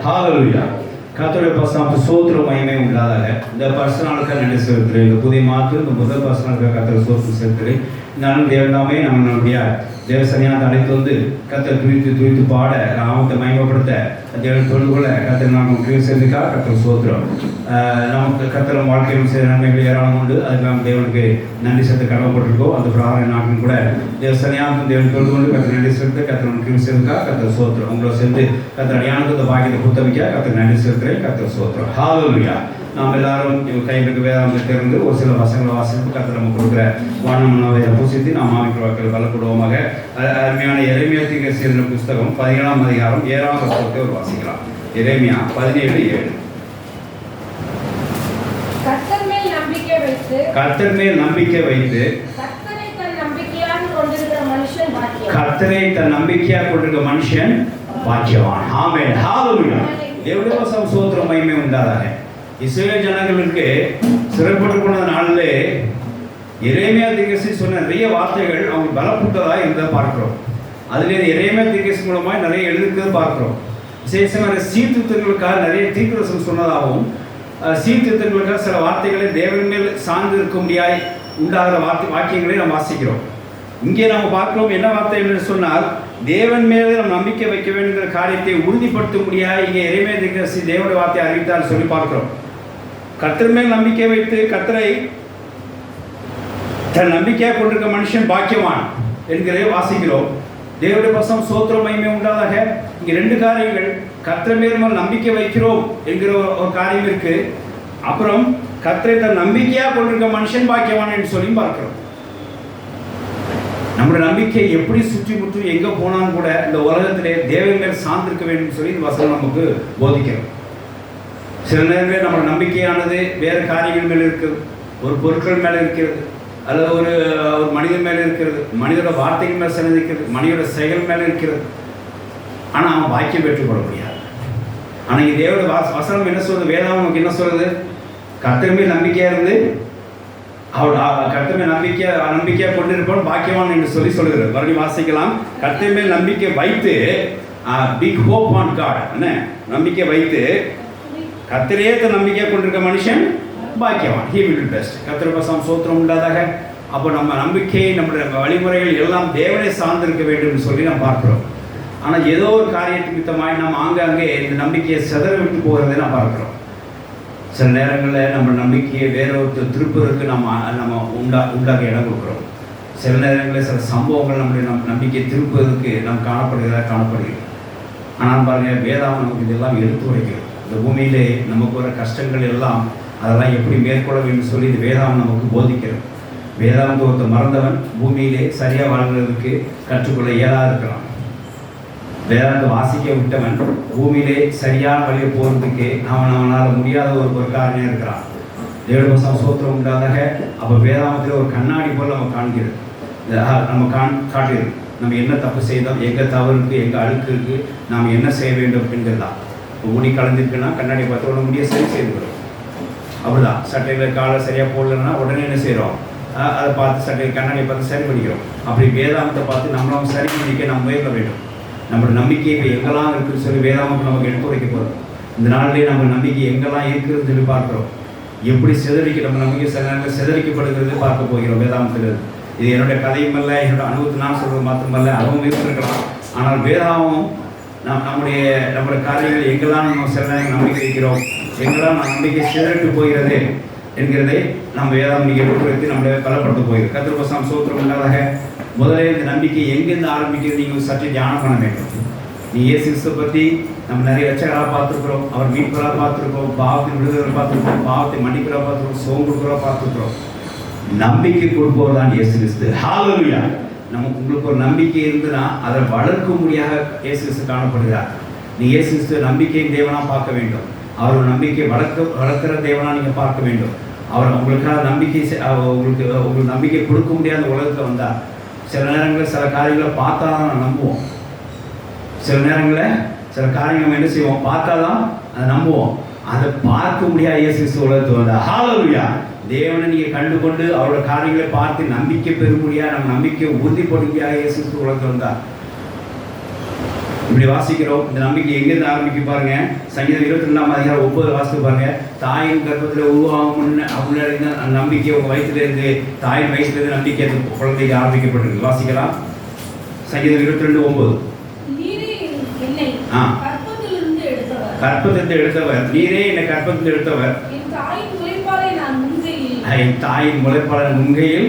ஹalleluya. கர்த்தருடைய பரிசுத்த ஸ்தோத்திரம் மகிமை உண்டாதாக. இந்த பர்சனலுக்கு நன்றி செலுத்துகிறேன். இந்த புதிய மாதத்தில் இந்த முதல் பர்சனலுக்கு கர்த்தர் ஸ்தோத்திரம் செலுத்துகிறேன். நானும் தேவனாமே நம்மளுடைய தேவசனியாக அழைத்து வந்து கர்த்தர் துதித்து பாட நாமத்தை மகிமைப்படுத்த தேவன் தொழில் கொள்ள கர்த்தர் நாம் கிரியை செய்திருக்கா கர்த்தர் ஸ்தோத்திரம். நமக்கு கர்த்தர் வாழ்க்கையில் செய்த நன்மைகள் ஏராளம் உண்டு. அதுக்கு நாம் தேவனுக்கு நன்றி செலுத்த கடமைப்பட்டிருக்கோம். அந்த பிரார்த்தனை நாட்கள் கூட தேவசனியாக தேவன் தொழில் கொண்டு கர்த்தர் நன்றி செலுத்த கர்த்தர் கிரியை செய்திருக்கா கர்த்தர் ஸ்தோத்திரம். உங்களை சேர்ந்து கர்த்தர் அடியானுக்கு இந்த பாக்கியத்தை புத்தமிக்க கர்த்தர் நன்றி செலுத்துகிறேன் கர்த்தர் ஸ்தோத்திரம். ஹalleluya. நாம் எல்லாரும் கைகளுக்கு வேதாந்தத்தை இருந்து ஒரு சில வசங்களை வாசித்து கர்த்தர் நம்ம கொடுக்குற வானமனவை பூசித்து நாம் ஆவிக்குரிய வாக்கள் வல்லப்படுவோமாக. அருமையான எரேமியா தீர்க்கதரிசியின் புஸ்தகம் 17ஆம் அதிகாரம் 7ஆம் வசனத்தை ஒரு வாசிக்கலாம். எரேமியா 17:7. கர்த்தர் மேல் நம்பிக்கை வைத்து கர்த்தரை தன் நம்பிக்கையாக கொண்டிருக்கிற மனுஷன் பாக்கியவான். ஆமென். ஹalleluya. தேவனுடைய வசனம் ஸ்தோத்திரம் மகிமை உண்டாதாக. இஸ்ரவேல் ஜனங்களுக்கு சிறைப்பட்டு போன நாளிலே எரேமியா தீர்க்கதரிசி சொன்ன நிறைய வார்த்தைகள் அவங்க பலப்பட்டதாக இருந்ததை பார்க்கிறோம். அதிலே எரேமியா தீர்க்கதரிசி மூலமாக நிறைய எழுதிருக்கிறது பார்க்கிறோம். விசேஷமான சீர்திருத்தங்களுக்காக நிறைய தீர்க்கதரிசனம் சொன்னதாகவும் சீர்திருத்தங்களுக்காக சில வார்த்தைகளை தேவன் மேல் சார்ந்து இருக்க முடியாய் உண்டாகிற வாக்கியங்களை நாம் வாசிக்கிறோம். இங்கே நாம் பார்க்கிறோம் என்ன வார்த்தை என்று சொன்னால் தேவன் மேலே நாம் நம்பிக்கை வைக்க வேண்டிய காரியத்தை உறுதிப்படுத்த முடியாது. இங்கே எரேமியா தீர்க்கதரிசி தேவனுடைய வார்த்தை அறிவித்தார் சொல்லி பார்க்கிறோம். கர்த்தர் மேல் நம்பிக்கை வைத்து கர்த்தரை தன் நம்பிக்கையாக கொண்டிருக்க மனுஷன் பாக்கியவான் என்கிறதை வாசிக்கிறோம். தேவனுடைய வசனம் ஸ்தோத்திரம் மகிமை உண்டாதாக. இங்கே ரெண்டு காரியங்கள், கர்த்தர் மேல் நம்பிக்கை வைக்கிறோம் என்கிற ஒரு காரியம் இருக்கு. அப்புறம் கர்த்தரை தன் நம்பிக்கையாக கொண்டிருக்க மனுஷன் பாக்கியவான் என்று சொல்லி பார்க்கிறோம். நம்முடைய நம்பிக்கை எப்படி சுற்றி முற்றி எங்கே போனாலும் கூட இந்த உலகத்திலே தேவன் மேல் சார்ந்திருக்க வேண்டும் சொல்லி இந்த வசனம் நமக்கு போதிக்கிறோம். சில நேரங்களில் நம்மளோட நம்பிக்கையானது வேறு காரியங்கள் மேலே இருக்கிறது, ஒரு பொருட்கள் மேலே இருக்கிறது, அல்லது ஒரு மனிதன் மேலே இருக்கிறது, மனிதோட வார்த்தைகள் மேலே சில இருக்கிறது, மனிதோட செயல் மேலே இருக்கிறது. ஆனால் அவன் பாக்கியம் பெற்றுக்கொள்ள முடியாது. ஆனால் இங்கே தேவோட வசனம் என்ன சொல்றது, வேதாகம் நமக்கு என்ன சொல்றது, கர்த்தர் மேல் நம்பிக்கையாக இருந்து கர்த்தர் மேல் நம்பிக்கையாக கொண்டிருப்பவன் பாக்கியவான் என்று சொல்லி சொல்லுகிறது. மறுபடியும் வாசிக்கலாம். கர்த்தர் மேல் நம்பிக்கை வைத்து பிக் ஹோப் ஆன் காட், என்ன நம்பிக்கை வைத்து கர்த்தரே நம்பிக்கையாக கொண்டிருக்க மனுஷன் பாக்கியவான். He will be best. கர்த்தர் வசனம் ஸ்தோத்திரம் உண்டாதாக. அப்போ நம்ம நம்பிக்கை நம்முடைய வழிமுறைகள் எல்லாம் தேவனை சார்ந்திருக்க வேண்டும் சொல்லி நாம் பார்க்கிறோம். ஆனால் ஏதோ ஒரு காரியத்து நிமித்தமாய் நாம் ஆங்காங்கே இந்த நம்பிக்கையை சிதற விட்டு போகிறதை நாம் பார்க்கிறோம். சில நேரங்களில் நம்ம நம்பிக்கையை வேற ஒருத்தர் திருப்பதற்கு நம்ம உண்டாக இடம் கொடுக்குறோம். சில நேரங்களில் சில சம்பவங்கள் நம்முடைய நம்பிக்கையை திருப்பதற்கு நாம் காணப்படுகிறது. ஆனால் பாருங்கள், வேதாகம் நமக்கு இதெல்லாம் எடுத்து உரைக்கிறோம். இந்த பூமியிலே நமக்கு வர கஷ்டங்கள் எல்லாம் அதெல்லாம் எப்படி மேற்கொள்ள வேண்டும் சொல்லி இந்த வேதாகம் நமக்கு போதிக்கிறோம். வேதாந்தத்தை மறந்தவன் பூமியிலே சரியாக வாழ்கிறதுக்கு கற்றுக்கொள்ள இயலாது இருக்கலாம். வேதாந்தம் வாசிக்க விட்டவன் பூமியிலே சரியான வழியை போகிறதுக்கு அவனால் முடியாத ஒரு காரணம் இருக்கிறான். தேவனுடைய ஸ்தோத்திரம் உண்டாதாக. அப்போ வேதாந்தத்தில் ஒரு கண்ணாடி போல் நம்ம காண்கிறது, நம்ம காட்டுகிறது. நம்ம என்ன தப்பு செய்தோம், எங்கே தவறு இருக்குது, எங்கே அழுக்கு இருக்குது, நாம் என்ன செய்ய வேண்டும் என்கிறதான். இப்போ முடி கலந்துருக்குன்னா கண்ணாடி பார்த்து உடனே முடிய சரி செய்துக்கிறோம். அப்படிதான் சட்டையில் காலை சரியாக போடலன்னா உடனே என்ன செய்கிறோம், அதை பார்த்து சட்டை கண்ணாடியை பார்த்து சரி பண்ணிக்கிறோம். அப்படி வேதாந்தத்தை பார்த்து நம்மளும் சரி பண்ணிக்க நம்ம முயற்ற வேண்டும். நம்மளோட நம்பிக்கை இப்போ எங்கெல்லாம் இருக்குன்னு சொல்லி வேதாந்தம் நமக்கு எடுத்து வைக்க போகிறோம். இந்த நாளிலே நம்ம நம்பிக்கை எங்கெல்லாம் இருக்குதுன்னு சொல்லி பார்க்குறோம். எப்படி நம்ம நம்பிக்கை சில நேரங்கள் சிதறிக்கப்படுகிறது பார்க்க போகிறோம் வேதாந்தத்தில். இது என்னுடைய கதையும் அல்ல, என்னோட அனுபவத்தை நான் சொல்கிறது மாத்திரமல்ல, அதுவும் இருக்கலாம். ஆனால் வேதாவும் நம்முடைய காரியங்கள் எங்கெல்லாம் நம்ம சில நேரம் நம்பிக்கை வைக்கிறோம், எங்கெல்லாம் நம்பிக்கை சிதறிட்டு போகிறது என்கிறதை நம்ம வேதாந்தம் நீங்கள் எடுத்து வைத்து நம்மளை பலப்படுத்த போகிறது. கர்த்தர் வசனம் ஸ்தோத்திரம் உண்டாதாக. முதல்ல இந்த நம்பிக்கை எங்கேருந்து ஆரம்பிக்கிறது நீங்கள் சற்று தியானம் பண்ண வேண்டும். நீ இயேசு கிறிஸ்துவை பற்றி நம்ம நிறைய லட்சங்களாக பார்த்துருக்குறோம், அவர் மீட்பராக பார்த்துருக்கோம், பாவத்தின் விடுதலை பார்த்துருக்கோம், பாவத்தை மன்னிக்கிறா பார்த்துருக்கோம், சோகம் கொடுக்குறா பார்த்துருக்குறோம். நம்பிக்கை கொடுப்பவர் தான் இயேசு கிறிஸ்து. ஹalleluya. நமக்கு உங்களுக்கு ஒரு நம்பிக்கை இருந்துன்னா அதை வளர்க்க முடியாத இயேசு கிறிஸ்து காணப்படுகிறார். நீ இயேசு கிறிஸ்துவ நம்பிக்கையின் தேவனாக பார்க்க வேண்டும். அவர் நம்பிக்கை வளர்க்கிற தேவனாக நீங்கள் பார்க்க வேண்டும். அவர் உங்களுக்காக உங்களுக்கு நம்பிக்கை கொடுக்க முடியாத உலகத்தில் வந்தார். சில நேரங்களில் சில காரியங்களை பார்த்தா தான் நம்புவோம். சில நேரங்களில் சில காரியங்கள் நம்ம என்ன செய்வோம், பார்த்தா தான் அதை நம்புவோம். அதை பார்க்க முடியாத இயேசு கிறிஸ்து உலகத்துக்கு வந்தார். ஹalleluya. தேவனை நீங்கள் கண்டு கொண்டு அவரோட காரியங்களை பார்த்து நம்பிக்கை பெற முடியாது, நம்ம நம்பிக்கையை உறுதிப்படுத்தியாக இயேசு கிறிஸ்து உலகத்துக்கு வந்தார். இப்படி வாசிக்கிறோம். இந்த நம்பிக்கை எங்கேருந்து ஆரம்பிக்க பாருங்க. சங்கீதம் 22ஆம் அதிகாரம் 9 வாசித்து பாருங்க. தாயின் கர்ப்பத்தில் உருவாகும் முன்னாடி நம்பிக்கை உங்க வயிற்றிலிருந்து, தாயின் வயிற்றிலிருந்து நம்பிக்கை அந்த குழந்தைக்கு ஆரம்பிக்கப்பட்டிருக்கு. வாசிக்கலாம். சங்கீதம் 22:9. கற்பத்திலிருந்து எடுத்தவர், நீரே என்னை கற்பத்திலிருந்து எடுத்தவர், என் தாயின் முளைப்பாலை முன்கையில்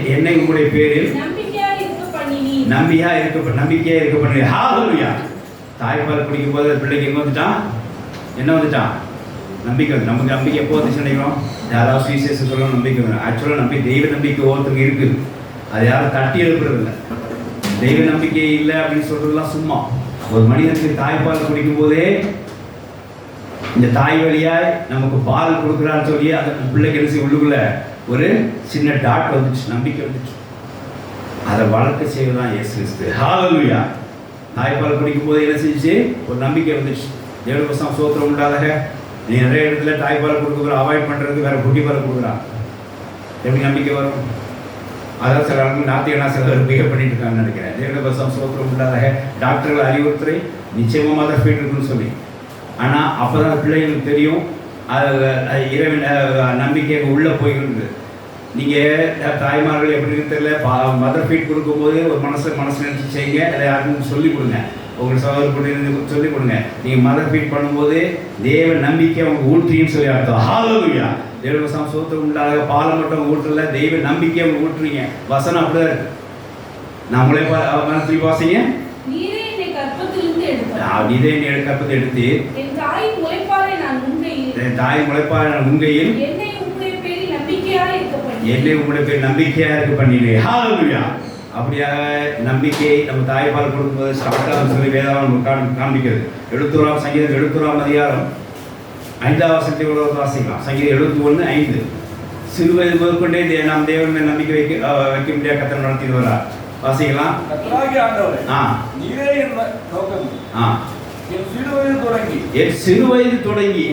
என்னை உம்முடைய பேரில் நம்பிக்கையா இருக்க பண்ணி. ஹalleluya. தாய்ப்பால் குடிக்கும் போது பிள்ளைக்கு என்ன வந்துட்டான் நம்பிக்கை வந்து. நமக்கு நம்பிக்கை எப்போ வந்து நினைக்கிறோம், யாராவது சுவிசேஷம் சொல்லணும் நம்பிக்கை வரும். ஆக்சுவலாக நம்பிக்கை தெய்வ நம்பிக்கை ஒவ்வொருத்தருக்கு இருக்குது. அது யாரும் தட்டி எழுப்புறது இல்லை. தெய்வ நம்பிக்கை இல்லை அப்படின்னு சொல்றதுலாம் சும்மா. ஒரு மனிதனுக்கு தாய்ப்பால் குடிக்கும் போதே இந்த தாய் வழியாய் நமக்கு பால் கொடுக்குறான்னு சொல்லி அந்த பிள்ளைக்கு என்ன உள்ளுக்குள்ள ஒரு சின்ன டாட் வந்துச்சு, நம்பிக்கை வந்துச்சு. அதை வளர்க்க செய்வதுதான் இயேசு கிறிஸ்து. ஹalleluya. தாய்ப்பால் குடிக்கும் போது என்ன செஞ்சு ஒரு நம்பிக்கை வந்துச்சு. தேவனுக்கு ஸ்தோத்திரம் உண்டாதாக. நீ நிறைய இடத்துல தாய்ப்பால் கொடுக்குற அவாய்ட் பண்ணுறதுக்கு வேற குட்டி பால் கொடுக்குறான். எப்படி நம்பிக்கை வரும்? அதான் சில ஆளுங்க நாத்தியனா சிலர் பிஹேவ் பண்ணிட்டு இருக்காங்கன்னு நினைக்கிறேன். தேவனுக்கு ஸ்தோத்திரம் உண்டாதாக. டாக்டர்கள் அறிவுறுத்துறை நிச்சயமாக மதர் ஃபீட் இருக்குன்னு சொல்லி. ஆனால் அப்போ தான் பிள்ளைங்களுக்கு தெரியும் அது இறைவன் நம்பிக்கை உள்ளே போயிருந்து. நீங்கள் தாய்மார்கள் எப்படி தெரியல, மதர் ஃபீட் கொடுக்கும்போது ஒரு மனசு நினச்சி செய்யுங்க. அதை யாருக்கும் சொல்லிக் கொடுங்க, உங்கள் சகோதரர் சொல்லிக் கொடுங்க. நீங்கள் மதர் ஃபீட் பண்ணும்போது தேவ நம்பிக்கை அவங்க ஊற்றின்னு சொல்லி அர்த்தம். ஹalleluya. தேவனுக்கு ஸ்தோத்திரம் உண்டாக. பாலை மட்டும் ஊற்றல, தெய்வ நம்பிக்கை அவங்க ஊற்றுறீங்க. வசனம் அப்படிதான் இருக்கு. நம்மளே மனசு வாசிங்க. நீரே என்னை கற்பத்தில் எடுத்து என் தாயின் முளைப்பாலை நான் உண்கையில் என்னை உம்முடைய பேரில் நம்பிக்கையா இருக்க பண்ணினே. ஹalleluya. அப்படியாக நம்பிக்கை நம்ம தாய்ப்பால் கொடுக்கும்போது ஸ்டார்ட் சொல்லி வேதாகம் காண்பிக்கிறது. சங்கீதம் 71ஆம் அதிகாரம் 5ஆம் வசனத்தை வாசிக்கலாம். சங்கீதம் 71:5. சிறுவயது முதற்கொண்டே நாம் தேவன் நம்பிக்கை வைக்க முடியாத கத்தர் நடத்தி வரார். வாசிக்கலாம். என் சிறுவயது தொடங்கி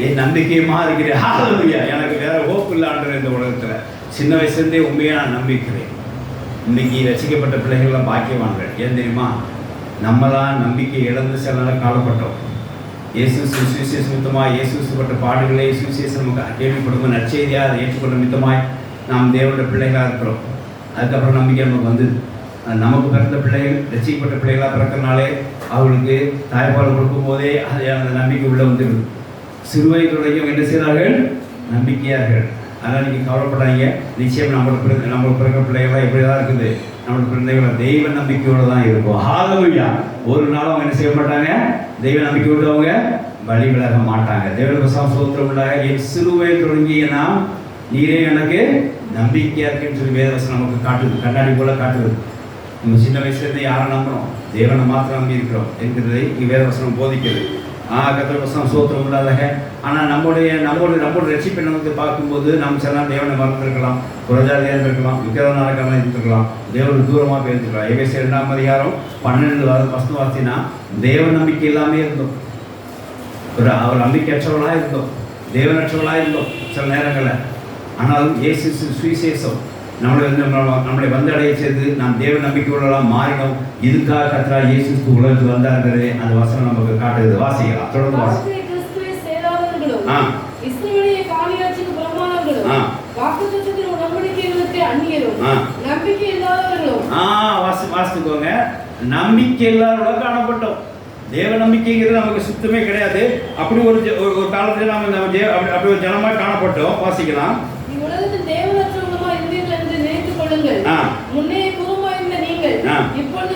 என் நம்பிக்கையுமா இருக்கிறேன். ஹalleluya. எனக்கு வேற ஹோப் இல்லை ஆண்டவரே இந்த உலகத்துல. சின்ன வயசுலேருந்தே உண்மையாக நான் நம்பிக்கிறேன். இன்னைக்கு ரசிக்கப்பட்ட பிள்ளைகள்லாம் பாக்கியவான்கள். ஏன் தெரியுமா? நம்மளாம் நம்பிக்கை இழந்து சில நாள் காலப்பட்டோம். இயேசு சுவிசேஷமித்தமாய் இயேசுப்பட்ட பாடுகளை சுவிசேஷம் கேள்விப்படும்போது நற்செய்தியாக அதை ஏற்றுக்கொண்ட மித்தமாய் நாம் தேவனுடைய பிள்ளைகளாக இருக்கிறோம். அதுக்கப்புறம் நம்பிக்கை நமக்கு வந்தது. நமக்கு பிறந்த பிள்ளைகள் ரசிக்கப்பட்ட பிள்ளைகளாக பிறக்கிறனாலே அவர்களுக்கு தாய்ப்பால் கொடுக்கும் போதே அது அந்த நம்பிக்கை உள்ளே வந்துடுது. சிறுவயதுடைய என்ன செய்கிறார்கள்? நம்பிக்கையார்கள். அதனால் நீங்கள் கவலைப்படாதீங்க. நிச்சயம் நம்மளுக்கு பிறந்த பிள்ளைகள்லாம் எப்படி தான் இருக்குது? நம்மளுக்கு பிறந்தவர்கள் தெய்வ நம்பிக்கையோடு தான் இருக்கும். ஹalleluya. ஒரு நாள் அவங்க என்ன செய்ய மாட்டாங்க? தெய்வ நம்பிக்கையோடு அவங்க வழி விலக மாட்டாங்க. தேவனுக்கு ஸ்தோத்திரம் உண்டாக. என் சிறுவயது தொடங்கியனா நீரே எனக்கு நம்பிக்கையாக இருக்குன்னு சொல்லி வேதவசனம் நமக்கு காட்டுது, கண்ணாடி போல காட்டுது. நம்ம சின்ன வயசுலேருந்து யாரை நம்புகிறோம்? தேவனை மாத்திரம் நம்பி இருக்கிறோம் என்கிறதை வேதவசனம் போதிக்கிறது. கர்த்தருக்கு ஸ்தோத்திரம் உண்டாதாக. ஆனால் நம்மளுடைய ரட்சிப்பை நமக்கு பார்க்கும்போது நம்ம சில தேவனை மறந்துருக்கலாம், புறஜாதியாக இருந்திருக்கலாம், விக்கிரகநாதகமாக இருந்திருக்கலாம், தேவனுக்கு தூரமாக போயிருந்துருக்கலாம். எபேசியர் 2ஆம் அதிகாரம் 12 வாசினா தேவ நம்பிக்கை எல்லாமே இருந்தோம். அவர் நம்பிக்கையற்றவர்களாக இருந்தோம், தேவனற்றவர்களாக இருந்தோம் சில நேரங்களில். ஆனாலும் இயேசு சுவிசேஷம் நம்மளை வந்தடைய செய்து நாம் தேவ நம்பிக்கையுள்ளலாம் மாறினோம். இதுக்காக கர்த்தர் இயேசு உலகத்துக்கு வந்தாருங்கிறது அந்த வசனம் நமக்கு காட்டுது. வாசிக்கலாம், தொடர்ந்து வாசிக்கலாம். வாசித்துக்கோங்க. நம்பிக்கை இல்லாதவர்கள காணப்பட்டோம். தேவ நம்பிக்கைங்கிறது நமக்கு சுத்தமே கிடையாது. அப்படி ஒரு காலத்தில் அப்படி ஒரு ஜனமாக காணப்பட்டோம். வாசிக்கலாம். முன்னே குருமாயிருந்த நீங்கள் இப்பொழுது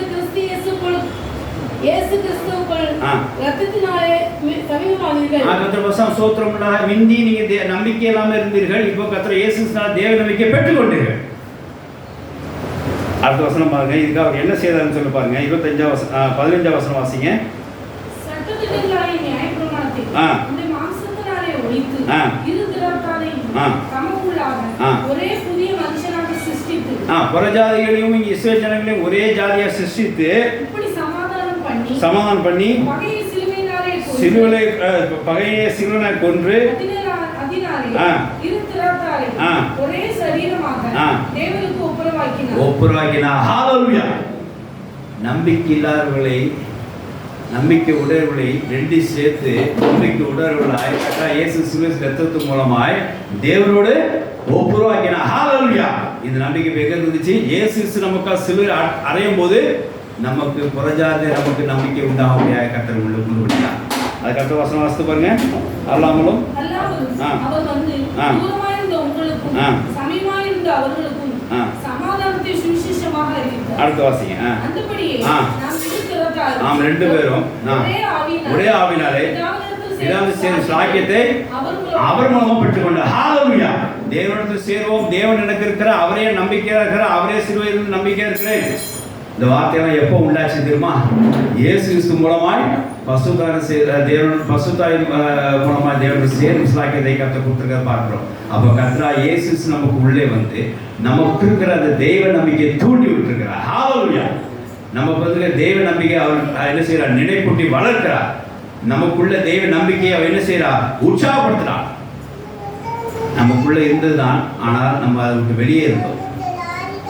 இயேசு கிறிஸ்துவுக்குள் இரத்தத்தினாலே சமீபமானீர்கள். ஸ்தோத்திரம் உண்டாக. முந்தி நீங்க நம்பிக்கை இல்லாம இருந்தீர்கள், இப்போ கர்த்தர் இயேசு கிறிஸ்துவினால் தேவ நம்பிக்கை பெற்றுக் கொண்டீர்கள். அடுத்த வசனம் பாருங்க. இதுக்கு அவர் என்ன செய்தார்னு சொல்லி பாருங்க. 15ஆம் வசனம் வாசிங்க. சட்டத்திட்டங்களாய் நியாயப்பிரமாணத்தை இந்த மாம்சத்தினாலே ஒழித்து இரு திறத்தாலே சமமுள்ளாக ஒரே புதிய மனுஷனாக சிருஷ்டித்து புறஜாதிகளையும் இஸ்ரவேல் ஜனங்களையும் ஒரே ஜாதியாக சிருஷ்டித்து இப்படி சமாதானம் பண்ணி பகையை சிலுவையிலே கொன்று ஒப்புரவாக்கினார். ஹalleluya. நம்பிக்கை இல்லாதவர்களை நம்பிக்கை உடையவர்களை ரெண்டு சேர்த்து நம்பிக்கை உடையவர்களாய் கர்த்தர் இயேசு சிலுவை ரத்தத்து மூலமாய் தேவனோடு ஒப்புரவாக்கினார். ஹல்லேலூயா. இந்த நம்பிக்கை எங்க இருந்துச்சு? இயேசு நமக்கு சிலுவை அறையும் போது நமக்கு புறஜாதி நமக்கு நம்பிக்கை உண்டாகும்படியாக கர்த்தர் உள்ள கொண்டு வந்தார். அது கர்த்தர் வசனம் வாசித்து பாருங்க. அல்லாமலும் அவர் வந்து தூரமாயிருந்த உங்களுக்கும் சமீபமாயிருந்த அவர்களுக்கும் சமாதானத்தை சுவிசேஷமாக அறிவித்தார். அடுத்த வாசிங்க. அந்தபடியே நாம் இருக்கிறதால் நாம் ரெண்டு பேரும் ஒரே ஆவினாலே இதாவது சேரும் சாக்கியத்தை அவர் மூலமா பெற்றுக்கொண்டார். ஹல்லேலூயா. தேவனிடத்தில் சேருவோம். தேவன் எனக்கு இருக்கிற அவரே நம்பிக்கையா இருக்கிற அவரே சிலுவையில் நம்பிக்கையா இருக்கிறேன். இந்த வார்த்தையெல்லாம் எப்போ உண்டாச்சு தெரியுமா? இயேசு கிறிஸ்து மூலமாய் பசுத்தாய் மூலமாய் தேவனுடைய சேரும் சாக்கியத்தை கர்த்தர் கொடுத்துருக்க பார்க்கிறோம். அப்போ கர்த்தர் இயேசு நமக்கு உள்ளே வந்து நமக்கு இருக்கிற அந்த தெய்வ நம்பிக்கையை தூண்டி விட்டுருக்கிறார். ஹல்லேலூயா. நமக்கு வந்து தெய்வ நம்பிக்கை அவர் என்ன செய்யறார்? நினைப்பூட்டி வளர்க்கிறார். நமக்குள்ள தெய்வ நம்பிக்கையை அவர் என்ன செய்யறார்? உற்சாகப்படுத்துறார். நமக்குள்ள இருந்ததுதான், ஆனால் நம்ம அதை விட்டு வெளியே இருந்தோம்.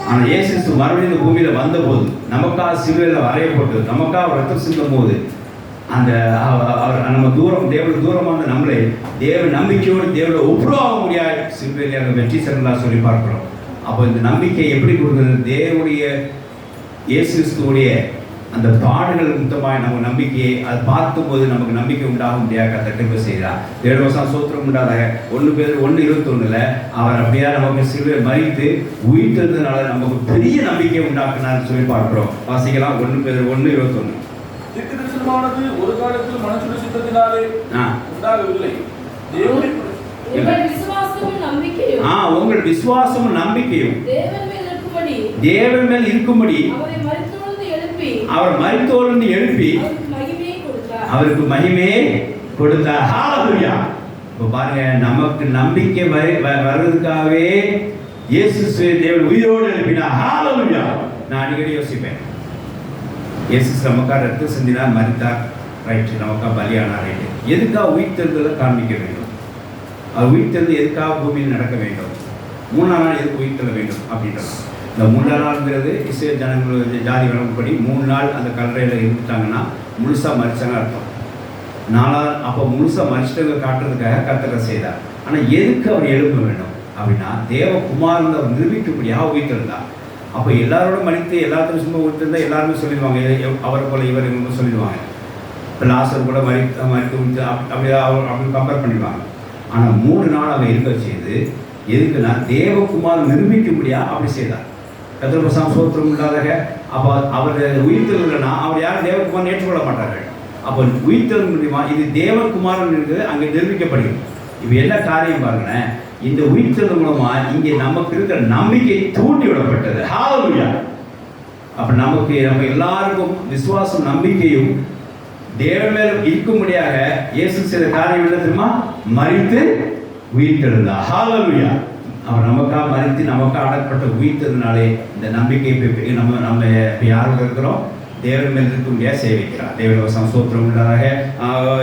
ஆனால் இயேசு மறுபடியும் இந்த பூமியில வந்தபோது நமக்காக சிலுவையில் வரையப்பட்டு நமக்காக ரத்தம் சிந்தும் போது அந்த அவர் நம்ம தேவனுக்கு தூரமான நம்மளை தேவ நம்பிக்கையோடு தேவனை ஒப்புரவாக முடியாது சிலுவையில் அங்கே வெற்றி சிறந்தா சொல்லி பார்க்கிறோம். அப்போ இந்த நம்பிக்கை எப்படி கொடுக்குறது? தேவனுடைய இயேசு கிறிஸ்துவுடைய அந்த பாடுகள் முத்தமாய் நம்ம நம்பிக்கையை அது பார்க்கும்போது நமக்கு நம்பிக்கை உண்டாக முடியாது கர்த்தர் கிருபை செய்கிறார். தேவவசனம் சோத்திரம் உண்டாதாக 1 பேதுரு 1:21 அவர் அப்படியே நமக்கு சிலுவை மரித்து உயிர்த்ததுனால நமக்கு பெரிய நம்பிக்கை உண்டாக்குனார்னு சொல்லி பார்க்கிறோம். வாசிக்கலாம். 1 பேதுரு 1:21. தீர்க்கதரிசனமானது ஒரு காலத்தில் மனுஷனுடைய சித்தத்தினாலே உண்டாகவில்லை. உங்கள் விசுவாசமும் நம்பிக்கையும் தேவன் மேல் இருக்கும்படி அவர் மரித்தோரிலிருந்து எழுப்பி அவருக்கு மகிமையை கொடுத்தார். ஹல்லேலூயா. இப்போ பாருங்க, நமக்கு நம்பிக்கை வர்றதுக்காகவே இயேசு தேவன் உயிரோடு எழுப்பினார். ஹல்லேலூயா. நான் அடிக்கடி யோசிப்பேன், இயேசு நமக்காக ரத்தம் சிந்தினார், மரித்தார், ரைட்டு, நமக்காக பலியானார், ரைட்டு. எதுக்காக உயிர்த்தெழுதலை காண்பிக்க வேண்டும்? அவர் உயிர்த்தெழுந்து எதுக்காக பூமியில் நடக்க வேண்டும்? 3ஆம் நாள் எதுக்கு உயிர்த்தெழ வேண்டும் அப்படின்றது. இந்த 3ஆம் நாள்ங்கிறது இஸ்ரேல் ஜனங்களுடைய ஜாதி வழக்கப்படி 3 நாள் அந்த கல்லறையில் இருந்துட்டாங்கன்னா முழுசாக மறிச்சாங்க அர்த்தம். 4ஆம் அப்போ முழுசாக மறிச்சிட்டு காட்டுறதுக்காக கர்த்தர் செய்தார். ஆனால் எதுக்கு அவர் எழுப்ப வேண்டும் அப்படின்னா தேவகுமாரன் அவர் நிரூபிக்கும்படியாக உயிர்த்தெழுந்தார். அப்போ எல்லாரோட மறித்து எல்லாத்தையும் சும்மா உயிர்த்தெழுந்தால் எல்லாருமே சொல்லிடுவாங்க, அவரை போல இவர் இவங்க சொல்லிடுவாங்க. இப்போ லாசர் கூட மறித்து உயிர்த்து அப்படி கம்பேர் பண்ணிடுவாங்க. ஆனால் 3 நாள் அவர் இருக்க செய்து எதுக்குன்னா தேவகுமாரன் நிரூபிக்கும்படியாக அப்படி செய்தார். கர்த்தர் சோத்திரம் உண்டாதாக. அப்போ அவர் உயிர்த்தெழுனா அவர் யாரும் தேவகுமாரன் ஏற்றுக்கொள்ள மாட்டார்கள். அப்போ உயிர்த்தெழு முடியுமா? இது தேவகுமாரன் இருக்குது அங்கே நிரூபிக்கப்படுகிறது. இப்போ என்ன காரியம் பாருங்களேன், இந்த உயிர்த்தெழு மூலமா இங்கே நமக்கு இருக்கிற நம்பிக்கை தூண்டி விடப்பட்டது. ஹல்லேலூயா. அப்போ நம்ம எல்லாருக்கும் விசுவாசம் நம்பிக்கையும் தேவன் மேல இருக்கும்படியாக இயேசு செய்த காரியம் என்ன தெரியுமா? மரித்து உயிர்த்தெழுந்தார். ஹல்லேலூயா. அவர் நமக்காக மரித்து நமக்காக அடக்கப்பட்ட உயிர்த்ததுனாலே இந்த நம்பிக்கை நம்ம யாரோட இருக்கிறோம்? தேவன் மேல் இருக்கும்படியாக சேவிக்கிறார். தேவன் சந்தோத்திரம் உள்ளதாக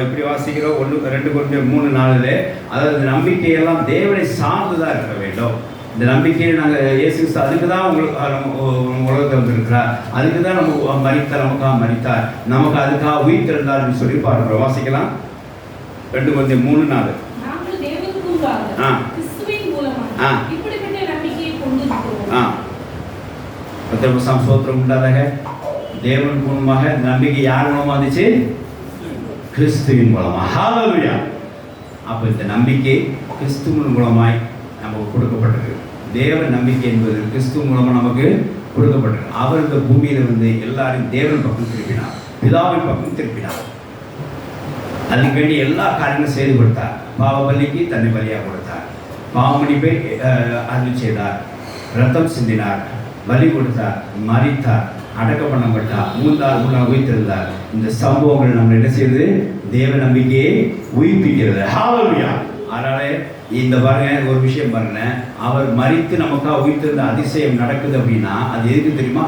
இப்படி வாசிக்கிறோம். 1 Corinthians 3:4 அதாவது நம்பிக்கையெல்லாம் தேவனை சார்ந்துதான் இருக்க வேண்டும். இந்த நம்பிக்கையை நாங்கள் இயேசு அதுக்கு தான் உலகத்தில் வந்திருக்கிறார், அதுக்கு தான் நம்ம மரித்தார், நமக்காக மரித்தார், நமக்கு அதுக்காக உயிர்த்தெழுந்தார்னு சொல்லி பார்க்கிறோம். வாசிக்கலாம். 2 Corinthians 3:4. சந்தோத்திரம் உண்டாதாக. தேவன் மூலமாக நம்பிக்கை யார் மூலமா இருந்துச்சு? கிறிஸ்துவின் மூலமா. ஹல்லேலூயா. அப்போ இந்த நம்பிக்கை கிறிஸ்துவின் மூலமாய் நமக்கு கொடுக்கப்பட்டது. தேவ நம்பிக்கை என்பது கிறிஸ்துவ மூலமாக நமக்கு கொடுக்கப்பட்டது. அவர் இந்த பூமியில் வந்து எல்லாரும் தேவன் பக்கம் திருப்பினார், பிதாவின் பக்கம் திருப்பினார். அதுக்கு வேண்டிய எல்லா காரியங்களும் செய்து கொடுத்தார். பாவ பலிக்கு தன்னை பலியாக கொடுத்தார், பாவமன்னிப்பை அருள் செய்தார், ரத்தம் சிந்தினார், பலி கொடுத்தார், மரித்தார், அடக்கம் பண்ணப்பட்டார், 3 நாள் உயிர்த்தெழுந்தார். இந்த சம்பவங்கள் நம்ம என்ன செய்யுது? தேவ நம்பிக்கையை உயிர்ப்பிக்கிறது. ஹல்லேலூயா. அதனால இந்த பாருங்க, ஒரு விஷயம் பாருங்க, அவர் மரித்து நமக்காக உயிர்த்தெழுந்த அதிசயம் நடக்குது அப்படின்னா அது எதுக்கு தெரியுமா?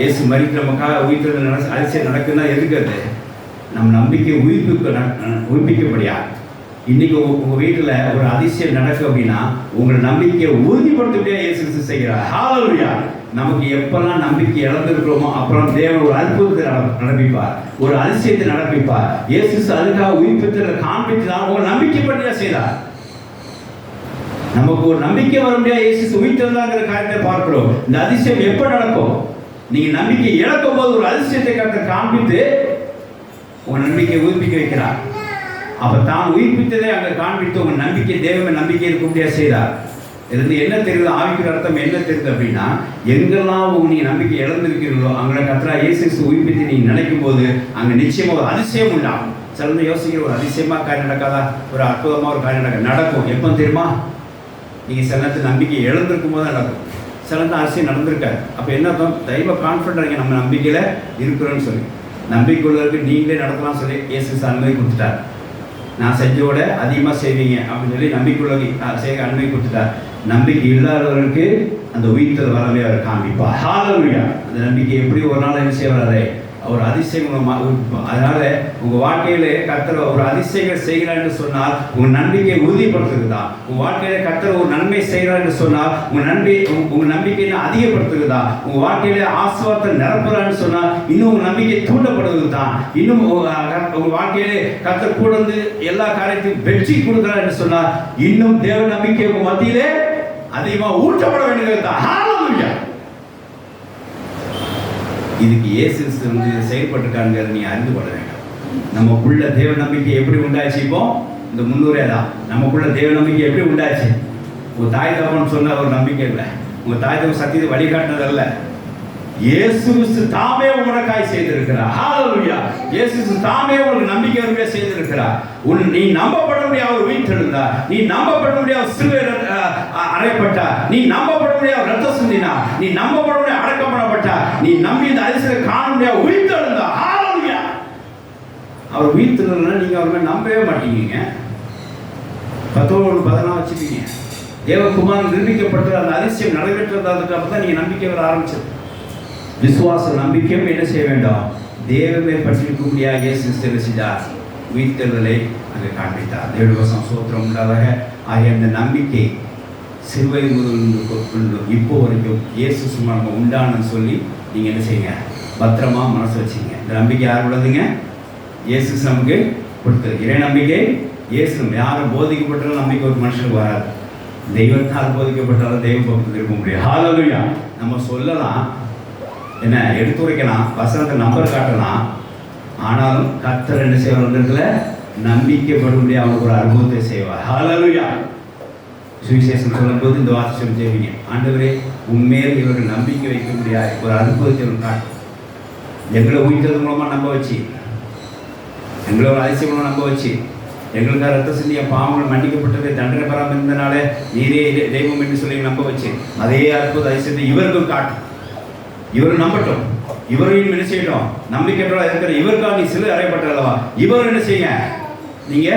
இயேசு மரித்து நமக்காக உயிர்த்தெழுந்த அதிசயம் நடக்குதுன்னா எதுக்கு? அது நம்ம நம்பிக்கை உயிர்ப்பிக்கப்படியா. இன்னைக்கு உங்க வீட்டுல ஒரு அதிசயம் நடக்கும் அப்படின்னா உங்கள் நம்பிக்கையை உறுதிப்படுத்தக்கூடிய இயேசு கிறிஸ்து செய்கிறார். ஹalleluya. நமக்கு எப்பெல்லாம் நம்பிக்கை இழந்திருக்கிறோமோ அப்புறம் தேவன் ஒரு அற்புதத்தை நடப்பிப்பார், ஒரு அதிசயத்தை நடப்பிப்பார். இயேசு கிறிஸ்து அதுக்காக உயிர்ப்பித்தலை காண்பித்துதான் உங்கள் நம்பிக்கை பற்றியா செய்தார். நமக்கு ஒரு நம்பிக்கை வர முடியாது, இயேசு கிறிஸ்து உயிர்த்தெழுந்தாங்கிற காரியத்தை பார்க்கிறோம். இந்த அதிசயம் எப்ப நடக்கும்? நீங்க நம்பிக்கை இழக்கும் போது ஒரு அதிசயத்தை காண்பித்து உங்க நம்பிக்கையை உயிர்ப்பிக்க வைக்கிறார். அப்ப தான் உயிர்ப்பித்ததை அங்க காண்பித்து உங்க நம்பிக்கை தேவன் நம்பிக்கை இருக்க முடியாது செய்தார். இது என்ன தெரியுது? ஆவிக்குரிய அர்த்தம் என்ன தெரியுது அப்படின்னா, எங்கெல்லாம் நீங்க நம்பிக்கை இழந்திருக்கிறீங்களோ அங்கே கர்த்தராகிய இயேசு கிறிஸ்து உயிர்ப்பித்து நீங்க நினைக்கும் போது அங்க நிச்சயமா ஒரு அதிசயம் உண்டாகும். சில யோசிக்கிற ஒரு அதிசயமா காரியம் நடக்காதா? ஒரு அற்புதமா ஒரு காரியம் நடக்கும். எப்போ தெரியுமா? நீங்க சில நேரத்தில் நம்பிக்கை இழந்திருக்கும் போது நடக்கும். சில நேரத்தில் அதிசயம் நடந்திருக்காரு. அப்ப என்ன அர்த்தம்? தெய்வ கான்ஃபிடன்ட் நம்ம நம்பிக்கையில இருக்கிறோன்னு சொல்லி நம்பிக்கை உள்ளவருக்கு நீங்களே நடத்தலாம் சொல்லி இயேசு கிறிஸ்து அனுமதி கொடுத்துட்டார். நான் செஞ்சோட அதிகமாக செய்வீங்க அப்படின்னு சொல்லி நம்பிக்கையுள்ள செய்ய அனுமதி கொடுத்துட்டார். நம்பிக்கை இல்லாதவர்களுக்கு அந்த உயிர்த்தல் வரவே அவர் காண்பிப்பார். ஹalleluya. அந்த நம்பிக்கை எப்படி ஒரு நாள் என்ன செய்வாரே ஒரு அதிசயம். அதனால உங்க வாழ்க்கையில கர்த்தர் ஒரு அதிசயங்கள் செய்கிறார் என்று சொன்னால் உங்க நம்பிக்கையை உறுதிப்படுத்துகிறதா? உங்க வாழ்க்கையில கர்த்தர் ஒரு நன்மை செய்கிறார் என்று சொன்னால் உங்க நம்பிக்கையை அதிகப்படுத்துகிறதா? உங்க வாழ்க்கையில ஆசீர்வாதத்தை நிரப்புறான்னு சொன்னால் இன்னும் உங்க நம்பிக்கை தூண்டப்படுவதுதான். இன்னும் உங்க வாழ்க்கையில கர்த்தர் கூட வந்து எல்லா காரியத்தையும் வெற்றி கொடுக்கிறார் என்று சொன்னால் இன்னும் தேவ நம்பிக்கை உங்க மத்தியிலே அதிகமாக ஊற்றப்பட வேண்டியது. ஹalleluya. இதுக்கு இயேசு வந்து செயல்பட்டுருக்காங்கிறத நீ அறிந்து கொள்ள வேண்டும். நமக்குள்ள தேவ நம்பிக்கை எப்படி உண்டாச்சு? இப்போ இந்த 300 தான் நமக்குள்ள தேவ நம்பிக்கை எப்படி உண்டாச்சு? உங்க தாய் தகவன் சொன்ன ஒரு நம்பிக்கை இல்லை, உங்க தாய் தகவன் சத்தியத்தை வழிகாட்டினதல்ல, இயேசு கிறிஸ்து தாமே உனக்காய் செய்திருக்கிறார். ஹalleluya. இயேசு கிறிஸ்து தாமே உங்களுக்கு நம்பிக்கை வரும்படியா செய்திருக்கிறார். நீ நம்பப்பட முடியாத ஒரு உயிர்த்தெழுந்தார், நீ நம்பப்பட முடியாத சிலுவையில் அறையப்பட்டார், நீ நம்பப்பட முடியாத ரத்தம் சிந்தினார், நீ நம்பப்பட முடியாத அடக்கப்படப்பட்டார், நீ நம்பி இந்த அதிசயத்தை காண முடியாத உயிர்த்தெழுந்தார். ஹalleluya. அவர் உயிர்த்தெழுந்தா நீங்க அவரை நம்பவே மாட்டீங்க. 10:14 வச்சுட்டீங்க. தேவகுமாரன் நிரூபிக்கப்பட்டு அந்த அதிசயம் நடைபெற்றதுக்கு அப்புறம் தான் நீங்க நம்பிக்கை வர ஆரம்பிச்சது. விசுவாச நம்பிக்கையும் என்ன செய்ய வேண்டாம்? தேவமே பற்றிருக்க முடியாத இயேசு செய்தார், உயிர்த்தெழுதலை அங்கே காண்பித்தார். தேவவசம் சோத்திரம் உண்டாதாக. ஆகிய அந்த நம்பிக்கை சிறுவை முதல் இப்போ வரைக்கும் இயேசு சும்மா நம்ம உண்டானு சொல்லி நீங்க என்ன செய்யுங்க? பத்திரமா மனசு வச்சுங்க. இந்த நம்பிக்கை யார் உள்ளதுங்க? இயேசு நமக்கு கொடுத்தது. இறை நம்பிக்கை இயேசு. யாரும் போதிக்கப்பட்டாலும் நம்பிக்கை ஒரு மனுஷனுக்கு வராது. தெய்வத்தால் போதிக்கப்பட்டாலும் தெய்வ பக்கத்தில் இருக்க முடியும். ஹalleluya. நம்ம சொல்லலாம், என்ன எடுத்துரைக்கலாம், வசனத்தை நம்பர் காட்டலாம், ஆனாலும் கர்த்தர் என்ன செய்வார்? இடத்துல நம்பிக்கைப்படும்படி அவனுக்கு ஒரு அற்புதத்தை செய்வார். ஹalleluya. சுவிசேஷம் சொல்லும்போது இந்த வார்த்தை சொல்லி செய்வீங்க, ஆண்டவரே உண்மையில் இவர்கள் நம்பிக்கை வைக்க முடியாது ஒரு அற்புதத்தை காட்டும். எங்களை உயிர்த்தது மூலமா நம்ப வச்சு, எங்களை ஒரு அதிசயம் மூலம் நம்ப வச்சு, எங்களுக்காக ரத்த சிந்திய பாவங்கள் மன்னிக்கப்பட்டதை தண்டனை பெறாமல் இருந்தனால நீரே தெய்வம் என்று சொல்லி நம்ப வச்சு அதே அற்புத அதிசயத்தை இவருக்கும் காட்டும். இவர் நம்பட்டும், இவரையும் என்ன செய்யட்டும்? நம்பிக்கையோட இருக்கிற இவருக்காக நீ சிலை அறையப்பட்டல்லவா, இவர் என்ன செய்ய? நீங்க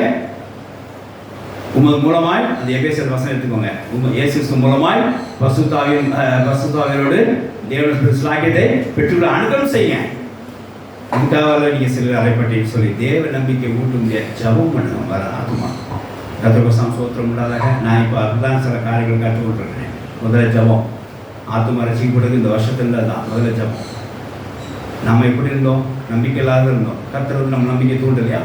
உங்கள் மூலமாய் அந்த எபேசியர் வசனம் எடுத்துக்கோங்க. இயேசு மூலமாய் பசுத்தாவியோடு தேவனுடைய ஸ்லாக்கியத்தை பெற்றுள்ள அனுகரம் செய்யுங்க. இதுக்காக நீங்க சிலை அறையப்பட்டேன்னு சொல்லி தேவ நம்பிக்கை ஊட்ட முடியாது. ஜபம் பண்ணுங்க. வர ஆத்மா கத்திரவசம் சோத்திரம் இல்லாதாக நான் இப்போ அதுதான் சில காரியங்கள் கற்றுக் கொண்டிருக்கிறேன். முதல்ல ஜபம். ஆத்மா ரசிக்கப்பட்டது இந்த வருஷத்துல தான் முதல்ல ஜபம். நம்ம எப்படி இருந்தோம்? நம்பிக்கை இல்லாத இருந்தோம். கர்த்தர் வந்து நம்ம நம்பிக்கை தூண்டலையா?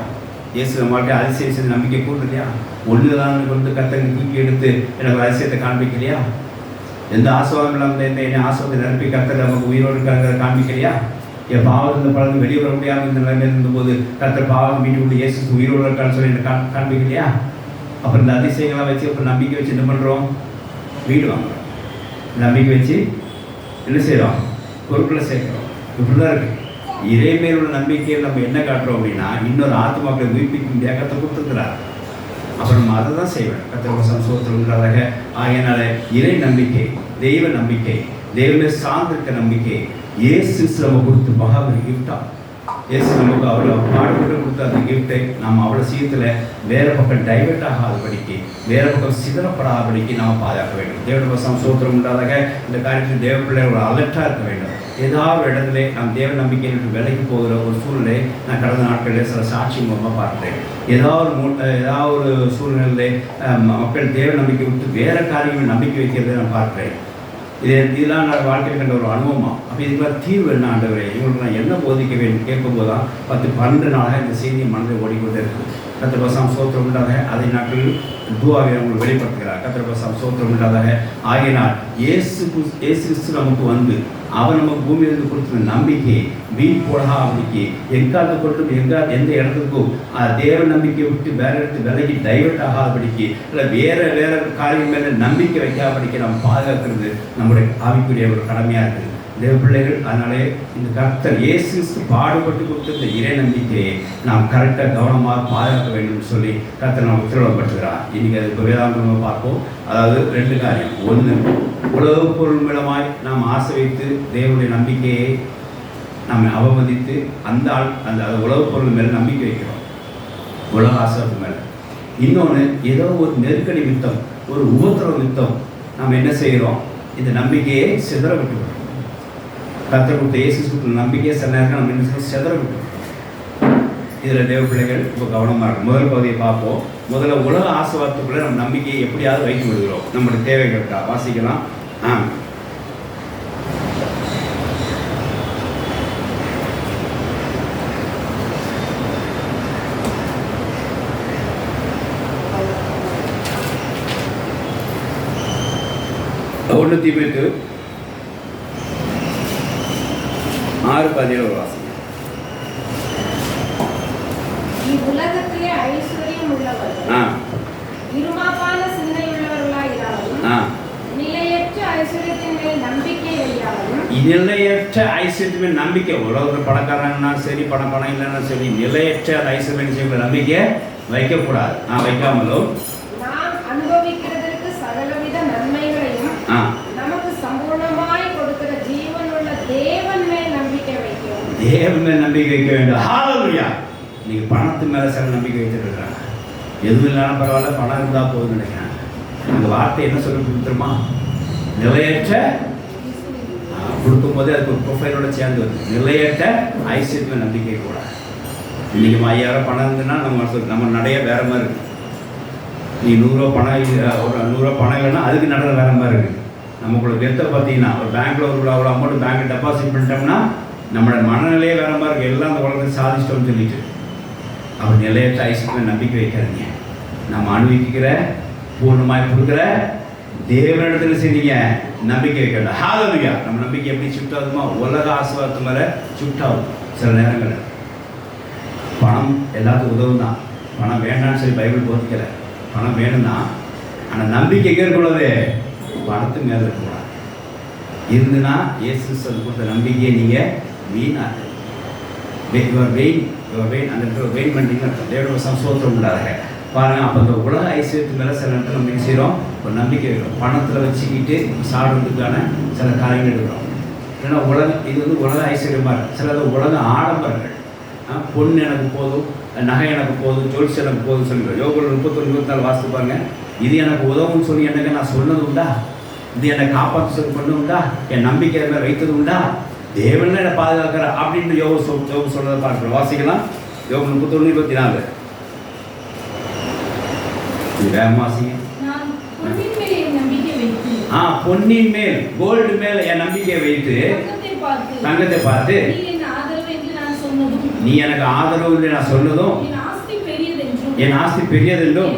இயேசு நம்ம வாழ்க்கை அதிசயம் செய்து நம்பிக்கை கூட்டலையா? ஒன்றுதான் வந்து கர்த்தரை தூக்கி எடுத்து எனக்கு அதிசயத்தை காண்பிக்கலையா? எந்த ஆசீர்வாதம் இல்லாமல் என்னை ஆசீர்வாதத்தை நிரப்பி கர்த்தர் நமக்கு உயிரோடு இருக்கிற காண்பிக்கலையா? என் பாவத்திலிருந்து பழந்து வெளியே வர முடியாமல் இந்த நிலைமையில் இருந்தபோது கர்த்தர் பாவம் மீட்டு கொண்டு இயேசு உயிரோடு இருக்கான்னு சொல்லி எனக்கு காண்பிக்கலையா? அப்புறம் இந்த அதிசயங்களாம் வச்சு அப்புறம் நம்பிக்கை வச்சு என்ன பண்ணுறோம்? வீடு வாங்குறோம். நம்பிக்கை வச்சு என்ன செய்கிறோம்? பொருட்களை சேர்க்கிறோம். இப்படிதான் இருக்கு. இறை மேலுள்ள நம்பிக்கையில் நம்ம என்ன காட்டுறோம் அப்படின்னா, இன்னொரு ஆத்மாக்களை உயிர்ப்பிக்க முடியாது கத்தை கொடுத்துருக்கிறார். அப்புறம் நம்ம அதை தான் செய்வேன். கத்திரவசம் சோத்திரங்கிறதாக. ஆகையினால இறை நம்பிக்கை, தெய்வ நம்பிக்கை, தெய்வமே சார்ந்திருக்க நம்பிக்கை இயேசு நம்ம கொடுத்து மகாபலி கிஃப்டா இயேசு நமக்கு அவ்வளோ பாடுபட்டு கொடுத்த அந்த கிஃப்டை நம்ம அவ்வளோ சீக்கிரத்தில் வேறு பக்கம் டைவெர்ட் ஆகாதபடிக்கு வேறு பக்கம் சிதறப்படாதபடிக்கு நாம் பாதுகாக்க வேண்டும். தேவனுடைய வசனம் சோத்திரம் உண்டாதாக இந்த காரியத்தில் தேவ பிள்ளைகள் ஒரு அலர்ட்டாக இருக்க வேண்டும். ஏதாவது ஒரு இடத்துல நாம் தேவ நம்பிக்கையில் விலைக்கு போகிற ஒரு சூழ்நிலை நான் கடந்த நாட்களில் சில சாட்சி மூலமாக பார்க்குறேன். ஏதாவது ஒரு சூழ்நிலையில் மக்கள் தேவ நம்பிக்கை விட்டு வேறு காரியங்கள் நம்பிக்கை வைக்கிறதை நான் பார்க்குறேன். இதெல்லாம் நான் வாழ்க்கையில் கண்ட ஒரு அனுபவமாக. அப்போ இதுக்கெல்லாம் தீர்வு என்ன ஆண்டவரே, இவங்களுக்கு நான் என்ன போதிக்க வேண்டும் கேட்கும்போது தான் 10-12 நாளாக இந்த செய்தியை மனதில் ஓடிக்கொண்டே இருக்குது. கர்த்தர் வசனம் சோத்திரம் உண்டாதாக அதை நாட்கள் துவாவை உங்களுக்கு வெளிப்படுத்துகிறார். கர்த்தர் வசனம் சோத்திரம் உண்டாதாக ஆகினால் இயேசு கிறிஸ்து நமக்கு வந்து அவர் நமக்கு பூமியிலிருந்து கொடுத்த நம்பிக்கையை வீண் போடாதபடிக்கு எங்காவது கொண்டும் எந்த இடத்துக்கும் தேவ நம்பிக்கையை விட்டு வேற இடத்துக்கு விலகி டைவெர்ட் ஆகாதபடிக்கு இல்லை வேற காரியம் மேலே நம்பிக்கை வைக்காதபடிக்கு நம்ம பாதுகாக்கிறது நம்முடைய ஆவிக்குரிய ஒரு கடமையாக இருக்குது தேவ பிள்ளைகள். அதனாலே இந்த கர்த்தர் இயேசு கிறிஸ்து பாடுபட்டு கொடுத்த இந்த இறை நம்பிக்கையை நாம் கரெக்டாக கவனமாக பாதுகாக்க வேண்டும் சொல்லி கர்த்தர் நாம் உத்தரவாதப்படுத்துகிறார். இன்றைக்கி அது இப்போ வேதாந்தமாக பார்ப்போம். அதாவது 2 காரியம். 1, உலக பொருள் மூலமாய் நாம் ஆசை வைத்து தேவனுடைய நம்பிக்கையை நம்ம அவமதித்து அந்த உலக பொருள் மேலே நம்பிக்கை வைக்கிறோம், உலக ஆசைக்கு மேலே. இன்னொன்று, ஏதோ ஒரு நெருக்கடி நிமித்தம் ஒரு உபத்திரவ நிமித்தம் நாம் என்ன செய்கிறோம், இந்த நம்பிக்கையை சிதற விட்டுக்கிறோம். கர்த்தர் கொடுத்த இயேசு நம்பிக்கையை சில நேரம் நம்ம என்ன சிதற விட்டுக்கிறோம். இதில் தேவ பிள்ளைகள் இப்போ கவனமாக இருக்கும். முதல் பகுதியை பார்ப்போம். முதல்ல உலக ஆசீர்வாதத்துக்குள்ளே நம்ம நம்பிக்கையை எப்படியாவது வைத்து விடுகிறோம் நம்முடைய தேவைகளுக்காக. வாசிக்கலாம். தீமோத்தேயு 6:17 வாசி. உலகத்திலே ஐஸ்வர்யம் உள்ளவர்கள் இருமாப்பான சிந்தையுள்ளவர்களாயிராலும் நிலையற்ற ஐஸ்வர்யத்தின் மேல் நம்பிக்கை வையாலும். நிலையற்ற ஐஸ்வர்யத்தின் மேல் நம்பிக்கை, உலகத்தில் பணக்காரங்கன்னா சரி பணம் இல்லைன்னா சரி, நிலையற்ற ஐஸ்வர்யம் நம்பிக்கை வைக்கக்கூடாது. வைக்காமலும் நாம் அனுபவிக்கிறதற்கு சகலவித நன்மைகளையும் நமக்கு சம்பூர்ணமாய் கொடுக்கிற ஜீவனுள்ள தேவன் மேல் நம்பிக்கை வைக்கிறோம். தேவன் மேல் நம்பிக்கை வைக்க வேண்டும். ஹல்லேலூயா. நீங்க பணத்து மேல சில நம்பிக்கை வைத்திருக்கிறாங்க. எதுவும் இல்லாமல் பரவாயில்ல, பணம் இருந்தால் போதும் நினைக்கிறேன். அந்த வார்த்தை என்ன சொல்லி கொடுத்துருமா, நிலையற்ற கொடுக்கும் போதே அதுக்கு ஒரு ப்ரொஃபைலோட சேர்ந்து வருது. நிலையற்ற ஐஸ்வர்யத்தில் நம்பிக்கை கூட. இன்னைக்கு 5000 பணம் இருந்துன்னா நம்ம நடைய வேற மாதிரி இருக்கு. நீ 100 ரூபா பணம் ஒரு 100 ரூபா பணம் இல்லைன்னா அதுக்கு நட வேற மாதிரி இருக்கு. நமக்குள்ள வெத்த பார்த்தீங்கன்னா ஒரு பேங்க்ல ஒரு அமௌண்ட் பேங்க் டெபாசிட் பண்ணிட்டோம்னா நம்மளோட மனநிலையே வேற மாதிரி இருக்கு. எல்லாம் அந்த உலகத்தை சாதிச்சிட்டோம்னு சொல்லிட்டு அவர் நிலையற்ற ஐஸ்வர்யத்தில் நம்பிக்கை வைக்காதீங்க. நம்ம அனுபவிக்கிற பூர்ணமாய் கொடுக்குற தேவனிடத்துல செய்ய நம்பிக்கை வைக்கணும். ஹல்லேலூயா. நம்ம நம்பிக்கை எப்படி ஷிஃப்ட் ஆகுதுமா, உலக ஆசீர்வாதத்து மேலே ஷிஃப்ட் ஆகும். சில நேரங்களில் பணம் எல்லாத்துக்கும் உதவும் தான். பணம் வேண்டாம்னு சொல்லி பைபிள் போதிக்கலை. பணம் வேணும் தான். ஆனால் நம்பிக்கை இருக்கக்கூடாது, பணத்து மேலே இருக்கக்கூடாது. இருந்துன்னா இயேசு கொடுத்த நம்பிக்கையை நீங்கள் வீணாக வெயின் அந்த வெயின் பண்ணிட்டீங்கன்னு தேவனுடைய சந்தோஷம் உண்டாக பாருங்கள். அப்போ இந்த உலக ஐஸ்வர்யத்து மேலே சில நேரத்தில் நம்ம என்ன செய்கிறோம், ஒரு நம்பிக்கை வைக்கிறோம். பணத்தில் வச்சுக்கிட்டு சாடுறதுக்கான சில காரியங்கள் எடுக்கிறோம். ஏன்னா இது உலக ஐஸ்வர்யமாக இருக்குது. சிலது உலக ஆடம்பரங்கள். பொண்ணு எனக்கு போதும், நகை எனக்கு போதும், ஜோல்ஸ் எனக்கு போதும் சொல்லிடுறோம். யோகத்தில் 31-24 வாசித்து பாருங்க. இது எனக்கு உதவுன்னு சொல்லி எனக்கு நான் சொன்னது உண்டா, இது என்னை காப்பாற்ற சொல்லி கொண்டு உண்டா, என் நம்பிக்கை மேலே வைத்தது உண்டா, தேவன் என்னை பாதுகாக்கிற அப்படின்னு யோக சொல்றதை பார்க்கிறோம். வாசிக்கலாம். யோகம் 31-24 வாசிங்க. பொன்னின் மேல் கோல்டு மேல் என் நம்பிக்கை வைத்து தங்கத்தை பார்த்து நீ எனக்கு ஆதரவு இல்லை நான் சொன்னதும் என் ஆஸ்தி பெரியதென்றும்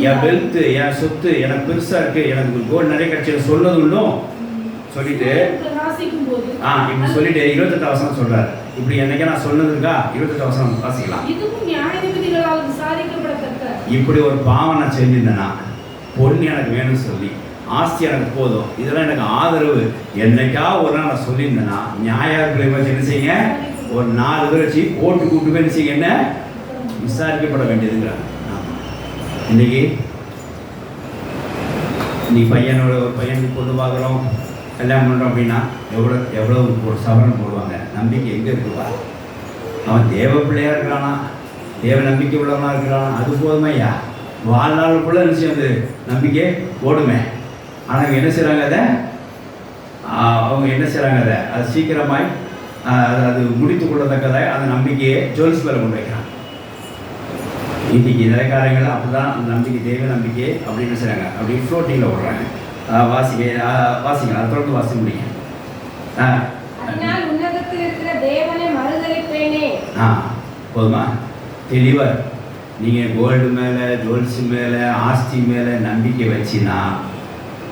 என் வெல்த் என் சொத்து எனக்கு பெருசா இருக்கு, எனக்கு கோல்டு நிறைய கிடைச்சது சொன்னதும் சொல்லிட்டு இப்படி சொல்லிட்டு 28 வசனம் சொல்றாரு. இப்படி என்னைக்கு நான் சொன்னதுக்கா 28 வசனம் வாசிக்கலாம். இப்படி ஒரு பாவம் நான் செஞ்சிருந்தேன்னா, பொண்ணு எனக்கு வேணும்னு சொல்லி ஆஸ்தி எனக்கு போதும், இதெல்லாம் எனக்கு ஆதரவு என்னைக்கா ஒரு நாள் நான் சொல்லியிருந்தேன்னா, நியாயாதிபதிகளை வச்சு என்ன செய்யுங்க, ஒரு 4 பேர் வச்சு கோர்ட்டு கூட்டு போய் என்ன செய்யுங்க, என்ன விசாரிக்கப்பட வேண்டியதுங்கிறாங்க. இன்னைக்கு நீ பையனுக்கு பொண்ணு பார்க்குறோம், கல்யாணம் பண்ணுறோம் அப்படின்னா எவ்வளோ ஒரு சவரன் போடுவாங்க. நம்பிக்கை எங்கே இருக்குவா? அவன் தேவ பிள்ளையாக இருக்கிறானா, தேவ நம்பிக்கை உள்ளவனாக இருக்கிறானா, அது போதுமே ஐயா. வாழ்நாளுக்குள்ளே நினச்சி அந்த நம்பிக்கை ஓடுமே. ஆனால் அவங்க என்ன செய்கிறாங்க அதை சீக்கிரமாய் அது முடித்து கொள்ளத்தக்கதாக அந்த நம்பிக்கையை ஜுவல்ஸ் மேலே கொண்டு வைக்கிறாங்க. இன்றைக்கி நிறைய காரியங்கள் அப்படி தான் அந்த நம்பிக்கை, தெய்வ நம்பிக்கை அப்படின்னு செய்கிறாங்க, அப்படி ஃப்ளோட்டிங்கில் விடுறாங்க. வாசிக்கலாம், அதை தொடர்ந்து வாசிக்க முடியும். போதுமா? தெளிவாக நீங்கள் கோல்டு மேலே, ஜுவல்ஸு மேலே, ஆஸ்தி மேலே நம்பிக்கை வச்சின்னா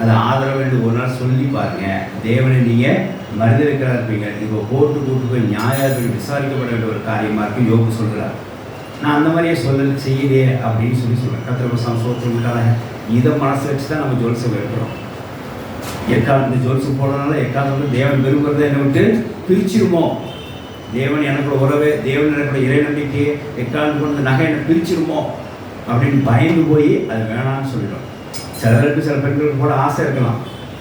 அதை ஆதரவு என்று ஒரு நாள் சொல்லி பாருங்கள். தேவனை நீங்கள் மறுதளிக்கிறா இருப்பீங்க. இப்போ கூட்டு போய் நியாயத்தில் விசாரிக்கப்பட வேண்டிய ஒரு காரியமாக இருக்குது. யோகு சொல்கிறார், நான் அந்த மாதிரியே செய்யலையே அப்படின்னு சொல்கிறேன். கத்திர சோத்திரமுட்டால இதை மனசு வச்சு தான் நம்ம ஜுவல்ஸை வைக்கிறோம். இந்த ஜுவல்ஸு போடுறதுனால எக்காலத்தில் தேவன் விரும்புகிறத என்னை விட்டு பிரிச்சிருமோ, தேவன் எனக்கு உறவு, தேவன் எனக்கு இறை நம்பிக்கையை எக்காலம் கொண்டு நகை என்னை பிரிச்சிருமோ அப்படின்னு பயந்து போய் அது வேணான்னு சொல்லிடும். சிலருக்கு சில பெண்களுக்கு கூட ஆசை இருக்கலாம்.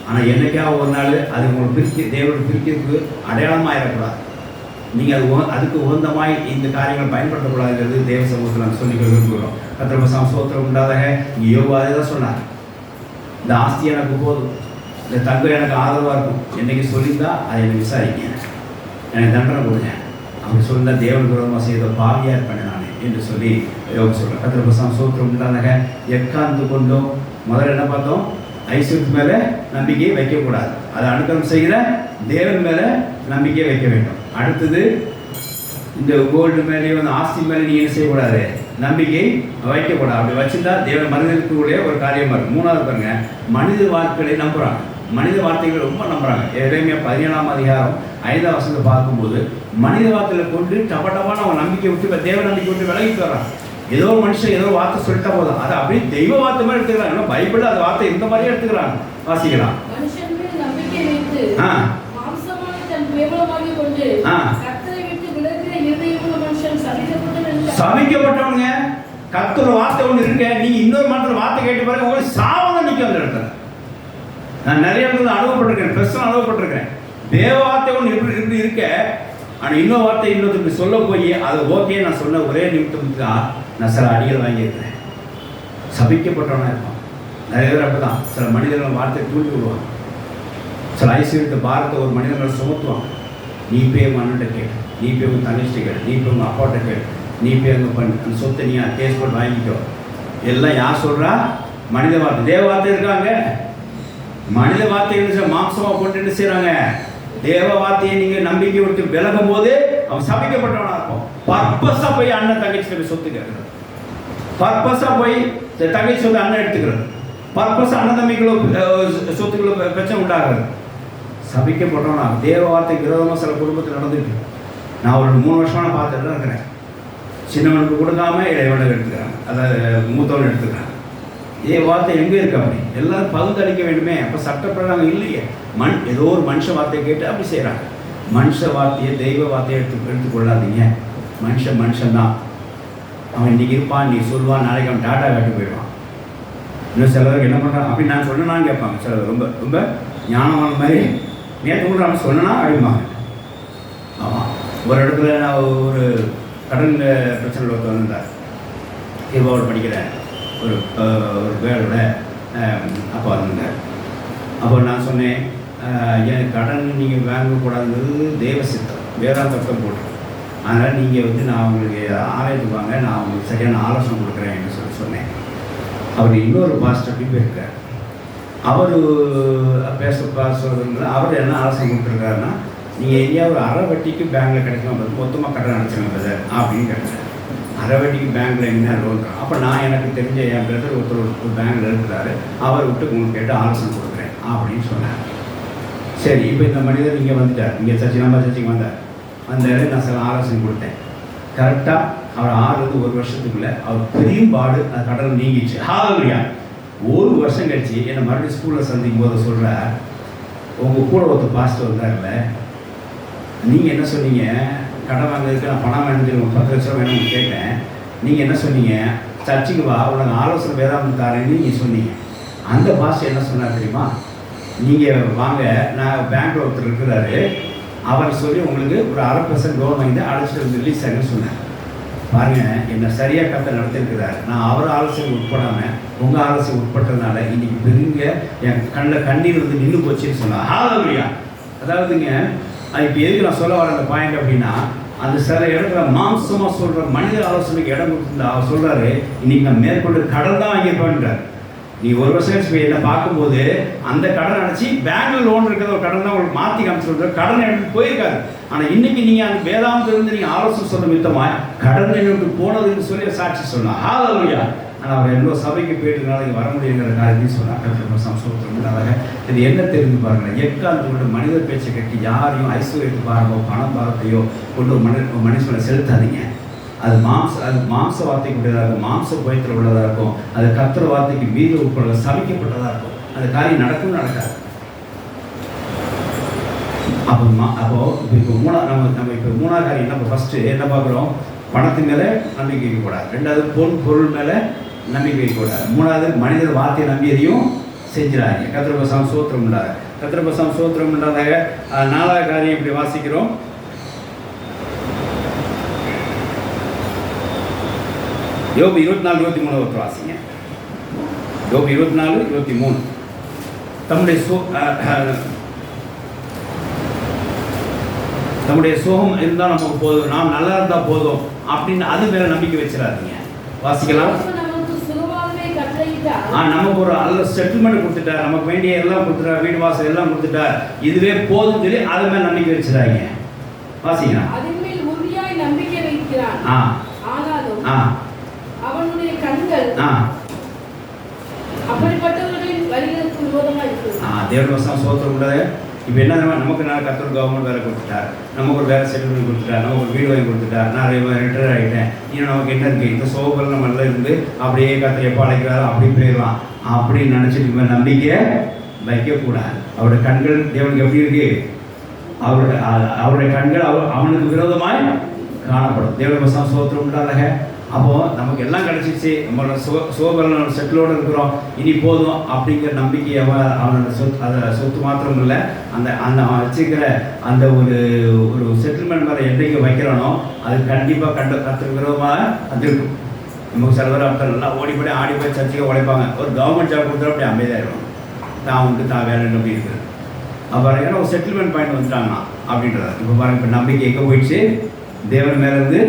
ஆனால் என்னைக்கா ஒரு நாள் அது உங்களுக்கு தேவனுடைய பிரிக்கிறதுக்கு அடையாளமாக இருக்கக்கூடாது. நீங்கள் அதுக்கு உகந்தமாய் இந்த காரியங்களை பயன்படுத்தக்கூடாதுங்கிறது தேவ சமூகத்தில் நாங்கள் சொல்லிக்க விரும்புகிறோம். கத்திர சோத்திரம் உண்டாதாக இங்கே யோகா அதே தான் சொன்னார். இந்த ஆஸ்தி எனக்கு போதும், இந்த தங்கம் எனக்கு ஆதரவாக இருக்கும், என்றைக்கு சொல்லியிருந்தால் அதை என்னை விசாரிக்க, எனக்கு தண்டனை கொடுங்க அப்படி சொல்லியிருந்தால் தேவன் விரோதமாக செய்த பாவியாக இருப்பேன் நான் என்று சொல்லி யோகா சொல்கிறேன். கத்திர சோத்திரம் உண்டாதாக எக்காந்து கொண்டும் முதல்ல என்ன பார்த்தோம்? ஐஸ்வர்யத்து மேலே நம்பிக்கையை வைக்கக்கூடாது. அதை அனுக்கிரகம் செய்கிற தேவன் மேலே நம்பிக்கையை வைக்க வேண்டும். அடுத்தது இந்த கோல்டு மேலேயும் அந்த ஆஸ்தி மேலே நீங்கள் என்ன செய்யக்கூடாது? நம்பிக்கை வைக்கக்கூடாது. அப்படி வச்சுருந்தா தேவன் மனிதனுக்குள்ளே ஒரு காரியமாக இருக்கும். மூணாவது பாருங்க, மனித வார்த்தைகளை நம்புகிறாங்க. மனித வார்த்தைகளை ரொம்ப நம்புகிறாங்க. எரேமியா 17ஆம் அதிகாரம் 5ஆம் வசனத்தை பார்க்கும்போது மனித வார்த்தைகளை கொண்டு டபடபான அவங்க நம்பிக்கை விட்டு தேவ நம்பிக்கை விட்டு விலகிட்டு வர்றாங்க. ஏதோ ஒரு மனுஷன் ஏதோ வார்த்தை சொல்லிட்டா போதும், அதை அப்படியே தெய்வ வார்த்தை மாதிரி எடுத்துக்கிறாங்க. ஏன்னா பைபிள் அந்த வார்த்தை இந்த மாதிரியே எடுத்துக்கிறாங்க. வாசிக்கலாம். சபிக்கப்பட்டவங்க கர்த்தர் வார்த்தை ஒன்று இருக்க, நீங்க இன்னொரு மரத்தில் வார்த்தை கேட்டு பாருங்க, உங்களுக்கு சாவதான் நிற்கும் அந்த இடத்துல. நான் நிறைய இடத்துல அனுபவப்பட்டிருக்கேன், பிரச்சனை அனுபவப்பட்டிருக்கேன். தேவ வார்த்தை ஒன்று இப்படி இருக்க, ஆனால் இன்னொரு வார்த்தை இன்னொருத்தருக்கு சொல்ல போய் அது ஓகே நான் சொன்ன ஒரே நிமிஷத்துக்கு தான் நான் சில அடிகள் வாங்கியிருக்கிறேன். சபிக்கப்பட்டவனா இருப்பான். நிறைய பேர் அப்படி தான் சில மனிதர்கள் வார்த்தையை தூண்டி விடுவாங்க. சில ஐஸ்வர்யத்தை பாரத்தை ஒரு மனிதர்களை சுமத்துவாங்க. நீ போய் உங்கள் அண்ணன்ட்ட கேட்டு, நீ போய் உங்கள் தங்கச்சிட்ட கேட்டு, நீ போய் உங்கள் அப்பாட்ட கேட்டு, நீ போய் அங்கே பண்ணு, அந்த சொத்தை நீ கேஸ் போட்டு வாங்கிக்கோ. எல்லாம் யார் சொல்கிறா? மனித வார்த்தை. தேவ வார்த்தை இருக்காங்க. மனித வார்த்தை மாம்சமாக போட்டு என்ன செய்கிறாங்க? தேவ வார்த்தையை நீங்கள் நம்பிக்கை விட்டு விலகும் போது அவன் சபிக்கப்பட்டவனாக இருக்கும். பர்பஸாக போய் அண்ணன் தங்கச்சி சொத்து கேட்குறது, பர்பஸாக போய் தங்கச்சி சொத்து அண்ணன் எடுத்துக்கிறது, பர்பஸாக அண்ணன் தம்பிகளோ சொத்துக்களோ பிரச்சனை உண்டாகிறது. சபிக்கப்பட்டவனா தேவ வார்த்தைக்கு விரோதமாக சில குடும்பத்தில் நடந்துட்டு நான் ஒரு 3 வருஷமாக பார்த்துட்டு தான் இருக்கிறேன். சின்னவனுக்கு கொடுக்காம இளையவனுக்கு எடுத்துக்கிறாங்க, அதாவது மூத்தவனை எடுத்துக்கிறாங்க. இதே வார்த்தை எங்கே இருக்கு? அப்படி எல்லாரும் பகுத்தளிக்க வேண்டுமே. அப்போ சட்டப்பிரகாரம் இல்லையே. ஏதோ ஒரு மனுஷ வார்த்தையை கேட்டு அப்படி செய்கிறாங்க. மனுஷ வார்த்தையை தெய்வ வார்த்தையை எடுத்துக்கொள்ளாதீங்க. மனுஷன்தான். அவன் இன்றைக்கி இருப்பான், நீ சொல்லுவான், நாளைக்கு அவன் டாட்டா காட்டி போயிடுவான். இன்னும் சிலருக்கு என்ன பண்ணுறான் அப்படி நான் சொன்னேன்னு கேட்பாங்க. சிலர் ரொம்ப ரொம்ப ஞானமான மாதிரி நேற்று கூட அவன் சொன்னா அப்படிம்பாங்க. ஆமாம், ஒரு இடத்துல நான் ஒரு கடன் பிரச்சனையில் ஒருத்தர் வந்திருந்தார். திருவாவூர் படிக்கிற ஒரு பேரோட அப்பா வந்திருந்தார். அப்போ நான் சொன்னேன், எனக்கு கடன் நீங்கள் வாங்கக்கூடாதுங்கிறது தேவ சித்தம், வேதாந்தம் போட்டு, அதனால் நீங்கள் நான் உங்களுக்கு ஆராய்ச்சி வாங்க, நான் உங்களுக்கு சரியான ஆலோசனை கொடுக்குறேன்னு சொன்னேன். அவர் இன்னொரு பாஸ்டர் போயிருக்கார். அவர் சொல்கிறதுனால அவர் என்ன ஆலோசனை கொடுத்துருக்காருன்னா, நீங்கள் எங்கேயா ஒரு அரை வட்டிக்கு பேங்கில் கிடைக்கலாம், பார்த்து மொத்தமாக கடன் அடைச்சிருங்க பிரதர் அப்படின்னு கேட்டார். அரை வட்டிக்கு பேங்கில் என்ன லோன்? அப்போ நான் எனக்கு தெரிஞ்ச என் பிரதர் ஒரு பேங்கில் இருக்கிறாரு, அவர் விட்டு உங்களுக்கு கேட்டு ஆலோசனை கொடுக்குறேன் அப்படின்னு சொன்னார். சரி, இப்போ இந்த மனிதர் இங்கே வந்துட்டார், இங்கே நம்ம சர்ச்சைக்கு வந்தார். அந்த இடம் நான் சில ஆலோசனை கொடுத்தேன். கரெக்டாக அவர் 6 வருஷத்துக்குள்ளே அவர் பெரும்பாடு அந்த கடன் நீங்கிச்சு. ஹalleluya. 1 வருஷம் கழிச்சு என்னை மறுபடியும் ஸ்கூலில் சந்திக்கும் போது சொல்கிறார், உங்கள் கூட ஒருத்தர் பாஸ்டர் வந்தார்ல, நீங்கள் என்ன சொன்னீங்க? கடன் வாங்கினதுக்கு நான் பணம் வேணும்னு 10 லட்சம் வேணும்னு கேட்டேன். நீங்கள் என்ன சொன்னீங்க? சர்ச்சுக்கு வா, உனக்கு ஆலோசனை வேதாந்தம் தாரேன்னு நீங்கள் சொன்னீங்க. அந்த பாஸ்டர் என்ன சொன்னார் தெரியுமா? நீங்கள் வாங்க, நான் பேங்க்கில் ஒருத்தர் இருக்கிறாரு, அவர் சொல்லி உங்களுக்கு ஒரு 1/2% லோன் வாங்கி அழைச்சிட்டு வந்து ரிலீஸ் ஆகுன்னு சொன்னேன். பாருங்கள், என்னை சரியாக கத்த நடத்திருக்கிறார். நான் அவர் ஆலோசனை உட்படாமல் உங்கள் ஆலோசனை உட்பட்டதுனால இன்றைக்கி பெருங்க என் கண்ணில் கண்ணீர் வந்து நின்று போச்சுன்னு சொன்னார். ஹல்லேலூயா. அதாவதுங்க, இப்போ எதுக்கு நான் சொல்ல வர அந்த பாயிண்ட் அப்படின்னா, அந்த சில இடத்துல மாம்சமாக சொல்கிற மனித ஆலோசனைக்கு இடம் கொடுத்துருந்தா அவர் சொல்கிறாரு, இன்றைக்கி நான் மேற்கொண்டு கடன் தான் வாங்கியிருப்பான்றார். நீ ஒரு வருஷம் கழிச்சு போய் என்ன பார்க்கும்போது அந்த கடன் அடைச்சி பேங்க்கில் லோன் இருக்கிறத ஒரு கடன் தான் உங்களுக்கு மாற்றி காமிச்சு கடன் எடுத்து போயிருக்காரு. ஆனால் இன்றைக்கி நீங்கள் அந்த வேதாந்தத்திலிருந்து நீங்கள் ஆலோசனை சொல்ல மித்தமாக கடன் எடுத்து போனதுன்னு சொல்லி சாட்சி சொன்னார். ஹல்லேலூயா. ஆனால் அவர் எவ்வளோ சபைக்கு போயிட்டுனால இங்கே வர முடியுங்கிற காரியத்தையும் சொன்னாங்க. சம்சோகத்தினால இது என்ன தெரிந்து பாருங்கள், எக்காலத்தோட மனித பேச்சை கட்டி யாரையும் ஐஸ்வர்யத்து பாரமோ பணம் பாரத்தையோ கொண்டு மனுஷனை செலுத்தாதீங்க. அது மாம்ச வார்த்தைக்குரியதாக இருக்கும், மாம்ச பயத்தில் உள்ளதாக இருக்கும், அது கர்த்தர் வார்த்தைக்கு மீது உட்பட சபிக்கப்பட்டதாக இருக்கும். அந்த காரியம் நடக்கும் நடக்காது. அப்போ இப்போ மூணாவது காரியம் என்ன? ஃபஸ்ட்டு என்ன பார்க்குறோம்? பணத்தின் மேலே நம்பிக்கை வைக்கக்கூடாது. ரெண்டாவது பொருள் மேலே நம்பிக்கை வைக்கக்கூடாது. மூணாவது மனிதர் வார்த்தையை நம்பியதையும் செஞ்சிடாங்க. கர்த்தர் சோத்திரம் உண்டாக, கர்த்தர் சோத்திரம் உண்டாதாக. நாலாவது காரியம் இப்படி வாசிக்கிறோம். யோபு 24:23 ஒருத்தர் வாசிங்க. யோபு 24:23. தம்முடைய சோகம் இருந்தால் நமக்கு போதும், நாம் நல்லா இருந்தால் போதும் அப்படின்னு அது மேலே நம்பிக்கை வச்சிடாதீங்க. வாசிக்கலாம். நமக்கு ஒரு நல்ல செட்டில்மெண்ட் கொடுத்துட்டார், நமக்கு வேண்டிய எல்லாம் கொடுத்துட்டார், வீடு வாசல் எல்லாம் கொடுத்துட்டார், இதுவே போதும் சொல்லி அது மேலே நம்பிக்கை வச்சிடாதீங்க. வாசிக்கலாம். நம்பிக்கை வைக்கிறான். அவனுடைய கண்கள் அப்படிப்பட்டவர்களின் வழிகளுக்கு விரோதமாக இருக்குது. தேவன் வசனம் சோத்திரம் உள்ளது. இப்போ என்ன, நமக்கு நான் கர்த்தர் கவர்மெண்ட் வேலை கொடுத்துட்டார், நமக்கு ஒரு வேலை செட்டில்மெண்ட் கொடுத்துட்டார், நமக்கு ஒரு வீடு வாங்கி கொடுத்துட்டார், நான் ரிட்டையர் ஆகிட்டேன், இன்னும் நமக்கு என்ன இருக்குது, இந்த சோபல் நம்ம எல்லாம் இருந்து அப்படியே கர்த்தர் எப்போ அழைக்கிறாரோ அப்படி போயிடலாம் அப்படின்னு நினச்சிட்டு நம்பிக்கையை வைக்கக்கூடாது. அவருடைய கண்கள் தேவனுக்கு எப்படி இருக்கு? அவருடைய கண்கள் அவனுக்கு விரோதமாய் காணப்படும். தேவனுடைய வசனம் சோத்திரம் உண்டாதாக. அப்போது நமக்கு எல்லாம் கிடச்சிச்சு, நம்மளோட சோபரில் செட்டிலோடு இருக்கிறோம், இனி போதும் அப்படிங்கிற நம்பிக்கை அவனோட சொத்து மாத்திரம் இல்லை, அந்த வச்சுக்கிற அந்த ஒரு செட்டில்மெண்ட் மேலே என்றைக்கு வைக்கிறானோ அது கண்டிப்பாக கர்த்தருக்கு விரோதமாக அது இருக்கும். நமக்கு சில பேர் அப்போ நல்லா ஓடிப்படி ஆடி போய் சர்ச்சைக்கு உழைப்பாங்க. ஒரு கவர்மெண்ட் ஜாப் கொடுத்தா அப்படி அமைதியாகிடும், தான் உண்டு தான் வேலைன்னு அப்படி இருக்குது. அப்புறம் ஏன்னா ஒரு செட்டில்மெண்ட் பாயிண்ட் வந்துட்டாங்கன்னா அப்படின்றது. இப்போ பாருங்கள், இப்போ நம்பிக்கை எங்கே போயிடுச்சு? தேவன் மேலேருந்து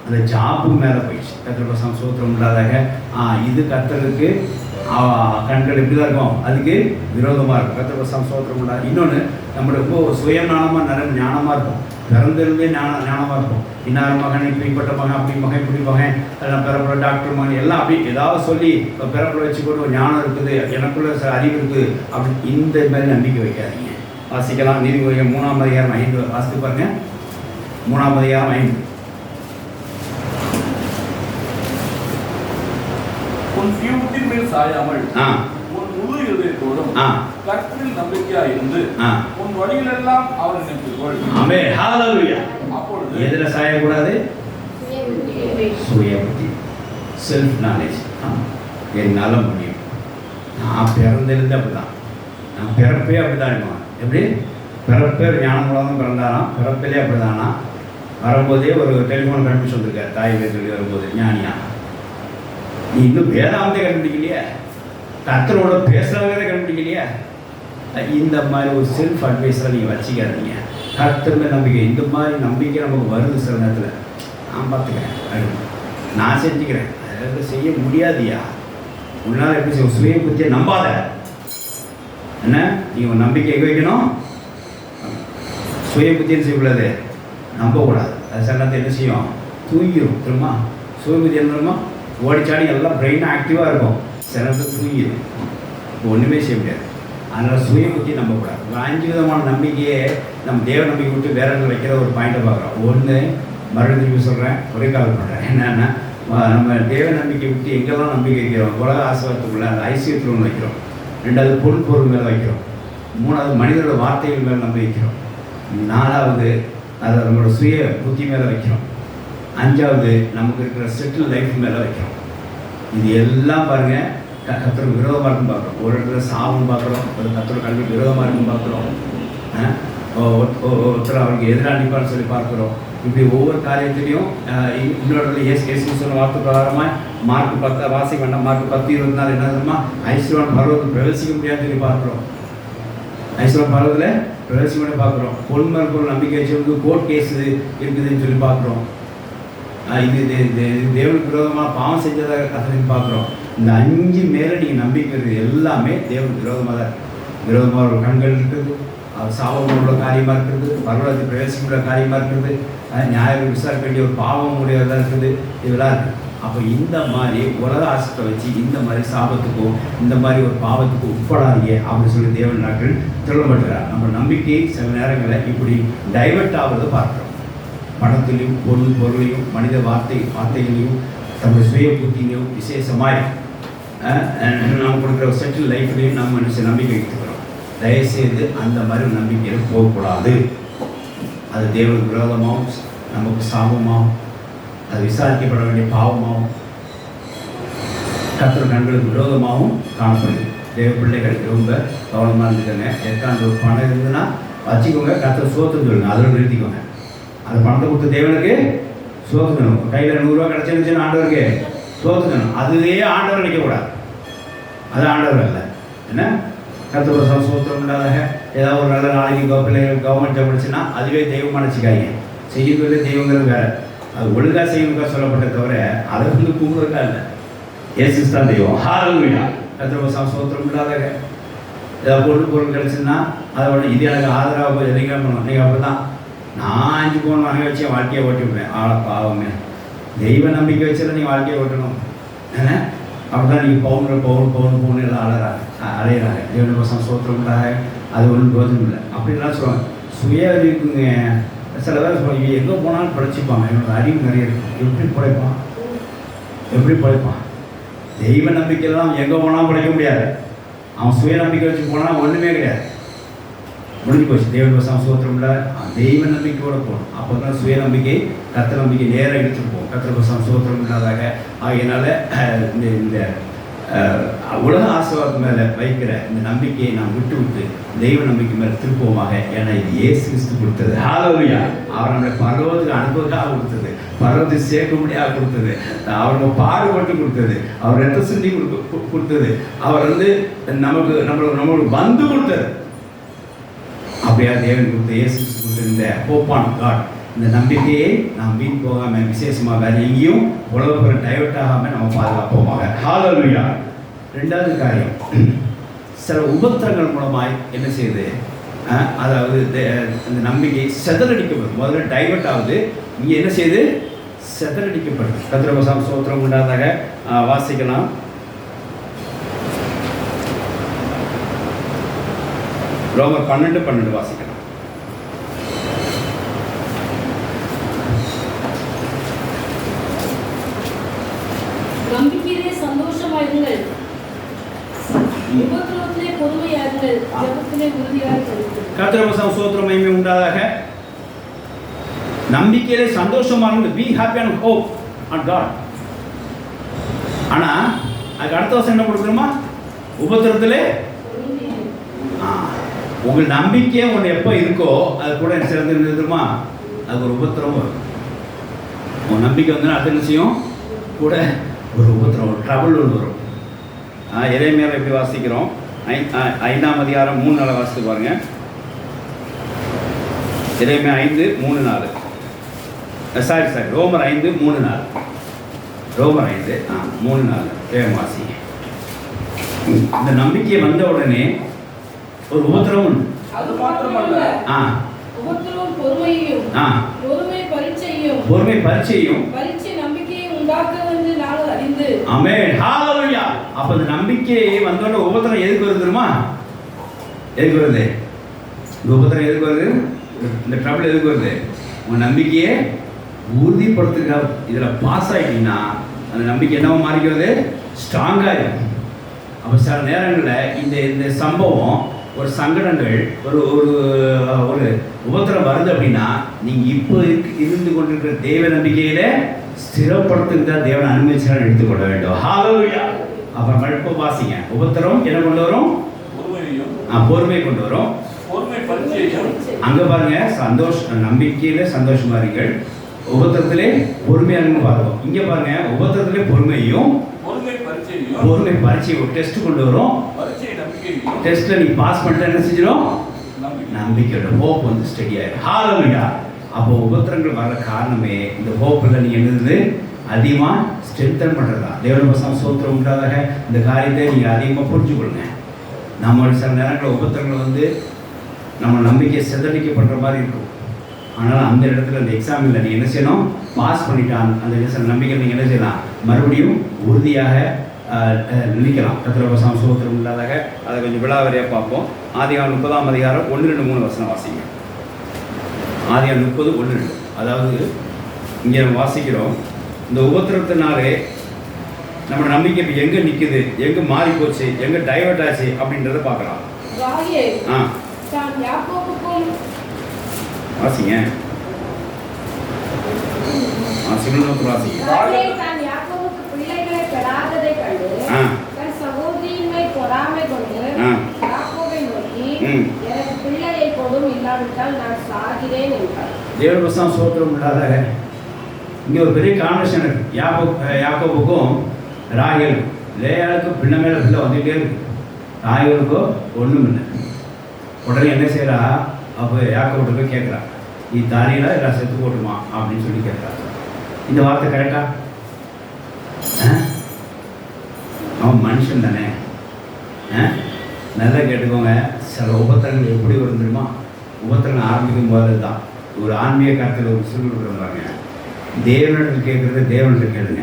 அந்த ஜாப்பு மேலே போயிடுச்சு. கர்த்தர் சோத்திரம் இல்லாதாக. இது கர்த்தருக்கு கண்கள் எப்படி தான் இருக்கும்? அதுக்கு விரோதமாக இருக்கும். கர்த்தர் சோத்திரம் இல்லாத. இன்னொன்று, நம்மளுக்கு ரொம்ப சுயஞானமாக நிறைய ஞானமாக இருக்கும், பிறந்திருந்தே ஞானமாக இருக்கும். இன்னார் மகன் இப்படிப்பட்ட மகன், அப்படி மகன் இப்படி மகன், எல்லாம் பிறப்புல டாக்டர் மகன் எல்லாம் அப்படி ஏதாவது சொல்லி இப்போ பிறப்புல வச்சுக்கொண்டு ஒரு ஞானம் இருக்குது, எனக்குள்ள சில அறிவு இருக்குது அப்படி இந்த மாதிரி நம்பிக்கை வைக்காதீங்க. வாசிக்கலாம். நீதிமொழிகள் 3:5 வாசித்து பாருங்க. 3:5. உன் தீவுத்தின் மேல் சாயாமல் உன் முழு இதயத்தோடும் கர்த்தரில் நம்பிக்கையா இருந்து உன் வழிகளெல்லாம் அவர் நினைத்துக்கொள். ஆமென். ஹல்லேலூயா. அப்பொழுது எதுல சாயக்கூடாது? சுய புத்தி, செல்ஃப் நாலேஜ். என்னால முடியும். நான் பிறந்திருந்து அப்படிதான், நான் பிறப்பே அப்படிதான் இருப்பான். எப்படி பிறப்பே ஞானம் மூலம் பிறந்தாராம், பிறப்பிலே அப்படிதானா. வரும்போதே ஒரு டெலிஃபோன் கண்டுபிடிச்சு வந்திருக்காரு, தாய் பேர் சொல்லி வரும்போது ஞானியா. நீ இன்னும் வேதாந்தே கண்டுபிடிக்கலையே, கர்த்தரோட பேசுகிறவங்களே கண்டுபிடிக்கலையே. இந்த மாதிரி ஒரு செல்ஃப் அட்வைஸில் நீங்கள் வச்சுக்காதீங்க. கர்த்தர் நம்பிக்கை, இந்த மாதிரி நம்பிக்கை நமக்கு வருது சில நேரத்தில். நான் பார்த்துக்கிறேன், நான் செஞ்சுக்கிறேன், அதாவது செய்ய முடியாதியா, உன்னால் எப்படி செய்ய? சுய புத்தியை நம்பாத. என்ன நீங்கள் நம்பிக்கை எங்கே வைக்கணும்? சுய புத்தின்னு செய்யக்கூடாது, நம்பக்கூடாது. அது சில நேரத்தை என்ன செய்யும்? தூங்கிடும். திரும்ப சுய புத்தி என்ன தெரியுமா? ஓடிச்சாடி எல்லாம் பிரெயின் ஆக்டிவாக இருக்கும், சில நேரத்தில் தூங்கிடும், ஒன்றுமே செய்ய முடியாது. அதனால் சுய புத்தி நம்பக்கூடாது. ஒரு 5 விதமான நம்பிக்கையே நம்ம தேவ நம்பிக்கை விட்டு வேற இடத்துல வைக்கிற ஒரு பாயிண்ட்டை பார்க்குறோம். ஒன்று, மறுபடியும் திருப்பி சொல்கிறேன், ஒரே கால் பண்ணுறேன். என்னென்னா, நம்ம தேவ நம்பிக்கை விட்டு எங்கெல்லாம் நம்பிக்கை வைக்கிறோம்? உலக ஆசீர்வாதத்துக்குள்ள அந்த ஐசியத்தில் ஒன்று வைக்கிறோம். ரெண்டாவது பொருள் மேலே வைக்கிறோம். மூணாவது மனிதனோட வார்த்தைகள் மேலே நம்பி வைக்கிறோம். நாலாவது அதை நம்மளோட சுய புத்தி மேலே வைக்கிறோம். அஞ்சாவது நமக்கு இருக்கிற செட்டில் லைஃப் மேலே வைக்கிறோம். இது எல்லாம் பாருங்கள், கர்த்தருக்கு விரோதமாக இருக்குன்னு பார்க்குறோம், ஒரு இடத்துல சாவுன்னு பார்க்குறோம், ஒரு கர்த்தருக்கு கல்விக்கு விரோதமாக இருக்குன்னு பார்க்குறோம், ஒருத்தர் அவருக்கு எதிராக நிற்பான்னு சொல்லி பார்க்குறோம். இப்படி ஒவ்வொரு காரியத்திலையும் இன்னொரு ஏசு சொன்ன வார்த்தை பிரகாரமாக மார்க் 10 வாசிக்க வேண்டாம், மார்க் 10:24 என்ன தெரியுமா, ஐஸ்வரன் பருவத்தில் பிரவேசிக்க முடியாதுன்னு சொல்லி பார்க்குறோம். ஐஸ்வரன் பருவத்தில் பிரவேசிக்க முடியாது பார்க்குறோம். பொன்மருக்கு ஒரு நம்பிக்கை வச்சு கோர்ட் கேஸு இருக்குதுன்னு சொல்லி பார்க்குறோம். இது தேவனுக்கு விரோதமாக பாவம் செஞ்சதாக கதைன்னு பார்க்குறோம். இந்த 5 மேலே நீங்கள் நம்பிக்கிறது எல்லாமே தேவனுக்கு விரோதமாக தான் இருக்குது. விரோதமாக ஒரு கண்கள் இருக்குது, சாபம் உள்ள காரியமாக இருக்கிறது, பரவலத்தில் பிரவேசிக்க உள்ள காரியமாக இருக்கிறது, நியாயம் விசாரிக்க வேண்டிய ஒரு பாவம் உடையதாக இருக்குது, இதெல்லாம் இருக்குது. அப்போ இந்த மாதிரி உலக ஆசத்தை வச்சு இந்த மாதிரி சாபத்துக்கும் இந்த மாதிரி ஒரு பாவத்துக்கும் உட்படாதீங்க அப்படின்னு சொல்லி தேவன் நாட்கள் சொல்லப்பட்டுறார். நம்ம நம்பிக்கை சில நேரங்களில் இப்படி டைவெர்ட் ஆகிறத பார்க்குறோம். பணத்திலையும் பொருளையும் மனித வார்த்தைகளையும் நம்முடைய சுய புத்தியிலையும் விசேஷமாய் நம்ம கொடுக்குற செட்டில் லைஃப்லையும் நம்ம மனுஷன் நம்பிக்கை வைத்துக்கிறோம். தயவுசெய்து அந்த மாதிரி நம்பிக்கையில் போகக்கூடாது. அது தேவனுக்கு விரோதமாகவும் நமக்கு சாபமாகவும் அது விசாரிக்கப்பட வேண்டிய பாவமாகவும் கர்த்தர் கண்களுக்கு விரோதமாகவும் காணப்படுது. தேவ பிள்ளைகள் ரொம்ப கவனமாக இருந்துக்கோங்க. எட்டாண்டு ஒரு பணம் இருந்ததுன்னா வச்சுக்கோங்க, கர்த்தர் சோத்துன்னு சொல்லுங்க, அதில் நிறுத்திக்கோங்க. அந்த பணத்தை கொடுத்த தேவனுக்கு சோத்துக்கணும். கையில் 100 ரூபா கிடச்சிருந்துச்சுன்னு ஆண்டவருக்கு சோத்துக்கணும். அதுவே ஆண்டவர் நிற்கக்கூடாது, அது ஆண்டவர் இல்லை. என்ன கர்த்தர் சோத்திரம் இல்லாத ஏதாவது ஒரு நல்ல நாளைக்கு பிள்ளைகள் கவர்மெண்ட் ஜாப் படிச்சுன்னா அதுவே தெய்வம் நினச்சிக்காங்க. செய்யறதுல தெய்வங்கிறது வேறு, அது ஒழுங்காக செய்யணுக்கா சொல்லப்பட்ட தவிர அதை வந்து கூப்பிடுறதுக்கா இல்லை. ஏசு தான் தெய்வம். ஹல்லேலூயா. கர்த்தர் சோத்திரம் இல்லாத ஏதாவது பொருள் கிடச்சுன்னா அதோட இது எனக்கு ஆதரவாக போய் எதைங்க பண்ணணும். நீங்கள் அப்படி தான் நான் 5 பவுன் வாங்கி வச்சு என் வாழ்க்கையை ஓட்டி விடுவேன். ஆளை பாவமே, தெய்வ நம்பிக்கை வச்சுதான் நீங்கள் வாழ்க்கையை ஓட்டணும். ஏன்னா அப்படிதான் நீங்கள் பவுன் எல்லாம் அலையிறாங்க. தேவனுடைய பசங்க சோத்திரம் உண்டாக அது ஒன்றும் போதும் இல்லை அப்படின்லாம் சொல்லுவாங்க. சுய அறிவுக்குங்க. சில பேர் சொல்லுவாங்க, எங்கே போனாலும் படைச்சிப்பாங்க, என்னோட அறிவு நிறைய இருக்கும். எப்படி படைப்பான்? தெய்வ நம்பிக்கையெல்லாம் எங்கே போனாலும் படைக்க முடியாது. அவன் சுய நம்பிக்கை வச்சு போனால் ஒன்றுமே கிடையாது, முடிஞ்சு போச்சு. தேவனுடைய பசங்க சோத்திரம் இல்லை, தெய்வ நம்பிக்கையோடு போகணும். அப்போ தான் சுய நம்பிக்கை கர்த்தர் நம்பிக்கை நேராக எடுத்துகிட்டு போகும். கர்த்தர் பசங்க சோத்திரம் இல்லாதாக ஆகையினால இந்த உலக ஆசீர்வாதத்து மேலே வைக்கிற இந்த நம்பிக்கையை நாம் விட்டு தெய்வ நம்பிக்கை மேலே திருப்போமாக. ஏன்னா இது இயேசு கிறிஸ்து கொடுத்தது. ஹல்லேலூயா. அவர் நம்மளை பரலோகத்துக்கு அனுப்புவதற்காக கொடுத்தது, பரலோகத்துக்கு சேர்க்கும்படியாக கொடுத்தது, அவருக்கு பாடுபட்டு கொடுத்தது, அவர் ரத்த சிந்தி கொடுத்தது, அவர் வந்து நம்மளுக்கு வந்து கொடுத்தது. அப்படியா தேவன் கொடுத்த இயேசு கிறிஸ்து கொடுத்த இந்த ஹோப் ஆன் காட், இந்த நம்பிக்கையை நாம் வீண் போகாமல் விசேஷமாக வேறு எங்கேயும் உலகப்புற டைவர்ட் ஆகாமல் நம்ம பாதுகாப்போமாக. ஹல்லேலூயா. 2வது காரியம், சில உபத்திரங்கள் மூலமாய் என்ன செய்யுது, அதாவது இந்த நம்பிக்கை செதறடிக்கப்படுது. முதல்ல டைவர்ட் ஆகுது, இங்கே என்ன செய்யுது, செதறடிக்கப்படுது. கர்த்தர் சோத்திரம் உண்டாதாக வாசிக்கலாம். ரோமர் 12:12 வாசிக்கலாம். நம்பிக்கையிலே சந்தோஷமாயிருங்கள், உபத்திரவத்திலே பொறுமையாயிருங்கள், ஜெபத்திலே உறுதியாக இருங்கள். கர்த்தர் சோத்திரம் மகிமை உண்டாதாக. நம்பிக்கையிலே சந்தோஷமாக be happy and hope on God. ஆனால் அதுக்கு அடுத்த வருஷம் என்ன கொடுக்குறோமா, உபத்திரத்திலே உங்கள் நம்பிக்கையே ஒன்று எப்போ இருக்கோ அது கூட சிறந்து இருந்துருமா, அது ஒரு உபத்திரம் வரும். உங்கள் நம்பிக்கை வந்து அடுத்த நிச்சயம் கூட ஒரு உபத்திரம், ஒரு ட்ரபிள் ஒன்று வரும். எரேமியாவை எப்படி வாசிக்கிறோம், 5ஆம் அதிகாரம் 3-4 வாசித்து பாருங்க. எரேமியா 5:3-4. சாரி ரோமர் 5:3-4. ரோமர் 5:3-4 வாசி. இந்த நம்பிக்கை வந்த உடனே ஒரு உபத்திரம் உண்டு. அது மாத்திரமல்ல, உபத்திரமும் பொறுமையும், பொறுமை பரீட்சையும் பரீட்சை நம்பிக்கையை உண்டாக்க வந்து நாங்கள் அறிந்து. ஆமென். ஹல்லேலூயா. அப்ப இந்த நம்பிக்கை வந்தோட உபத்திரம் எதுக்கு வருதுமா, எதுக்கு வருது இந்த உபத்திரம், எதுக்கு வருது இந்த ட்ரபிள், எதுக்கு வருது, உங்க நம்பிக்கையை உறுதிப்படுத்துக்காக. இதில் பாஸ் ஆகிட்டீங்கன்னா அந்த நம்பிக்கை என்னவோ மாறிக்கிறது, ஸ்ட்ராங்காக இருக்கும். அப்போ சில நேரங்களில் இந்த சம்பவம், ஒரு சங்கடங்கள், ஒரு ஒரு உபத்திரம் வருது அப்படின்னா நீங்கள் இப்போ இருந்து கொண்டிருக்கிற தெய்வ நம்பிக்கையில் ஸ்திரப்படுத்துக்கு தான் தேவனை அனுமதிச்சாலும் எடுத்துக்கொள்ள வேண்டும். ஹல்லேலூயா. அப்புறம் மறுப்பு வாசிங்க. உபத்திரம் என்ன கொண்டு வரும்? பொறுமை கொண்டு வரும். அங்க பாருங்க, நம்பிக்கையில சந்தோஷமா இருங்கள், உபத்திரத்திலே பொறுமையாக பாருங்க. இங்க பாருங்க, உபத்திரத்திலே பொறுமையும் பொறுமை பரீட்சை டெஸ்ட் கொண்டு வரும். டெஸ்ட்ல நீ பாஸ் பண்ணிட்ட என்ன செஞ்சிடும்? நம்பிக்கையோட ஹோப் வந்து ஸ்டடி ஆயிடும். ஹalleluya. அப்போ உபத்திரங்கள் வர காரணமே இந்த ஹோப்ல நீ என்னது அதிகமாக ஸ்ட்ரென்தன் பண்ணுறதா. தேவனுடைய சோத்திரம் உண்டாதாக இந்த காரியத்தை நீங்கள் அதிகமாக புரிஞ்சுக்கொள்ளுங்க. நம்மளோட சில நேரங்களில் உபத்திரங்கள் வந்து நம்ம நம்பிக்கை சிதறடிக்கப்படுற மாதிரி இருக்கும். ஆனால் அந்த இடத்துல அந்த எக்ஸாமில் நீங்கள் என்ன செய்யணும்? பாஸ் பண்ணிட்டான் அந்த சில நம்பிக்கை நீங்கள் என்ன செய்யலாம்? மறுபடியும் உறுதியாக நினைக்கலாம். கர்த்தருடைய சோத்திரம் இல்லாதாக அதை கொஞ்சம் விழாவரியாக பார்ப்போம். ஆதிகாரம் 30ஆம் அதிகாரம் 1-3 வசனம் வாசிங்க. ஆதிகாரம் 30:1-2. அதாவது இங்கே நம்ம வாசிக்கிறோம், இந்த உபத்திரத்தினாலே நம்ம நம்பிக்கை இப்போ எங்கே நிற்குது, எங்கே மாறி போச்சு, எங்கே டைவர்ட் ஆச்சு அப்படின்றத பார்க்கலாம். வாசிங்க தேவனுடைய சோத்திரம் இல்லாத இங்கே ஒரு பெரிய கான்வர்சேஷன் இருக்கு. யாக்கோபுக்கும் ராகேலுக்கும். லேயாளுக்கு பின்ன மேலே பிள்ளை வந்துகிட்டே இருக்கு, ராகேலுக்கோ ஒன்றும் இல்லை. உடனே என்ன செய்கிறா? அப்போ யாக்கோபுட்ட போய் கேட்குறா, நீ தானியில் எல்லாம் செத்து போட்டுமா அப்படின்னு சொல்லி கேட்குறா. இந்த வார்த்தை கரெக்டா? அவன் மனுஷன் தானே. நல்லா கேட்டுக்கோங்க, சில உபத்திரங்கள் எப்படி வரும் தெரியுமா? உபத்திரங்கள் ஆரம்பிக்கும் போது தான் ஒரு ஆன்மீக கருத்தில் ஒரு சொல்லி கொடுக்குறாங்க. தேவனிடத்தில் கேட்குறத தேவனிடத்தில் கேளுங்க,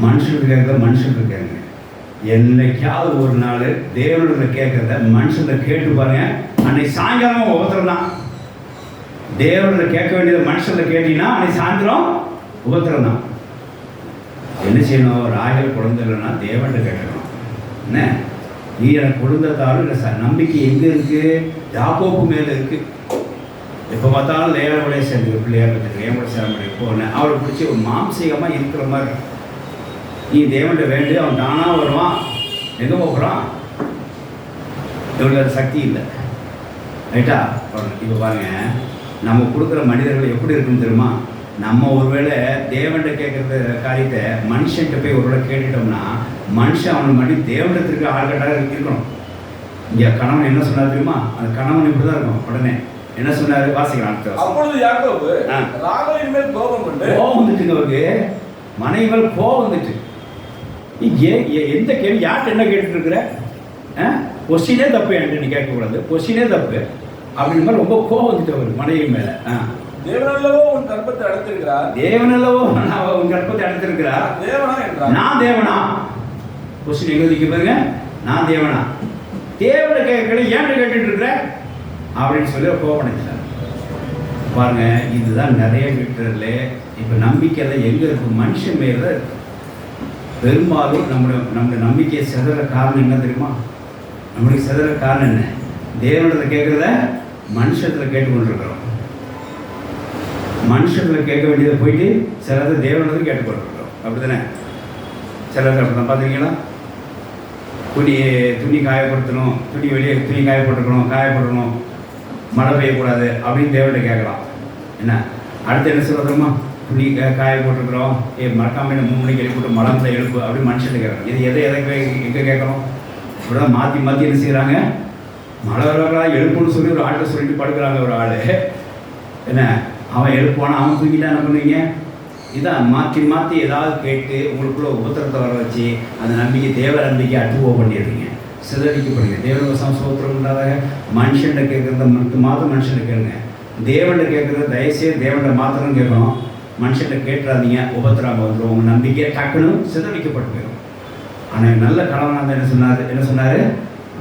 மனுஷனுக்கு கேட்குறத மனுஷனுக்கு கேளுங்க. என்னைக்காவது ஒரு நாள் தேவனிடத்தில் கேட்குறத மனுஷனில் கேட்டு பாருங்க, அன்னைக்கு சாயங்காலம் உபத்திரம் தான். தேவனிடத்தில் கேட்க வேண்டியதை மனுஷனில் கேட்டீங்கன்னா அன்னைக்கு சாயந்தரம் உபத்திரம் தான். என்ன செய்யணும்? ராகேல் குழந்தை இல்லைன்னா தேவன்கிட்ட கேட்கணும். என்ன நீ எனக்கு குழந்தைத்தாலும் இல்லை சார், நம்பிக்கை எங்கே இருக்குது? யாக்கோபு மேலே இருக்குது. எப்போ பார்த்தாலும் லேயாவோடய சேர்ந்து பிள்ளையாக பார்த்துருக்கு, ஏன் கூட சேர முடியும் போனேன். அவரை பிடிச்சி ஒரு மாம்சீகமாக இருக்கிற மாதிரி நீ தேவன்கிட்ட வேண்டு, அவன் தானாக வருவான். எங்கே போகிறான்? இவனுக்கு அது சக்தி இல்லை. ரைட்டா? இப்போ பாருங்க, நம்ம கொடுக்குற மனிதர்கள் எப்படி இருக்குன்னு தெரியுமா? நம்ம ஒருவேளை தேவன்கிட்ட கேட்குற காரியத்தை மனுஷன்கிட்ட போய் ஒருவேளை கேட்டுட்டோம்னா மனுஷன் அவனை மறுபடி தேவனிடத்திற்கு ஆள்கட்டாக இருக்கணும். இங்கே கணவன் என்ன சொன்னார் தெரியுமா? அந்த கணவன் இப்படி தான் இருக்கும். உடனே என்ன சொன்னாரு? வாசிக்கலாம். அப்பொழுது யாக்கோபு ராகேலின் மேல் கோபம் வந்துட்டுங்க. அவருக்கு மனைவி மேல் கோபம் வந்துட்டு, எந்த கேள்வி யார்கிட்ட என்ன கேட்டுட்டு இருக்கிற? கொஸ்டினே தப்பு, என்கிட்ட நீ கேட்கக்கூடாது, கொஸ்டினே தப்பு அப்படின்னு மாதிரி ரொம்ப கோபம் வந்துட்டு அவருக்கு மனைவி மேலே. தேவனல்லவோ உன் கற்பத்தை அடைத்திருக்கிறார், தேவனல்லவோ உன் கற்பத்தை அடைத்திருக்கிறார், தேவனா என்றார். நான் தேவனா? கொஸ்டின் எங்க இருக்கு பாருங்க, நான் தேவனா? தேவனை கேட்கல, ஏன் கேட்டுட்டு இருக்கிற அப்படின்னு சொல்லி கோபம் பாருங்க. இதுதான் நிறைய வீட்டுல இப்ப நம்பிக்கையில எங்க இருக்கு? மனுஷன் மேல இருக்கு. பெரும்பாலும் நம்முடைய நம்பிக்கையை சிதற காரணம் என்ன தெரியுமா? நம்மளுக்கு சிதற காரணம் என்ன? தேவனிடத்துல கேட்கறத மனுஷத்துல கேட்டுக்கொண்டிருக்கிறோம். மனுஷத்தில் கேட்க வேண்டியதை போயிட்டு சிலதை தேவனிடத்தில் கேட்டுக்கொண்டிருக்கிறோம். அப்படி தானே? சிலர் அப்படி தான் பார்த்துருக்கீங்களா? துணி காயப்படுத்தணும், துணி காயப்பட்டுக்கணும், மழை பெய்யக்கூடாது அப்படின்னு தேவன்கிட்ட கேட்கலாம். என்ன அடுத்து என்ன சொல்கிறோமா? துணி காய போட்டுருக்குறோம், மறக்காம 3 மணிக்கு எழுப்பிட்டு மழை எழுப்பு அப்படின்னு மனுஷன் கேட்குறோம். இது எதை எங்கே கேட்குறோம்? இப்படிதான் மாற்றி என்ன செய்கிறாங்க? மழை வரலாம் எழுப்புன்னு சொல்லி ஒரு ஆட்டை சொல்லிட்டு படுக்கிறாங்க. ஒரு ஆள் என்ன அவன் எழுப்புவானா, அவன் தூங்கிட்டா என்ன பண்ணுவீங்க? இதான் மாற்றி ஏதாவது கேட்டு உங்களுக்குள்ள உபத்திரத்தை வர வச்சு அந்த நம்பிக்கை தேவ நம்பிக்கை அட்டுவோ பண்ணிடுறீங்க, சிதறடிக்கப்படுங்க. தேவனுடைய சோத்திரம் இல்லாத மனுஷன்கிட்ட கேட்குறத மாத்திரம் மனுஷன்கிட்ட கேளுங்க. தேவன்கிட்ட கேட்குறத தயவுசெய்து தேவன்கிட்ட மாத்திரம் கேட்கணும். மனுஷன்கிட்ட கேட்டுறாதீங்க, உபத்திரம் வந்துடும். உங்கள் நம்பிக்கையை டக்குன்னு சிதறடிக்கப்பட்டு போயிடும். ஆனால் நல்ல கணவனாக என்ன சொன்னார்?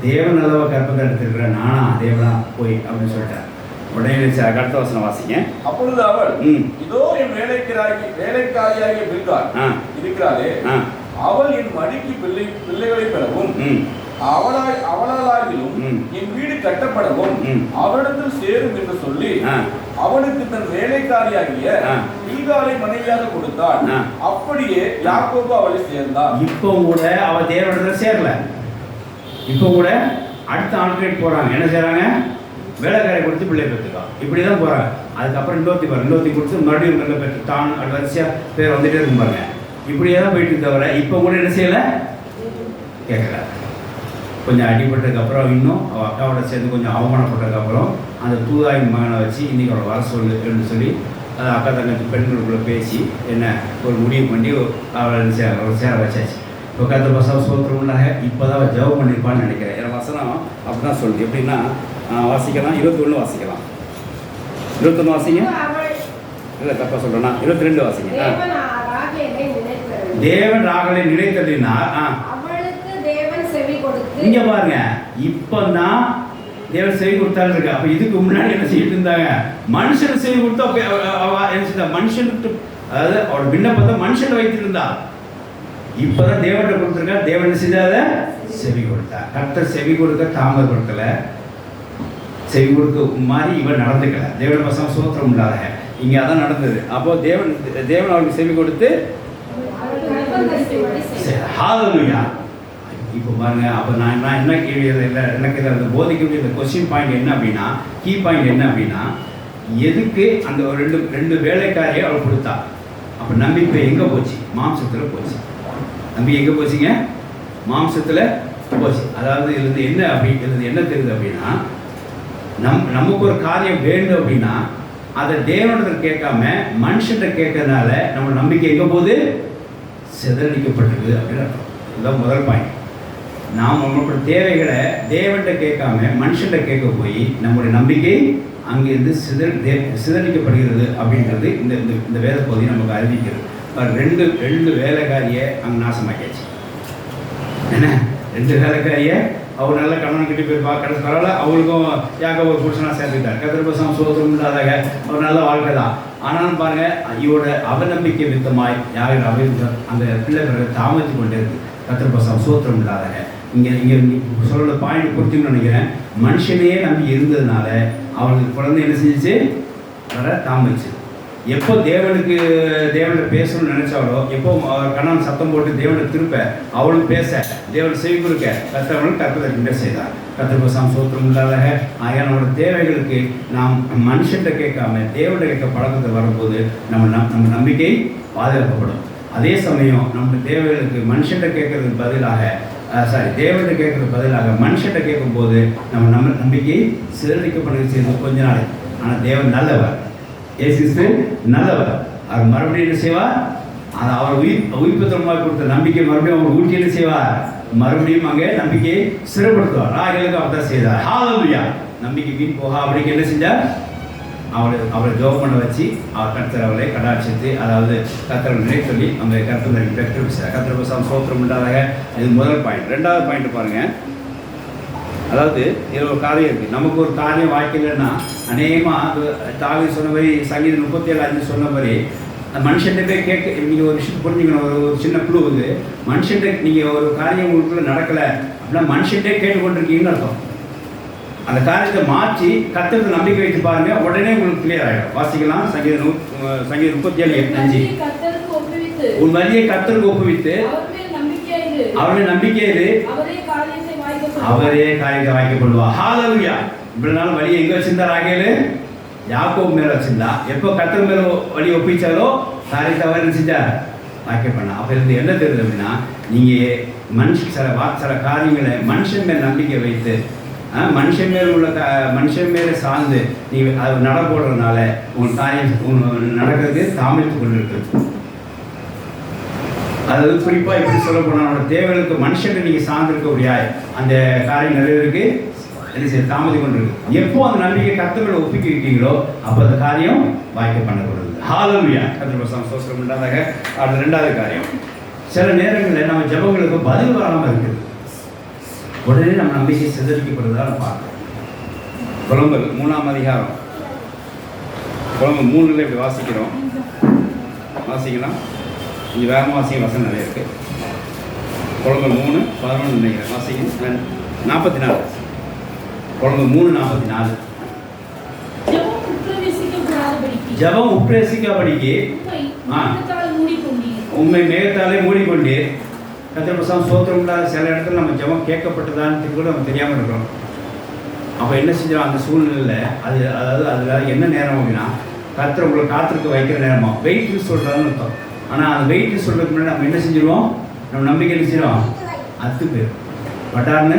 தேவன் நல்லவா கற்பத்தை எடுத்துருக்கிற நானா தேவனா போய் அப்படின்னு சொல்லிட்டார். உடனே அடுத்த வசனம் வாசிங்க. அப்பொழுது அவள், இதோ என் வேலைக்காரியாகிய பில்காள் இருக்கிறாளே, அவள் என் மடிக்கு பிள்ளைகளை பெறவும் அவளாலாகிலும் என் வீடு கட்டப்படவும் அவரிடத்தில் சேரும் என்று சொல்லி அவனுக்கு தன் வேலைக்காரியாகிய ஈகாலை மனைவியாக கொடுத்தாள். அப்படியே யாக்கோபு அவளை சேர்ந்தான். இப்போ கூட அவ தேவனிடத்துல சேரல. இப்போ கூட அடுத்த ஆல்ட்ரேட் போறாங்க. என்ன செய்றாங்க? வேலைக்காரை கொடுத்து பிள்ளை பெற்றுக்கா. இப்படிதான் போறாங்க. அதுக்கப்புறம் இன்னொருத்தி கொடுத்து மறுபடியும் நல்ல பெற்று தான் வரிசையா பேர் வந்துட்டே இருக்கும் பாருங்க. இப்படியே தான் போயிட்டு தவிர இப்போ கூட என்ன செய்யல, கேட்கல. கொஞ்சம் அடிபட்டதுக்கப்புறம் இன்னும் அவள் அக்காவோட சேர்ந்து கொஞ்சம் அவமானப்பட்டதுக்கப்புறம் அந்த தூதாயின் மகனை வச்சு இன்றைக்கி அவளை வர சொல்லுன்னு சொல்லி அது அக்கா தங்கச்சி பெண்களுக்குள்ளே பேசி என்ன ஒரு முடிவு பண்ணி அவளை சேர வச்சாச்சு. இப்போ கத்த பசவ சோத்திரம்னாக இப்போ தான் அவள் ஜெபம் பண்ணியிருப்பான்னு நினைக்கிறேன். ஏன்னா வசனம் அப்படி தான் சொல்லுது. எப்படின்னா வாசிக்கலாம், 21 வாசிக்கலாம். 21 வாசிங்க. இல்லை தப்பா சொல்கிறேன்னா 22 வாசிங்க. தேவன் ராகலை நினைத்ததுன்னா இங்க பாருங்க, இப்பதான் தேவன் செவி கொடுத்தாலும் இருக்கு. அப்ப இதுக்கு முன்னாடி என்ன செய்யிட்டு இருந்தாங்க? மனுஷன் செவி கொடுத்தா என்ன செய்தா? மனுஷனுக்கு, அதாவது அவள் விண்ணப்பத்தை மனுஷன் வைத்துட்டு இருந்தா. இப்பதான் தேவன்கிட்ட கொடுத்துருக்கா. தேவன் செய்தாத செவி கொடுத்தா. கர்த்தர் செவி கொடுக்க தாமதப்படுத்தல, செவி கொடுக்க மாதிரி இவன் நடந்துக்கல. தேவன் பசங்க சோத்திரம் இல்லாத இங்க அதான் நடந்தது. அப்போ தேவன் அவளுக்கு செவி கொடுத்து ஹalleluya. இப்போ பாருங்க, அப்போ நான் என்ன கேள்வி இல்லை, எனக்கு இதில் அந்த போதிக்கக்கூடிய இந்த கொஸ்டின் பாயிண்ட் என்ன அப்படின்னா, கீ பாயிண்ட் என்ன அப்படின்னா, எதுக்கு அந்த ஒரு ரெண்டு வேலைக்காரியை அவள் கொடுத்தா? அப்போ நம்பிக்கை எங்கே போச்சு? மாம்சத்தில் போச்சு. நம்பிக்கை எங்கே போச்சுங்க? மாம்சத்தில் போச்சு. அதாவது இதுலேருந்து என்ன இதுலேருந்து என்ன தெரியுது அப்படின்னா, நமக்கு ஒரு காரியம் வேண்டும் அப்படின்னா அதை தேவனிடத்தில் கேட்காம மனுஷன்கிட்ட கேட்கறதுனால நம்ம நம்பிக்கை எங்கே போகுது? சிதறடிக்கப்பட்டிருக்கு அப்படின்னு அர்த்தம். இதுதான் முதல் பாயிண்ட். நாம் நம்மளோட தேவைகளை தேவன்கிட்ட கேட்காம மனுஷன்கிட்ட கேட்க போய் நம்முடைய நம்பிக்கை அங்கிருந்து சிதறடிக்கப்படுகிறது அப்படின்றது இந்த வேத பகுதி நமக்கு அறிவிக்கிறது. ரெண்டு வேலைக்காரியை அங்கே நாசமாக்கியாச்சு. என்ன? 2 வேலைக்காரியை அவர் நல்ல கணவன் கிட்ட போய் கடைசி பரவாயில்ல, அவங்களுக்கும் யாக்க ஒரு புருஷனாக சேர்த்துக்கிட்டார். கத்திரபசம் சோதரம் இல்லாதாக அவர் நல்ல வாழ்க்கை தான். ஆனாலும் பாருங்க, இவரோட அவநம்பிக்கை வித்தமாய் யார் அந்த பிள்ளைகளை தாமதித்து கொண்டே இருக்கு. கத்திரபசம் சோத்திரம் இல்லாதாக இங்கே சொல்ல பாயிண்ட் பொறுத்துன்னு நினைக்கிறேன். மனுஷனையே நம்பி இருந்ததுனால அவளுக்கு குழந்தை என்ன செஞ்சிச்சு? வர தாமதிச்சு. எப்போ தேவனை பேசணும்னு நினைச்சாலோ, எப்போ கணவன் சத்தம் போட்டு தேவனை திருப்ப அவளும் பேச தேவனை செவி கொடுக்க கத்தவனும் கற்பதற்கு செய்தார். கத்திரபசாம் சோத்திரம் இல்லாதாக ஆகிய நம்மளோட தேவைகளுக்கு நாம் மனுஷன்கிட்ட கேட்காம தேவனை கேட்க பழக்கத்தை வரும்போது நம்ம நம்பிக்கை பாதுகாக்கப்படும். அதே சமயம் நம்ம தேவைகளுக்கு மனுஷன்கிட்ட கேட்கறதுக்கு பதிலாக தேவன்கிட்ட கேட்கறதுக்கு பதிலாக மனுஷன்கிட்ட கேட்கும்போது நம்ம நம்பிக்கை சிதறடிக்கப்படுகிறது செய்து கொஞ்ச நாள். ஆனால் தேவன் நல்லவர், ஏசு நல்லவர். அவர் மறுபடியும் என்ன செய்வார்? அதை அவர் உயிர்ப்பத்தமாக கொடுத்த நம்பிக்கை மறுபடியும் அவர் ஊட்டி என்ன செய்வார்? மறுபடியும் அங்கே நம்பிக்கையை சிறப்படுத்துவார். ராகலுக்கு அவர் தான் செய்தார். ஹalleluya. நம்பிக்கை வீண் போக அவருக்கு என்ன செஞ்சார்? அவளை ஜோம் பண்ண வச்சு அவர் கர்த்தர் அவளை கடாட்சித்து, அதாவது கர்த்தரை நினை சொல்லி அந்த கர்த்தரை பெற்று கர்த்தர் சோத்திரம் உண்டாதாக. இது முதல் பாயிண்ட். 2வது பாயிண்ட் பாருங்க. அதாவது இது ஒரு காரியம் இருக்குது. நமக்கு ஒரு காரியம் வாய்க்கலைன்னா அநேகமாக தாவீது சொன்ன மாதிரி சங்கீதம் 37:5 சொன்ன மாதிரி மனுஷன்கிட்ட போய் கேட்க. நீங்கள் ஒரு விஷயம் புரிஞ்சுக்கணும். ஒரு சின்ன குழு வந்து மனுஷன்கிட்ட நீங்கள் ஒரு காரியம் உங்களுக்குள்ள நடக்கலை அப்படின்னா மனுஷன்கிட்டே கேட்டுக்கொண்டிருக்கீங்கன்னு அர்த்தம். அந்த காரியத்தை மாற்றி கர்த்தருக்கு நம்பிக்கை வைத்து பாருங்க, உடனே உங்களுக்கு கிளியர் ஆகிடும். வாசிக்கலாம். சங்கீதம் 37:5. உன் வழியை கர்த்தருக்கு ஒப்புவித்து அவருடைய நம்பிக்கை இது, அவரே காரியத்தை வாய்க்கப்படுவா. ஹalleluya. இவ்வளவு நாள் வழியை எங்க வச்சிருந்தா? ராகேலு யாக்கோபு மேல வச்சிருந்தா. எப்போ கர்த்தர் மேல வழி ஒப்பிச்சாலோ காரியத்தை அவர் செஞ்சார், வாய்க்க பண்ணா. அப்ப இருந்து என்ன தெரியுது அப்படின்னா, நீங்க சில காரியங்களை மனுஷன் மேல் நம்பிக்கை வைத்து மனுஷன் மேல சார்ந்து நீ அது நட போடுறதுனால உன் காரியம் நடக்கிறதுக்கு தாமதித்து கொண்டிருக்கு. அதாவது குறிப்பாக இப்படி சொல்ல போனால் தேவைகளுக்கு மனுஷன் நீங்கள் சார்ந்திருக்கக்கூடிய அந்த காரியம் நிறைவேறதுக்கு என்ன செய்ய தாமதி கொண்டிருக்கு. எப்போ அந்த நம்பிக்கை கர்த்தர்களை ஒப்பிக்க வைக்கிறீங்களோ அப்போ அந்த காரியம் வாய்க்க பண்ணப்படுது. ஹalleluya. கர்த்தர் சோத்திரம் உண்டாதாக. அது 2வது காரியம். சில நேரங்களில் நம்ம ஜெபங்களுக்கு பதில் வராமல் இருக்குது. உடனே நம்ம நம்பிக்கை சிதறிக்கப்படுறதா நம்ம பார்க்கணும். புலம்பல் 3ஆம் அதிகாரம் புலம்பல் 3ல் இப்படி வாசிக்கிறோம். வாசிக்கலாம். இங்கே வேகமாக வாசிக்க வசனம் நிறைய இருக்குது. புலம்பல் 3:11 நினைக்கிறேன். வாசிக்க 44. புலம்பல் 3:44. ஜெபம் உட்பிரவேசிக்காதபடிக்கு உண்மை மேகத்தாலே மூடிக்கொண்டீர். கர்த்தர் பிரசம் ஸ்தோத்திரம் உண்டாத சில இடத்துல நம்ம ஜெபம் கேட்கப்பட்டதான்னு கூட நம்ம தெரியாமல் இருக்கிறோம். அப்போ என்ன செஞ்சோம் அந்த சூழ்நிலையில் அதாவது அதில் என்ன நேரம் அப்படின்னா கர்த்தர் உங்களை காத்திருக்க வைக்கிற நேரமா வெயிட்னு சொல்கிறான்னு அர்த்தம். ஆனால் அந்த வெயிட்னு சொல்கிறதுக்கு முன்னாடி நம்ம என்ன செஞ்சிருவோம், நம்ம நம்பிக்கை என்ன செய்யறோம், அத்து போயிடும். பட்டார்னு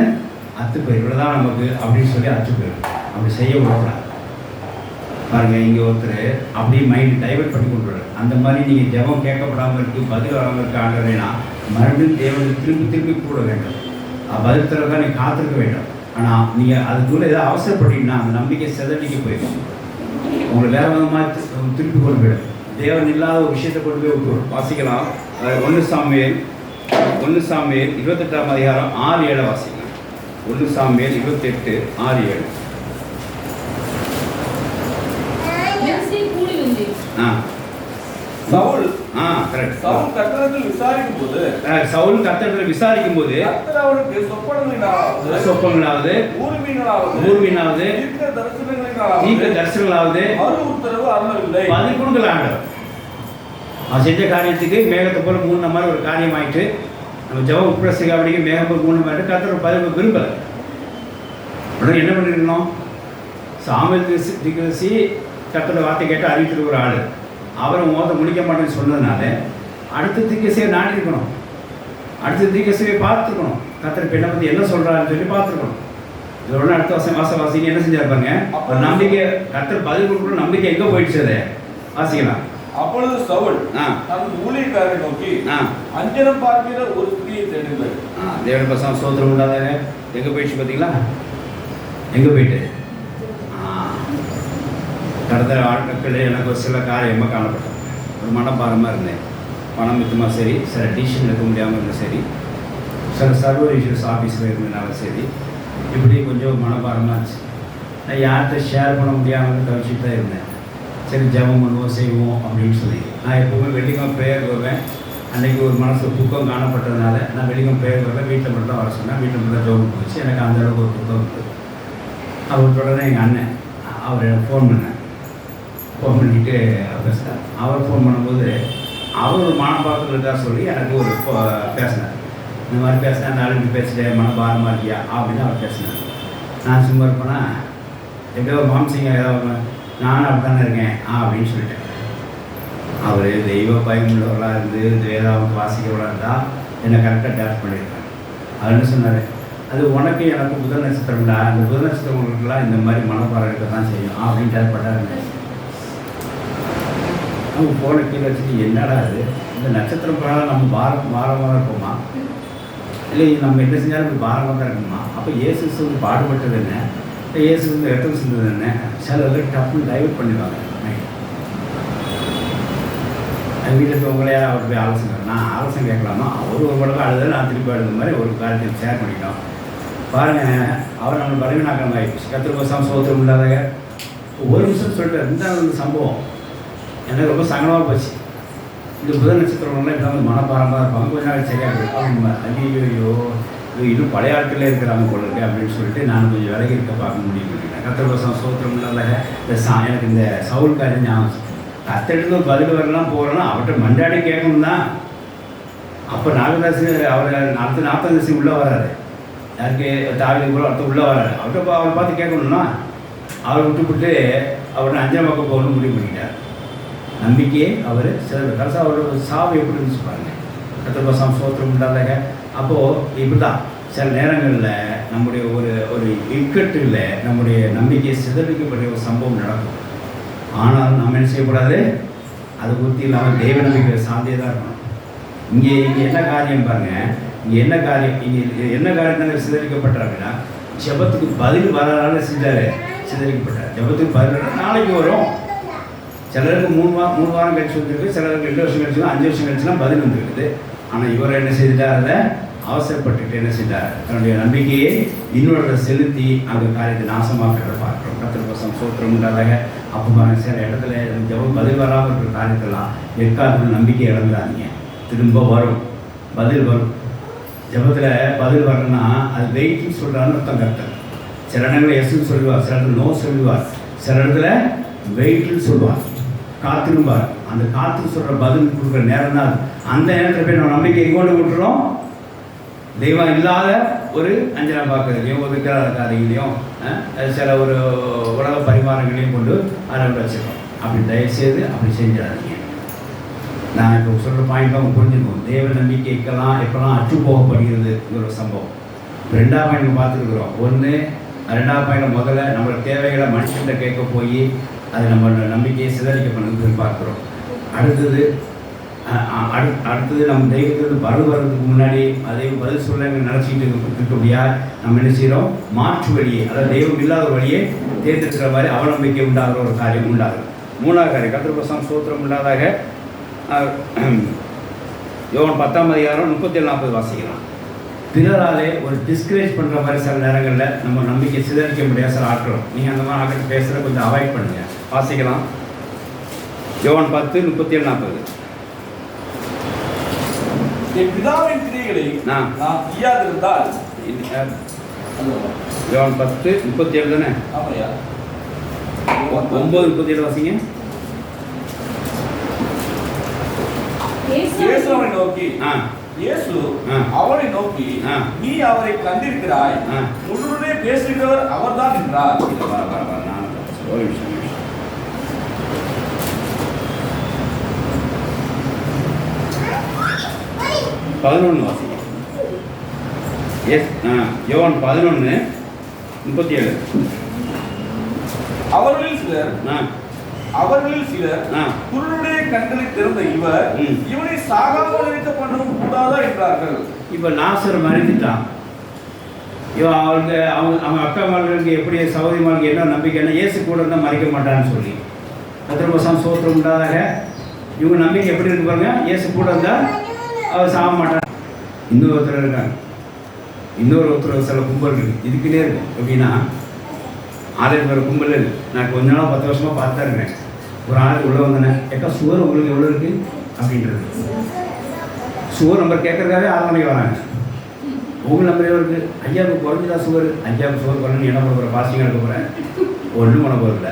அத்து போயிடும், இவ்வளோதான் நமக்கு அப்படின்னு சொல்லி அத்து போயிடும். அப்படி செய்ய விடக்கூடாது. பாருங்கள், இங்கே ஒருத்தர் அப்படியே மைண்ட் டைவர்ட் பண்ணி கொண்டு வர்றாரு. அந்த மாதிரி நீங்கள் ஜெபம் கேட்கப்படாமல் இருக்குது, பதில் வராமல் இருக்க ஆண்டவரேனா மறுபடியும் தேவனுக்கு திருப்பி கூட வேண்டும். பதில் தரதான் நீங்கள் காத்திருக்க வேண்டும். ஆனால் நீங்கள் அதுக்குள்ளே ஏதாவது அவசரப்பட்டீங்கன்னா அந்த நம்பிக்கை செதடிக்க போயிடும். உங்களை வேற விதமாக திருப்பி கொண்டு போயிடும். தேவன் இல்லாத ஒரு விஷயத்தை கொண்டு போய் விட்டுருவோம். வாசிக்கலாம். 1 சாமுவேல் 28ஆம் அதிகாரம் 6-7 வாசிக்கலாம். 1 சாமுவேல் 28:6-7. சவுல் கர்த்தரிடத்தில் விசாரிக்கும் போது அவனுக்கு சொப்பனங்களாவது ஊர்மீனாவது தீர்க்க தரிசனங்களாவது பதில் கொடுக்கல ஆண்டவர். அவன் செஞ்ச காரியத்துக்கு மேகத்தை போல மூணு மாதிரி ஒரு காரியம் ஆயிட்டு நம்ம ஜெபம் உட்பிரசிக்காபடிக்கு மேகம் போல் மூணு மாதிரி கர்த்தர் பதில் விரும்பலை. உடனே என்ன பண்ணிருக்கணும், சாமுவேல் தீர்க்கதரிசி கர்த்தரோட வார்த்தை கேட்டு அறிவித்துட்டு ஒரு ஆள் அவரை மோத முடிக்க மாட்டேன்னு சொன்னதுனால அடுத்த தீர்க்கதரிசியை நாடி இருக்கணும். அடுத்த தீர்க்கதரிசியை பார்த்துக்கணும். கர்த்தர் பெண்ணை பற்றி என்ன சொல்கிறாருன்னு சொல்லி பார்த்துருக்கணும். இதோட அடுத்த வாசிங்க என்ன செஞ்சாருப்பாங்க, ஒரு நம்பிக்கை கர்த்தர் பதில் கொடுக்கணும். நம்பிக்கை எங்கே போயிடுச்சு அதை வாசிக்கலாம். அப்பொழுது சவுல் தன் ஊழியக்காரரை நோக்கி அஞ்சனம் பார்க்கிற ஒரு ஸ்திரியை தேடுங்கள். தேவன் பசங்க சோதரம் உண்டாதாங்க. எங்கே போயிடுச்சு பார்த்தீங்களா, எங்கே போயிட்டு கடந்த ஆட்களில் எனக்கு ஒரு சில காரியமாக காணப்பட்டேன். ஒரு மனப்பாரமாக இருந்தேன். பணம் மித்தமாக சரி, சில டிசிஷன் எடுக்க முடியாமல் இருந்தால் சரி, சில சர்வர் இஷ்யூஸ் ஆஃபீஸில் இருந்ததுனால சரி, இப்படி கொஞ்சம் மனப்பாரமாக இருந்துச்சு. நான் யார்கிட்ட ஷேர் பண்ண முடியாமல் தவிச்சிட்டு தான் இருந்தேன். சரி ஜெபம் பண்ணுவோம் செய்வோம் அப்படின்னு சொல்லி நான் எப்போவுமே வெள்ளிக்கிழமை ப்ரேயர் வருவேன். அன்றைக்கி ஒரு மனசு துக்கம் காணப்பட்டதுனால நான் வெள்ளிக்கிழமை ப்ரேயர் வருவேன். வீட்டில் மட்டும் தான் வர சொன்னேன். வீட்டில் மட்டும் தான் ஜெபம் போச்சு. எனக்கு அந்த அளவுக்கு ஒரு துக்கம் இருக்குது. அவர் தொடர்ந்து எங்கள் அண்ணன் அவர் எனக்கு ஃபோன் ஃபோன் பண்ணிவிட்டு பேசினார். அவர் ஃபோன் பண்ணும்போது அவர் ஒரு மனப்பாரத்தில் இருக்கா சொல்லி எனக்கு ஒரு பேசினார். இந்த மாதிரி பேசினேன், அந்த ஆளுக்கு பேசிட்டேன், மனபாரமாக இருக்கியா அப்படின்னு அவர் பேசினார். நான் சும்மா இருப்பேன்னா எப்படியோ மாம்சிங்க ஏதாவது நானும் அப்படி தானே இருக்கேன் அப்படின்னு சொல்லிட்டேன். அவர் தெய்வ பயம் உள்ளவர்களாக இருந்து வேதாவுக்கு வாசிக்கிறவர்களாக இருந்தால் என்னை கரெக்டாக டேட் பண்ணியிருக்காங்க. அவர் என்ன சொன்னார், அது உனக்கு எனக்கு புதன் நட்சத்திரம்டா, அந்த புதன் நட்சத்திரங்களுக்கெல்லாம் இந்த மாதிரி மனப்பாரம் இருக்க தான் செய்யும் அப்படின்னு டேட் பண்ணாருங்க. அவங்க போன கீழே வச்சுட்டு என்னடா அது, இந்த நட்சத்திரம் போனாலும் நம்ம பாரமாக இருப்போமா, இல்லை நம்ம என்ன செஞ்சாலும் இப்படி பாரமாக தான் இருக்குமா? அப்போ இயேசு வந்து பாடுபட்டது என்ன, இயேசு வந்து ரத்தம் செஞ்சது என்ன, சில டப்புன்னு டைவர்ட் பண்ணிடுவாங்க. அது வீட்டில் இருக்கவங்களே அவர் போய் ஆலோசனை, நான் ஆலோசனை கேட்கலாமா, அவர் ஒரு படம் அழுது நான் திருப்பி அழுது மாதிரி ஒரு காரியத்தை ஷேர் பண்ணிட்டோம். பாருங்கள், அவர் நம்ம பலவீனாக்கம் ஆகிடுச்சு. கத்திரிக்கோசம் சோத்திரம் இல்லாத ஒரு நிமிஷம் சொல்லிட்டு இருந்தால் அந்த சம்பவம் எனக்கு ரொம்ப சங்கடமாக போச்சு. இந்த புதன் நட்சத்திரம்லாம் இப்போ வந்து மனப்பாரமாக இருப்பாங்க, கொஞ்ச நாள் சரியாக இருக்கும். ஐயோ இன்னும் பழைய ஆட்களே இருக்கிறாங்க போல இருக்கு அப்படின்னு சொல்லிட்டு நான் கொஞ்சம் விலகி இருக்க பார்க்க முடியும் பண்ணிட்டேன். கத்திரிக்கோசம் சோத்திரம் இல்லாத எனக்கு இந்த சவுல் காரியம் ஞாபகம். கத்தெடுத்து ஒரு பதில் வரலாம் போகிறோன்னா அவர்கிட்ட மண்டாடி கேட்கணும் தான். அப்போ நாகதாசி அவர் அடுத்த 40 உள்ளே வராது, யாருக்கு தாவித கூட அடுத்த உள்ளே வராது. அவர்கிட்ட அவரை பார்த்து கேட்கணும்னா அவரை விட்டுவிட்டு அவர்கிட்ட 5ஆம் வகுப்பு போகணும்னு முடிவு பண்ணிட்டார். நம்பிக்கையே அவர் கடைசி அவரோட சாவு எப்படி இருந்துச்சு பாருங்க. கத்திரிக்கோசம் சோத்திரம் உண்டாதாக. அப்போது இப்படி தான் சில நேரங்களில் நம்முடைய ஒரு இக்கட்டில் நம்முடைய நம்பிக்கையை சிதறிக்கப்பட்ட ஒரு சம்பவம் நடக்கும். ஆனால் நம்ம என்ன செய்யக்கூடாது, அதை குறித்து இல்லாமல் தெய்வ நம்பிக்கை சார்ந்தே தான் இருக்கணும். இங்கே என்ன காரியம் பாருங்கள், இங்கே என்ன காரியத்தாங்க சிதறிக்கப்பட்டார் அப்படின்னா, ஜெபத்துக்கு பதில் வரனால செஞ்சார், சிதறிக்கப்பட்டார். ஜெபத்துக்கு பதில் நாளைக்கு வரும். சிலருக்கு 3 வாரம் கழிச்சு வந்துருக்கு, சிலருக்கு 2 வருஷம் கழிச்சு, 5 வருஷம் கழிச்சுலாம் பதில் வந்துருக்குது. ஆனால் இவர் என்ன செய்தார், அதை அவசரப்பட்டுட்டு என்ன செய்தார், தன்னுடைய நம்பிக்கையை இன்னொரு செலுத்தி அந்த காரியத்தை நாசமாக்கிறத பார்க்குறோம். கத்திரிக்கோசம் சோத்திரம் உண்டாதாக. அப்போ பாருங்க, சில இடத்துல ஜெபம் பதில் வராமல் இருக்கிற காரியத்தெல்லாம் எக்காலத்தில் நம்பிக்கை இழந்துடாதீங்க. திரும்ப வரும், பதில் வரும். ஜெபத்தில் பதில் வரணும்னா அது வெயிட்னு சொல்கிறான்னு அர்த்தம். கர்த்தர் சில இடங்களில் எஸ்ன்னு சொல்லுவார், சில இடத்துல நோ சொல்லுவார், சில இடத்துல வெயிட்னு சொல்லுவார். காத்திருப்பார். அந்த காத்து சொல்கிற பதில் கொடுக்குற நேரம் தான். அந்த நேரத்தில் போய் நம்ம நம்பிக்கை எங்கொண்டு விட்டுறோம்? தெய்வம் இல்லாத ஒரு அஞ்சனம் பார்க்கறதையும் ஒதுக்கிற காரியங்களையும் சில ஒரு உலக பரிமாறங்களையும் கொண்டு அதை வச்சுருக்கோம். அப்படி தயவுசெய்து அப்படி செஞ்சிடாதீங்க. நான் இப்போ சொல்கிற பாயிண்ட் அவங்க புரிஞ்சுக்கணும். தேவ நம்பிக்கைக்கெல்லாம் எப்போல்லாம் அற்று போகப்படுகிறது ஒரு சம்பவம். இப்போ 2ஆம் பாயிண்ட் பார்த்துருக்குறோம். ஒன்று 2ஆம் பாயிண்ட் முதல்ல நம்மளோட தேவைகளை மனுஷன்கிட்ட கேட்க போய் அது நம்ம நம்பிக்கையை சிதறிக்க பண்ணி பார்க்குறோம். அடுத்தது நம்ம தெய்வத்திலிருந்து வர்றதுக்கு முன்னாடி அதை பதில் சொல்ல நினச்சிக்கிட்டு இருக்கக்கூடிய நம்ம என்ன செய்கிறோம்? மாற்று வழியை, அதாவது தெய்வம் இல்லாத ஒரு வழியை தேர்ந்தெடுக்கிற மாதிரி அவநம்பிக்கை உண்டாகிற ஒரு காரியம் உண்டாகும். 3ஆவது காரியம் கர்த்தர் சோத்திரம் உண்டாதாக யோவான் 10ஆம் அதிகாரம் 37-40 வாசிக்கலாம். பிறராலே ஒரு டிஸ்கரேஜ் பண்ணுற மாதிரி சில நேரங்களில் நம்ம நம்பிக்கை சிதறிக்க முடியாது சில ஆட்களும். நீங்கள் அந்த மாதிரி ஆட்கள் பேசுகிற கொஞ்சம் அவாய்ட் பண்ணுங்கள். வாசிக்கலாம். யோவான் 10:37-40. என் பிதாவின் கிரியைகளை நான் செய்யாதிருந்தால் யோவான் 10:37 தானே? ஆமாய்யா. 9:37 வாசிங்க. இயேசு அவனை நோக்கி நீ அவரை கண்டிருக்கிறாய், உன்னுடனே பேசுகிறவர் அவர்தான் என்றார். ஒரு விஷயம் 11 வாசிங்க. யோவான் 11:37. அவர்களில் சிலர் குருடைய கண்களை திறந்த இவனை சாகாமல் இருக்க பண்ணவும் கூடாதா என்றார்கள். இப்ப லாசர் மறைந்துட்டான். இவன் அவங்க அக்கா மகளுக்கு எப்படி சகோதரிமார்களுக்கு என்ன நம்பிக்கைன்னா இயேசு கூட இருந்தால் மறைக்க மாட்டான்னு சொல்லி கர்த்தர் சோத்திரம் உண்டாதாக இவங்க நம்பிக்கை எப்படி இருக்கு பாருங்க. இயேசு கூட இருந்தால் அவர் சாக மாட்டார். இன்னொருத்தர் இருக்காங்க. இன்னொருத்தர் சில கும்பல் இருக்கு. இதுக்குன்னே இருக்கும். எப்படின்னா ஆலயம் வர கும்பல் இருக்கு. நான் கொஞ்ச நாளாக 10 வருஷமாக பார்த்து தான் இருக்கேன். ஒரு ஆளுக்கு உள்ளே வந்தேன். ஏக்கா சுவர் உங்களுக்கு எவ்வளோ இருக்குது அப்படின்றது. சுவர் நம்பர் கேட்கறதுக்காகவே 6 மணிக்கு வராங்க. உங்கள் நம்பர் எவ்வளோ இருக்குது? ஐயாவுக்கு குறைஞ்சதா சுவர்? ஐயாவுக்கு சுவர் குறைஞ்சு என்ன பண்ண போகிறேன்? பாசிங் எடுக்க போகிறேன். ஒன்றும் பண்ண போகிறதில்ல.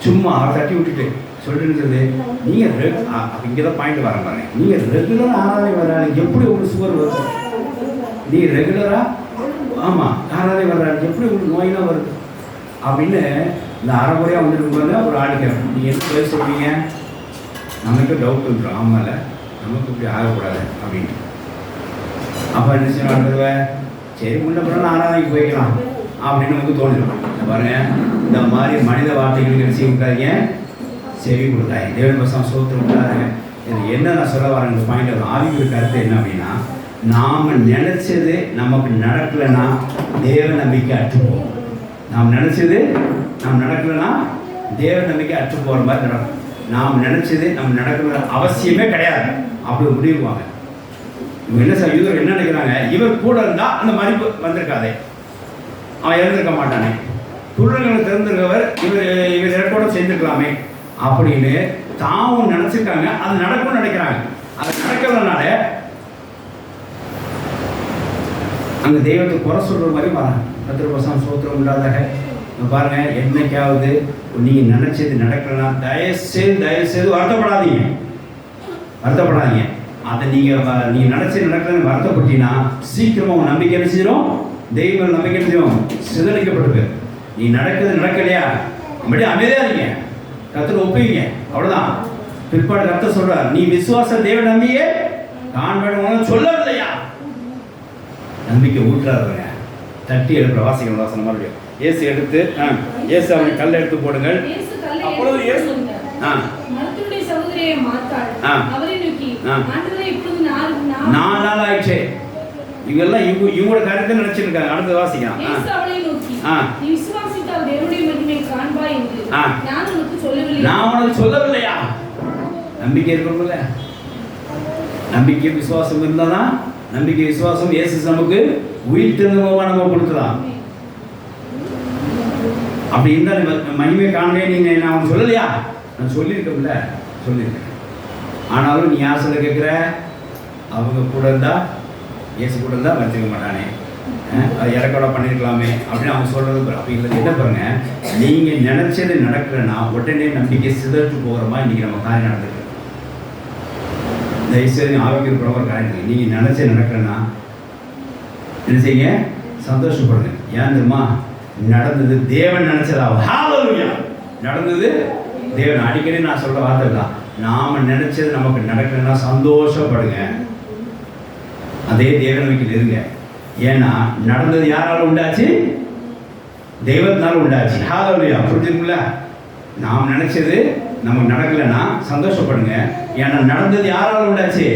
சும்மா அவர் தட்டி விட்டுட்டு சொல்லிட்டு இருந்தது. நீங்கள் இங்கே தான் பாயிண்ட் வர பாருங்க. நீங்கள் ரெகுலராக ஆராதனை வர்றாங்க, எப்படி உங்களுக்கு சுவர் வரும்? நீ ரெகுலராக ஆமாம் ஆராதனை வர்றாங்க, எப்படி உங்களுக்கு நோயெல்லாம் வருது அப்படின்னு இந்த அரைமுறையாக வந்துட்டு ஒரு ஆடிக்கிறோம். நீங்கள் என்ன பேச சொல்றீங்க? நமக்கு டவுட் வந்துடும். ஆமாம்ல நமக்கு இப்படி ஆகக்கூடாது அப்படின்ட்டு. அப்போ என்ன செய்யணும்? சரி முன்னப்புறம் ஆராதனைக்கு போய்க்கலாம் அப்படின்னு நமக்கு தோணிடும். பாருங்க, இந்த மாதிரி மனித வார்த்தைகளுக்கு என்ன செய்ய விட்டாங்க? செவி கொடுத்தாங்க. தேவன் பசங்க சோத்திரம் விட்டாங்க. இது என்ன நான் சொல்ல வரேன்? இந்த பாயிண்ட் ஆவிக்குரிய கருத்து என்ன அப்படின்னா, நாம் நினைச்சது நமக்கு நடக்கலைன்னா தேவ நம்பிக்கை அற்று போகும். நாம் நினைச்சது நாம் நடக்கலைன்னா தேவ நம்பிக்கை அற்று போகிற மாதிரி நடக்கும். நாம் நினைச்சது நம்ம நடக்கிற அவசியமே கிடையாது அப்படி முடிவுவாங்க. இவங்க என்ன சார் இவர் என்ன நினைக்கிறாங்க? இவர் கூட இருந்தால் அந்த மதிப்பு வந்திருக்காதே, அவன் இறந்துருக்க மாட்டானே, துள்ளங்களை திறந்திருக்கவர் இவர் இறக்கோட சேர்ந்துருக்கலாமே அப்படின்னு தாவும் நினைச்சிருக்காங்க. அது நடக்கும்னு நினைக்கிறாங்க. அது நடக்கிறதுனால அங்கே தெய்வத்தை குறை சொல்கிற மாதிரி வராங்க. 10% சோத்திரம் உண்டாதாக பாருங்க. என்னைக்காவது நீங்கள் நினைச்சது நடக்கலன்னா தயவுசெய்து வருத்தப்படாதீங்க. அதை நீங்கள் நினைச்சது நடக்கலன்னு வருத்தப்பட்டீங்கன்னா சீக்கிரமாக உங்கள் நம்பிக்கை என்ன செய்யும்? தெய்வ நம்பிக்கை என்ன செய்யும்? சிதறிக்கப்பட்டிருக்கு. நீ நடக்கலையா அப்படியே அமைதியாக இருங்க, கர்த்தரை ஒப்புவீங்க, அவ்வளோதான். பிற்பாடு கர்த்தர் சொல்றார், நீ விசுவாச தேவ நம்பியே காண்பேன் சொல்லவில்லையா? நம்பிக்கை ஊற்றாதவங்க தட்டி எழுப்புற வாசிகள் வாசனை மறுபடியும் இயேசு எடுத்து இயேசு அவனை கல் எடுத்து போடுங்கள். அப்பொழுது இயேசு மரித்தவருடைய சகோதரியை மார்த்தாள் அவரை நோக்கி, ஆண்டவரே இப்பொழுது 4 நாள் ஆயிடுச்சு. இவெல்லாம் இவங்களோட கருத்தை நினைச்சிருக்காங்க. அடுத்து வாசிக்கலாம். இயேசு அவளை நோக்கி, நீ விசுவாசித்தால் தேவனுடைய மகிமையை காண்பாய் என்று நான் உனக்கு சொல்லவில்லை. நான் உனக்கு சொல்லவில்லையா? நம்பிக்கை இருக்கணும்ல. நம்பிக்கை விசுவாசம் இருந்தாதான் நம்பிக்கை விசுவாசம் இயேசு நமக்கு உயிர் திரும்பமா நம்ம கொடுக்கலாம். அப்படி இருந்தால் மகிமை காணவே நீங்க நான் அவன் சொல்லலையா? நான் சொல்லியிருக்கேன்ல, சொல்லியிருக்கேன். ஆனாலும் நீ யார் சொல்ல கேட்குற? அவங்க கூட இருந்தா இயேசு கூட இருந்தா வச்சுக்க மாட்டானே. இறக்கோட பண்ணியிருக்கலாமே அப்படின்னு அவங்க சொல்கிறது. அப்போ இதில் என்ன பாருங்க, நீங்கள் நினச்சது நடக்கலைன்னா உடனே நம்பிக்கை சிதறத்து போகிற மாதிரி இன்றைக்கி நம்ம காரியம் நடந்துருக்கு. தயவுசெய்து ஆரோக்கியம் ஒரு காரியம் நீங்கள் நினச்சது நடக்கலைன்னா என்ன செய்யுங்க, சந்தோஷப்படுங்க. ஏன் தெரியுமா, நடந்தது தேவன் நினச்சதாகும். ஹல்லேலூயா. நடந்தது தேவன். அடிக்கடி நான் சொல்கிற வார்த்தை தான், நாம் நினச்சது நமக்கு நடக்கலைன்னா சந்தோஷப்படுங்க. அதே தேவ நம்பிக்கையில் இருங்க. ஏன்னா நடந்தது யாரால உண்டாச்சு, தெய்வத்தினால உண்டாச்சு. ஹல்லேலூயா. புரிஞ்சுங்களா? நாம் நினைச்சது நமக்கு நடக்கலைன்னா சந்தோஷப்படுங்க. ஏன்னா நடந்தது யாரால உண்டாச்சு,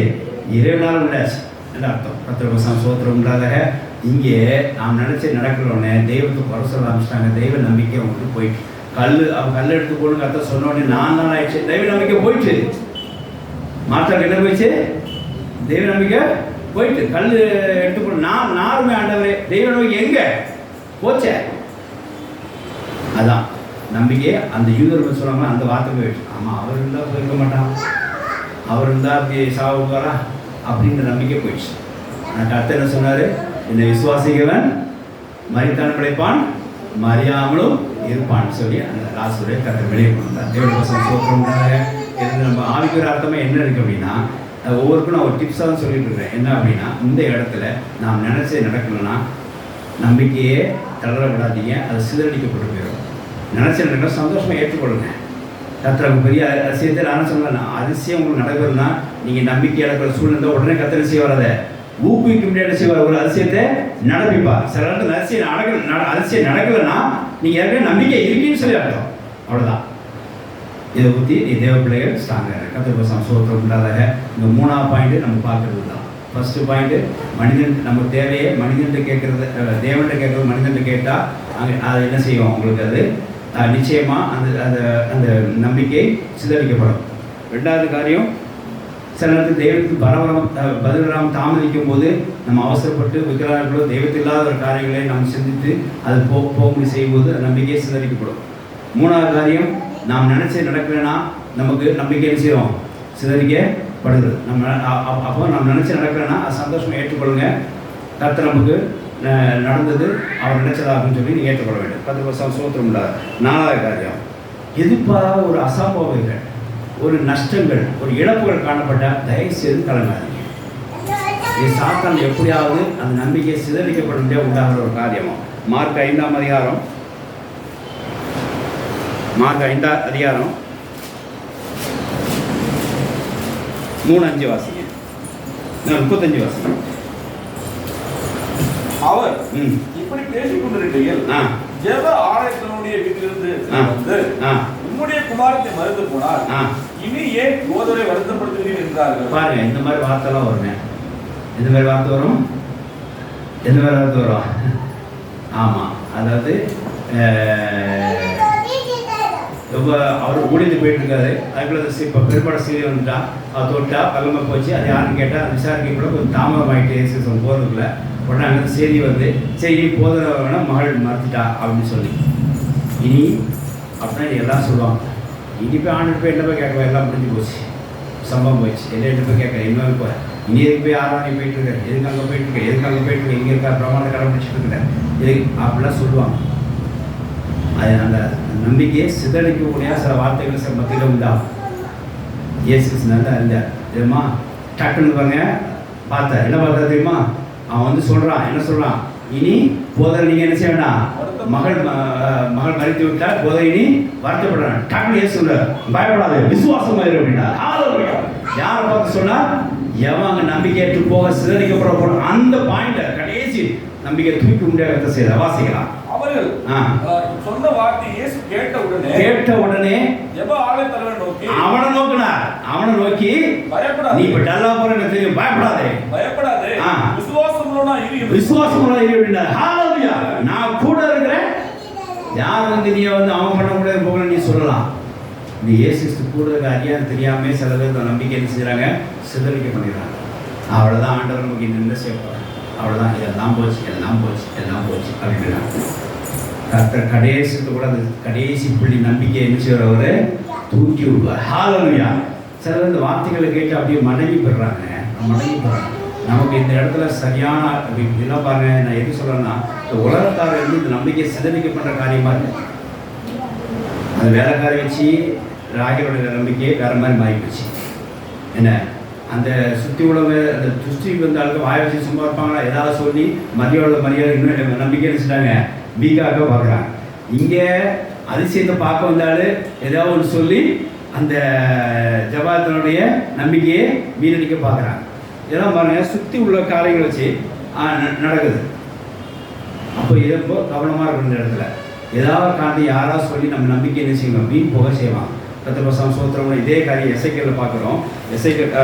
இறைவனால உண்டாச்சு. என்ன அர்த்தம்? 10% சோத்திரம் உண்டாதாக. இங்கே நாம் நினைச்சது நடக்கிறோன்னே தெய்வத்துக்கு வர சொல்ல ஆரம்பிச்சிட்டாங்க. தெய்வ நம்பிக்கை அவங்களுக்கு போயிட்டு கல் எடுத்து போடுங்க அர்த்தம் சொன்ன உடனே 4 நாள் ஆயிடுச்சு. தெய்வ நம்பிக்கை போயிடுச்சு. மாற்றம் என்ன போயிடுச்சு, தெய்வ நம்பிக்கை போயிட்டு. கல் எடுத்து நாருமே ஆண்டவரே, தெய்வ நம்பிக்கை எங்க போச்சே. அதான் நம்பிக்கை. அந்த யூதர்கள் சொல்லுவாங்க, அந்த வார்த்தை போயிடுச்சு. ஆமாம், அவர் இருந்தால் போயிருக்க மாட்டான், அவர் இருந்தால் அப்படி சாவுக்காரா அப்படின்ற நம்பிக்கை போயிடுச்சு. நான் கர்த்தர் என்ன சொன்னார், என்னை விசுவாசிக்கிறவன் மரித்தான் பிழைப்பான், மறியாமலும் இருப்பான்னு சொல்லி அந்த லாஸ்டோடைய கர்த்தர் வெளியே கொண்டு வந்தார். தேவ வசனம் சோத்திரம்னால இது நம்ம ஆவிக்கிற அர்த்தமே என்ன இருக்குது அப்படின்னா, ஒவ்வொருக்கும் நான் ஒரு டிப்ஸாக தான் சொல்லிட்டு இருக்கிறேன். என்ன அப்படின்னா, இந்த இடத்துல நாம் நினச்சது நடக்கணும்னா நம்பிக்கையே தளர விடாதீங்க. அது சிதறடிக்கப்பட்டு போயிடும். நினச்சது நடக்கணும், சந்தோஷமாக ஏற்றுக்கொள்ளுங்க. கர்த்தருக்கு பெரிய அதிசயத்தை நான் சொல்லலாம். அதிசயம் உங்களுக்கு நடக்கிறதுனா நீங்கள் நம்பிக்கை இழக்கிற சூழ்நிலை உடனே கர்த்தர் செய்ய வராத, ஊக்குவிக்க முடியாத செய்வார். ஒரு அதிசயத்தை நடப்பிப்பார். சில இடத்துல அதிசயம் நடக்கலைன்னா நீங்கள் ஏற்கனவே நம்பிக்கை இருக்குன்னு சொல்லி அர்த்தம். அவ்வளோதான். இதை பற்றி நீ தேவ பிள்ளைகள் ஸ்ட்ராங்காக கர்த்தருக்கு சோத்திரம் உண்டாதாக. இந்த 3ஆவது பாயிண்ட்டு நம்ம பார்க்கறது தான். ஃபஸ்ட்டு பாயிண்ட்டு, மனிதன் நம்ம தேவையை மனிதன்கிட்ட கேட்குறது, தேவன்கிட்ட கேட்குறது மனிதன்கிட்ட கேட்டால் அங்கே அதை என்ன செய்வோம், உங்களுக்கு அது நிச்சயமாக அந்த அந்த அந்த நம்பிக்கை சிதறிக்கப்படும். 2வது காரியம், சில நேரத்தில் தெய்வத்துக்கு பதிலாக தாமதிக்கும் போது நம்ம அவசரப்பட்டு விக்கிரங்களோ தெய்வத்தில்லாத ஒரு காரியங்களை நம்ம சிந்தித்து அது போக செய்யும்போது நம்பிக்கை சிதறிக்கப்படும். 3வது காரியம், நாம் நினச்சி நடக்கலைன்னா நமக்கு நம்பிக்கை செய்வோம், சிதறிக்கப்படுது. நம்ம அப்போ நம்ம நினச்சி நடக்கலைன்னா அது சந்தோஷமாக ஏற்றுக்கொள்ளுங்க. கர்த்தர் நமக்கு நடந்தது அவர் நினைச்சதாகுன்னு சொல்லி நீங்கள் ஏற்றுக்கொள்ள வேண்டும். 10% சோத்திரம் இல்லாத. 4வது காரியம், எதிர்பாராத ஒரு அசம்பாவிகள், ஒரு நஷ்டங்கள், ஒரு இழப்புகள் காணப்பட்டால் தயவு செய்து கலங்காதீங்க. இது சாத்தான் எப்படியாவது அந்த நம்பிக்கை சிதறிக்கப்படும் உண்டாகிற ஒரு காரியமோ. மார்க் 5ஆம் அதிகாரம் 3:5 வாசிங்க, 35 வாசிங்க. அவர் இப்படி பேசிக் கொண்டிருக்கையில் ஜெப ஆலயத்தினுடைய வீட்டிலிருந்து வந்து உம்முடைய குமாரத்தை மறுத்து போனார், இனி ஏன் யோதரை வருத்தப்படுத்துகிறீர்கள் என்றார்கள். பாருங்க, இந்த மாதிரி வார்த்தைலாம் வருங்க. இந்த மாதிரி வார்த்தை வரும். எந்த மாதிரி வார்த்தை வரும்? ஆமாம், அதாவது அவர் ஊழியது போயிட்டு இருக்காரு. அதுக்குள்ள இப்போ பெரும்பாட செய்தி வந்துட்டா, அதை தொட்டா பல்லமாக போச்சு. அது யாருன்னு கேட்டால் அந்த விசாரிக்க கூட கொஞ்சம் தாமதமாகிட்டு போகிறதுக்குள்ள உடனே அங்கே செய்தி வந்து, சரி போதும் வேணால் மகள் மறுத்துட்டா அப்படின்னு சொல்லி இனி அப்படின்னா எல்லாம் சொல்லுவாங்க. இனி போய் ஆண்டு போய் என்ன போய் கேட்க, எல்லாம் முடிஞ்சு போச்சு, சம்பவம் போயிடுச்சு. என்ன போய் கேட்க இன்னொரு போய் இனி எதுக்கு போய் ஆறாணி போயிட்டு இருக்காரு, எதுக்கு அங்கே போயிட்டு இருக்க, எதுக்கு அங்கே போயிட்டு இருக்க, இங்கே இருக்கா பிரமாண கடைபிடிச்சிட்டு இருக்கிறேன் எதுக்கு அப்படிலாம் சொல்லுவாங்க. அது அந்த நம்பிக்கையை சிதறடிக்கக்கூடிய சில வார்த்தைகள் சில மத்தியில் உண்டாகும். இயேசு நல்லா இருந்தார் தெரியுமா? டக்குன்னு பாருங்க பார்த்தா என்ன பார்த்தா தெரியுமா? அவன் வந்து சொல்கிறான், என்ன சொல்கிறான், இனி போதல் நீங்கள் என்ன செய்ய வேண்டாம், மகள் மறித்து விட்டால் போதை இனி வருத்தப்படுறான். டக்குன்னு இயேசு சொல்றார், பயப்படாது, விசுவாசமாக இரு அப்படின்னா. யாரை பார்த்து சொன்னால், எவங்க நம்பிக்கையற்று போக சிதறடிக்கப்பட போகிறோம் அந்த பாயிண்ட கடைசி நம்பிக்கை தூக்கி முடியாத செய்த வாசிக்கலாம். அவர்கள் சொன்ன வார்த்தை இயேசு கேட்ட உடனே ஜெப ஆலய தலைவனை நோக்கி அவனை நோக்கினார். அவனை நோக்கி, பயப்படாதே, நீ இப்ப டல்லா போற எனக்கு தெரியும், பயப்படாதே, விசுவாசமுள்ள இரு அப்படின்னார். ஹல்லேலூயா. நான் கூட இருக்கிறேன். யார் வந்து நீ வந்து அவன் பண்ண முடியாது போகல நீ சொல்லலாம். நீ இயேசு கூட அறியாம தெரியாம சில பேர் நம்பிக்கை என்ன செய்யறாங்க, சிதறிக்க பண்ணிடுறாங்க. அவ்வளவுதான் ஆண்டவர் நமக்கு என்ன செய்யப்படுறாங்க. அவ்வளோதான், எல்லாம் போச்சு, எல்லாம் போச்சு, எல்லாம் போச்சு அப்படின்றாங்க. கர்த்தர் கடைசிக்கு கூட அந்த கடைசி புள்ளி நம்பிக்கை என்ன செய்யறவரு தூக்கி விடுவார். ஹல்லேலூயா. சில இந்த வார்த்தைகளை கேட்டு அப்படியே மடங்கி போடுறாங்க. நமக்கு இந்த இடத்துல சரியான இதெல்லாம் பாருங்க. நான் எது சொல்கிறேன்னா, இந்த உலகத்தார் வந்து இந்த நம்பிக்கை சிதறிக்கப்படுற காரியமாக இருக்குது. அந்த வேலைக்காரை வச்சு ராகியோட நம்பிக்கையை வேறு மாதிரி மாறிப்போச்சு. என்ன அந்த சுற்றி உலக அந்த துஷ்டி வந்தாலும் வாய வச்சு சும்மா இருப்பாங்களா, ஏதாவது சொல்லி மரியாதை இன்னும் நம்பிக்கை வச்சுட்டாங்க வீக்காக பார்க்குறாங்க. இங்கே அதிசயத்தை பார்க்க வந்தாலும் ஏதாவது ஒன்று சொல்லி அந்த ஜபாத்தினுடைய நம்பிக்கையை வீணடிக்க பார்க்குறாங்க. இதெல்லாம் பாருங்க சுற்றி உள்ள காரியங்களை வச்சு நடக்குது. அப்போ இதை கவனமாக இருக்கிற இந்த இடத்துல ஏதாவது காட்டி யாராவது சொல்லி நம்ம நம்பிக்கை என்ன செய்யணும், வீண் போக செய்வாங்க. கத்திரபசம் சோத்திரம் இதே காரியம் எஸ்ஐக்கில் பார்க்குறோம். எஸ்ஐக்கில்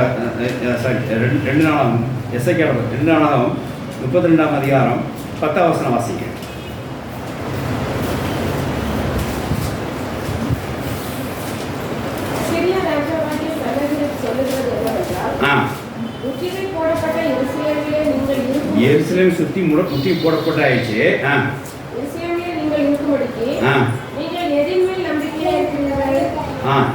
32ஆம் அதிகாரம் 10ஆம் வசனம் வாசிங்க. எருசலேம் சுற்றி முற்றி போடப்பட்ட ஆயிடுச்சு.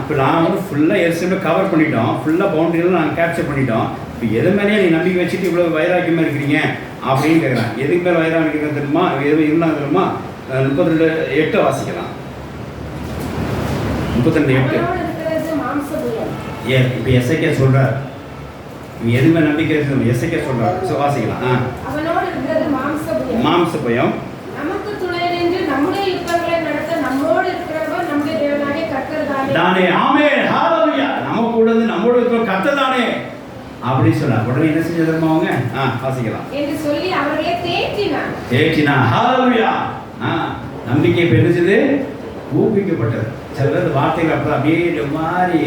இப்போ நான் வந்து ஃபுல்லாக எருசலேமை கவர் பண்ணிட்டோம், ஃபுல்லாக பவுண்டரியெல்லாம் நாங்கள் கேப்சர் பண்ணிட்டோம். இப்போ எது மேலேயே நீ நம்பிக்கை வச்சுட்டு இவ்வளோ வைராக்கியமாக இருக்கிறீங்க அப்படின்னு கேட்குறான். எதுக்கு மேலே வைராக்கியம் இருக்கிறது தெரியுமா, எது இருந்தால் தெரியுமா? 32:8 வாசிக்கலாம். 32:8. இப்போ எஸ்ஐக்கே சொல்கிறார், எதுவுமே நம்பிக்கை எஸ்ஐக்கே சொல்கிறார். ஸோ வாசிக்கலாம். மாம்ச பயம் தானே. ஆமே ஹalleluya. நம்ம கூட நம்மோட இருக்கிற கர்த்தர் தானே அப்படி சொன்னார். உடனே என்ன செஞ்சதுமா அவங்க வாசிக்கலாம் என்று சொல்லி அவர்களை தேற்றினா. ஹalleluya. நம்பிக்கை பெருசுது ஊக்குவிக்கப்பட்டது. சில பேர் வார்த்தைகள் அப்போ அப்படியே மாதிரி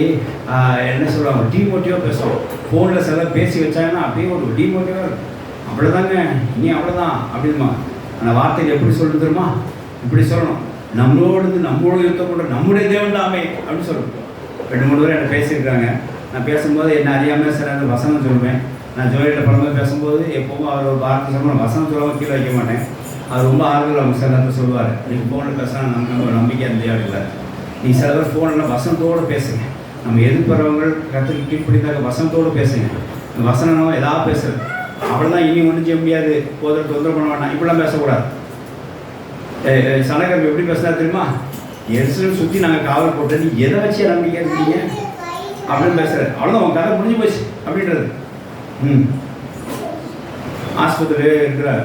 என்ன சொல்லுவாங்க, டிமோட்டிவாக பேசுவோம். ஃபோனில் சில பேசி வச்சாங்கன்னா அப்படியே ஒரு டிமோட்டிவாக இருக்கும். அவ்வளோதாங்க, இனி அவ்வளோதான் அப்படிமா. ஆனால் வார்த்தைகள் எப்படி சொல்லணும் தெரியுமா? இப்படி சொல்லணும், நம்மளோடு இருக்கக்கூட நம்முடைய தேவன் தாமே அப்படின்னு சொல்லணும். 2-3 பேர் என்ன பேசியிருக்காங்க. நான் பேசும்போது என்ன அறியாமல் சில அந்த வசனம் சொல்லுவேன். நான் ஜோதியில் படம்போது பேசும்போது எப்போவும் அவர் ஒரு வார்த்தை சொல்லணும், வசனம் சொல்லாமல் கீழே வைக்க மாட்டேன். அது ரொம்ப ஆறுதல். அவங்க சில நேரத்தில் சொல்லுவார், நீங்கள் ஃபோனில் பேசினா நம்ம நம்பிக்கை அந்த இல்லை. நீ சில பேர் ஃபோனில் வசனத்தோடு பேசுங்க. நம்ம எதிர்ப்புறவங்க கற்றுக்கு கீழ்ப்பிடித்தாக்க வசனத்தோடு பேசுங்க. வசனம் ஏதாவது பேசுறது அவ்வளோதான். இனி ஒன்றும் செய்ய முடியாது, போதில் தொந்தரவு பண்ண வேண்டாம், இப்படிலாம் பேசக்கூடாது. சனகர் எப்படி பேசினா தெரியுமா? எருசலேம் சுற்றி நாங்கள் காவல் போட்டு நீ எதை வச்சு நம்பிக்கை இருக்கீங்க அப்படின்னு பேசுகிறார். அவ்வளோதான், உன் கதை முடிஞ்சு போச்சு அப்படின்றது. ஆஸ்பத்திரியிலே இருக்கிறார்.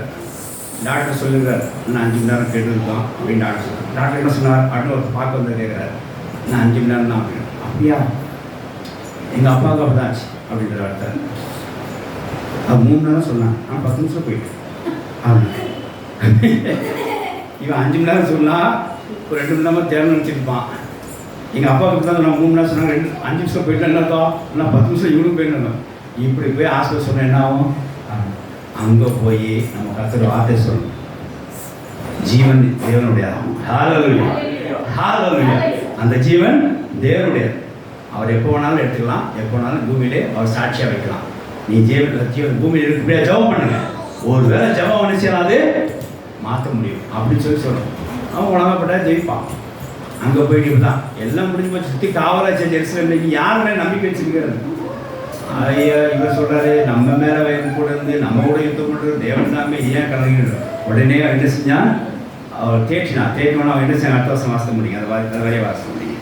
டாக்டர் சொல்லுகிறார், நான் 5 மணி நேரம் கேட்டுருக்கோம் அப்படின்னு டாக்டர் சொன்னார். டாக்டர் என்ன சொன்னார், அப்படின்னு ஒரு பார்க்க வந்து கேட்குறாரு. நான் 5 மணி நேரம் தான் அப்படின்னு. அப்படியா, எங்கள் அப்பாவுக்கு அப்படி தான் ஆச்சு அப்படின்ற டாக்டர். அது 3 நேரம் சொன்னான், நான் 10 நிமிஷம் போயிட்டேன் அப்படின்னு. இவன் 5 மணி நேரம் சொன்னால் ஒரு 2 மணி நேரமாக தேவை நினச்சிருப்பான். எங்கள் அப்பாவுக்கு தான் நான் 3 மணி நேரம் சொன்னாங்க, 5 நிமிஷம் போயிட்டேன் என்னக்கா, நான் 10 நிமிஷம் இவனும் போயிடணும். இப்படி போய் ஆஸ்பத்திரி சொன்ன என்ன ஆகும்? அங்கே போய் நம்ம கத்துற வார்த்தை சொல்லணும், ஜீவன் தேவனுடையதாகும். ஹalleluya, ஹalleluya. அந்த ஜீவன் தேவனுடையது. அவர் எப்போ வேணாலும் எடுத்துக்கலாம், எப்போ வேணாலும் பூமியிலே அவர் சாட்சியாக வைக்கலாம். நீ ஜீவன் பூமியில் இருக்க ஜெபம் பண்ணுங்க. ஒரு வேளை ஜெபம் நினைச்சாலும் அது மாற்ற முடியும் அப்படின்னு சொல்லணும். அவன் உணவப்பட்டா ஜெயிப்பான். அங்கே போயிட்டு தான் எல்லாம் முடிஞ்சு போய் சுற்றி காவலாச்சு ஜெருசலேம். யாருமே நம்பிக்கை வச்சிருக்கிறது? ஐயா இவர் சொல்கிறாரு, நம்ம மேலே வயது கூட இருந்து நம்ம கூட யுத்தம் பண்ணுறது தேவன் தாமே ஏன் கலங்கிடுறோம். உடனே என்ன செஞ்சான், அவர் தேற்றினா அவன் என்ன செய்ய அடுத்த வருஷம் வாசிக்க முடியும், அதை வரைய வாசிக்க முடியும்.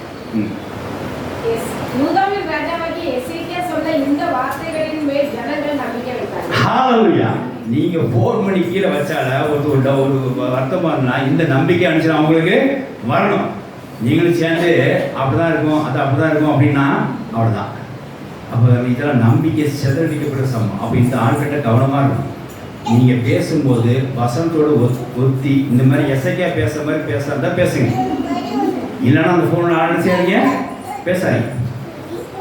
ஹalleluya. நீங்க 4 மணி கீழே வச்சால ஒரு வருத்தமானா இந்த நம்பிக்கை அனுப்பிச்சு அவங்களுக்கு வரணும். நீங்களும் சேர்ந்து அப்படிதான் இருக்கும், அது அப்படிதான் இருக்கும் அப்படின்னா அவ்வளோதான். அப்போ இதெல்லாம் நம்பிக்கை சிதறடிக்கப்படுற சமம். அப்போ இந்த ஆள்கிட்ட கவனமாக இருக்கும். நீங்கள் பேசும்போது வசனத்தோடு ஒத்தி இந்த மாதிரி எசைக்கா பேசுகிற மாதிரி பேசுகிறதா பேசுங்க. இல்லைன்னா அந்த ஃபோனில் ஆர்டர் செய்யறீங்க பேசாதீங்க.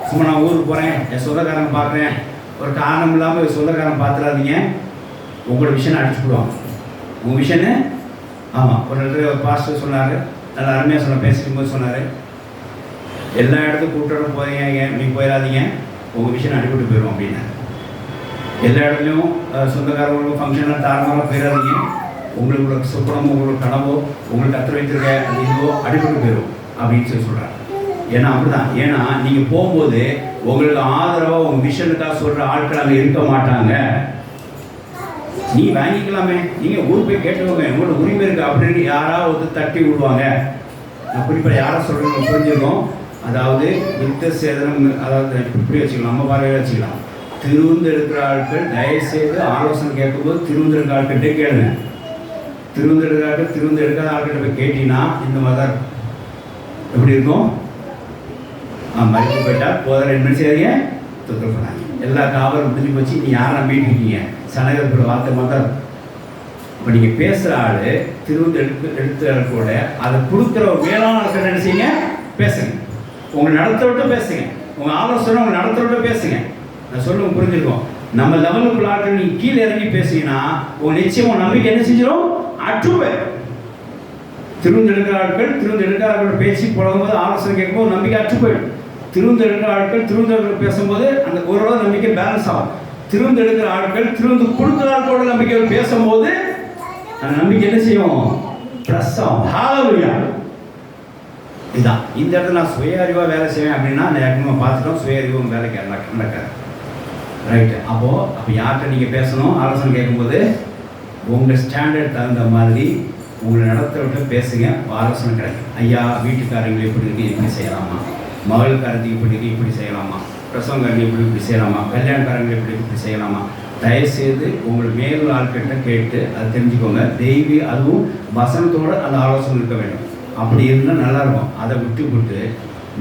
சும்மா நான் ஊருக்கு போகிறேன், என் சொந்தக்காரங்க பார்க்குறேன், ஒரு காரணம் இல்லாமல் சொந்தக்காரன் பார்த்துடாதீங்க. உங்களோட விஷயம் அடிச்சுடுவாங்க. உங்கள் விஷயன்னு ஆமாம். ஒரு இடத்துல ஒரு பாஸ்டர் சொன்னார், நல்லா அருமையாக சொன்ன பேசும்போது சொன்னார், எல்லா இடத்துக்கும் கூப்பிட்டு போகிறீங்க, நீங்கள் போயிடாதீங்க, உங்கள் விஷயம் அடிபட்டு போயிடும் அப்படின்னா. எல்லா இடத்துலையும் சொந்தக்காரங்களும் ஃபங்க்ஷனில் தாராளமாக போயிடாதீங்க. உங்களுக்கு சுப்பனமோ உங்களுக்கு கனவோ உங்களுக்கு கற்று வைத்திருக்க அந்த இதுவோ அடிபட்டு போயிடும் அப்படின்னு சொல்கிறார். ஏன்னா அப்படிதான். ஏன்னா நீங்கள் போகும்போது உங்களுக்கு ஆதரவாக உங்கள் விஷனுக்காக சொல்கிற ஆட்கள் அங்கே இருக்க மாட்டாங்க. நீ வாங்கிக்கலாமே, நீங்கள் ஊர் போய் கேட்டுக்கோங்க, உங்களோட உரிமை இருக்குது அப்படின்னு யாராவது தட்டி விடுவாங்க. நான் குறிப்பாக யாரை சொல்கிறேன்னு புரிஞ்சுருக்கோம். அதாவது வித்த சேதனம், அதாவது இப்படி வச்சுக்கலாம், நம்ம பார்வையை வச்சுக்கலாம். திருவிந்து எடுக்கிற ஆட்கள் தயவுசெய்து ஆலோசனை கேட்கும்போது திருவிந்து எடுக்கிற ஆட்கிட்டே கேளுங்க. திருவிந்து எடுக்கிற ஆட்கள் திருவிந்து எடுக்காத ஆட்கிட்ட போய் கேட்டீங்கன்னா இந்த மாதிரி தான் இருக்கும். எப்படி இருக்கும்? மறைத்து போயிட்டா போதில் என்ன செய்யாதீங்க, தொற்று பண்ணாங்க. எல்லா காவலும் முடிஞ்சு போச்சு, நீ யாரை நம்பிட்டு இருக்கீங்க, சனகர்களோட வார்த்தை மாதிரி தான் இருக்கும். இப்போ நீங்கள் பேசுகிற ஆள் திருவிந்து எடுத்த கூட அதை கொடுக்குற ஒரு வேளாண் ஆட்கள் என்ன செய்யுங்க, பேசுங்க. உங்களை நடத்த விட்டு பேசுங்க, உங்கள் ஆலோசனை உங்களை நடத்த விட்டு பேசுங்க. நான் சொல்லுங்க புரிஞ்சுருக்கோம். நம்ம லெவலுக்குள்ள ஆட்கள் நீங்கள் கீழே இறங்கி பேசிங்கன்னா உங்கள் நிச்சயம் உங்கள் நம்பிக்கை என்ன செஞ்சிடும், அற்றுவே. திருவிந்து எடுக்கிற ஆட்கள் திருவிந்து எடுக்கிற ஆட்கள் பேசி போடும்போது ஆலோசனை கேட்கும்போது நம்பிக்கை அற்று போயிடும். திருவிந்து எடுக்கிற ஆட்கள் திருவிந்து பேசும்போது அந்த ஓரளவு நம்பிக்கை பேலன்ஸ் ஆகும். திருவிந்து எடுக்கிற ஆட்கள் திருவிந்து கொடுக்குற ஆட்களோட நம்பிக்கை பேசும்போது அந்த நம்பிக்கை என்ன செய்யும், ப்ளஸ் ஆகும். ஹல்லேலூயா. இதுதான் இந்த இடத்துல நான் சுய அறிவாக வேலை செய்வேன் அப்படின்னா நம்ம பார்த்துட்டோம். சுய அறிவு உங்கள் வேலைக்கு நடக்காது. ரைட்டு. அப்போ யார்கிட்ட நீங்கள் பேசணும், ஆலோசனை கேட்கும்போது உங்கள் ஸ்டாண்டர்ட் தகுந்த மாதிரி உங்களை நடத்த விட்டு பேசுங்க, ஆலோசனை கிடைக்கும். ஐயா வீட்டுக்காரங்களை எப்படி இருக்கு, இப்படி செய்யலாமா, மகளுக்காரத்துக்கு இப்படி இருக்கு, இப்படி செய்யலாமா, பிரசவங்காரங்க இப்படி செய்யலாமா, கல்யாணக்காரங்களை இப்படி செய்யலாமா. தயவுசெய்து உங்கள் மேல் ஆட்கிட்ட கேட்டு அதை தெரிஞ்சுக்கோங்க. தெய்வீ அதுவும் வசனத்தோடு அந்த ஆலோசனை இருக்க வேண்டும். அப்படி இருந்தால் நல்லாயிருக்கும். அதை விட்டு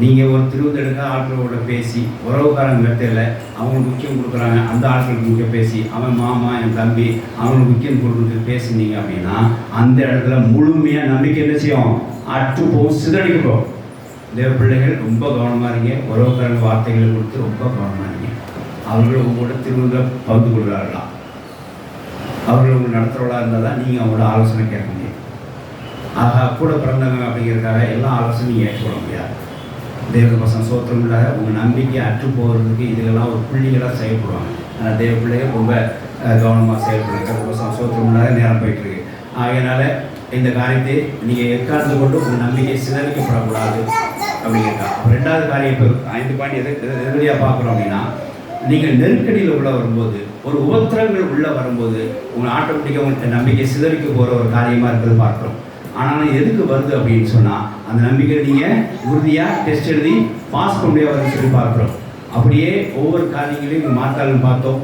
நீங்கள் ஒரு திருவிந்து எடுக்க ஆட்களோட பேசி உறவுக்காரங்க வெட்டையில் அவங்களுக்கு முக்கியம் கொடுக்குறாங்க, அந்த ஆட்களுக்கு முக்கியம் பேசி அவன் மாமா என் தம்பி அவங்களுக்கு முக்கியம் கொடுக்குறது பேசினீங்க அப்படின்னா அந்த இடத்துல முழுமையாக நம்பிக்கை என்ன செய்யும், அற்று போகும், சிதறடிக்கப்போம். தேவ பிள்ளைகள் ரொம்ப கவனமாக இருங்க. உறவுக்காரங்க வார்த்தைகளை கொடுத்து ரொம்ப கவனமாக இருங்க. அவர்கள் உங்களோட திருவிழா பகிர்ந்து கொள்கிறார்களாம். அவர்கள் உங்களை நடத்துகிறவளாக இருந்தால் தான் நீங்கள் அவங்களோட ஆலோசனை கேட்க முடியும். ஆக கூட பிறந்தவங்க அப்படிங்கிறதுக்காக எல்லா ஆலோசனையும் நீங்கள் ஏற்றுக்கொள்ள முடியாது. தேவ பசங்க சோத்திரம் இல்லாத உங்கள் நம்பிக்கை அற்று போகிறதுக்கு இதெல்லாம் ஒரு புள்ளிகளாக செயல்படுவாங்க. ஆனால் தேவ பிள்ளைகள் ரொம்ப கவனமாக செயல்படுறாங்க. தேவ பசங்க சோத்திரம் இல்லாத நேரம் போயிட்டுருக்கு. ஆகையினால இந்த காரியத்தை நீங்கள் எக்காரணத்தை கொண்டு உங்கள் நம்பிக்கை சிதறிக்கப்படக்கூடாது அப்படிங்கிறதா. ரெண்டாவது காரியம் இப்போ 5 பாயிண்ட் எதிரியாக பார்க்குறோம் அப்படின்னா, நீங்கள் நெருக்கடியில் உள்ள வரும்போது, ஒரு உபத்திரங்கள் உள்ளே வரும்போது உங்கள் ஆட்டோமேட்டிக்காக உங்களுக்கு நம்பிக்கை சிதறிக்க போகிற ஒரு காரியமாக இருக்கிறது பார்க்குறோம். ஆனால் எதுக்கு வருது அப்படின்னு சொன்னால் அந்த நம்பிக்கை நீங்கள் உறுதியாக டெஸ்ட் எழுதி பாஸ் பண்ண முடியாதுன்னு சொல்லி பார்க்குறோம். அப்படியே ஒவ்வொரு காரியங்களையும் இங்கே மாத்தாளன் பார்த்தோம்,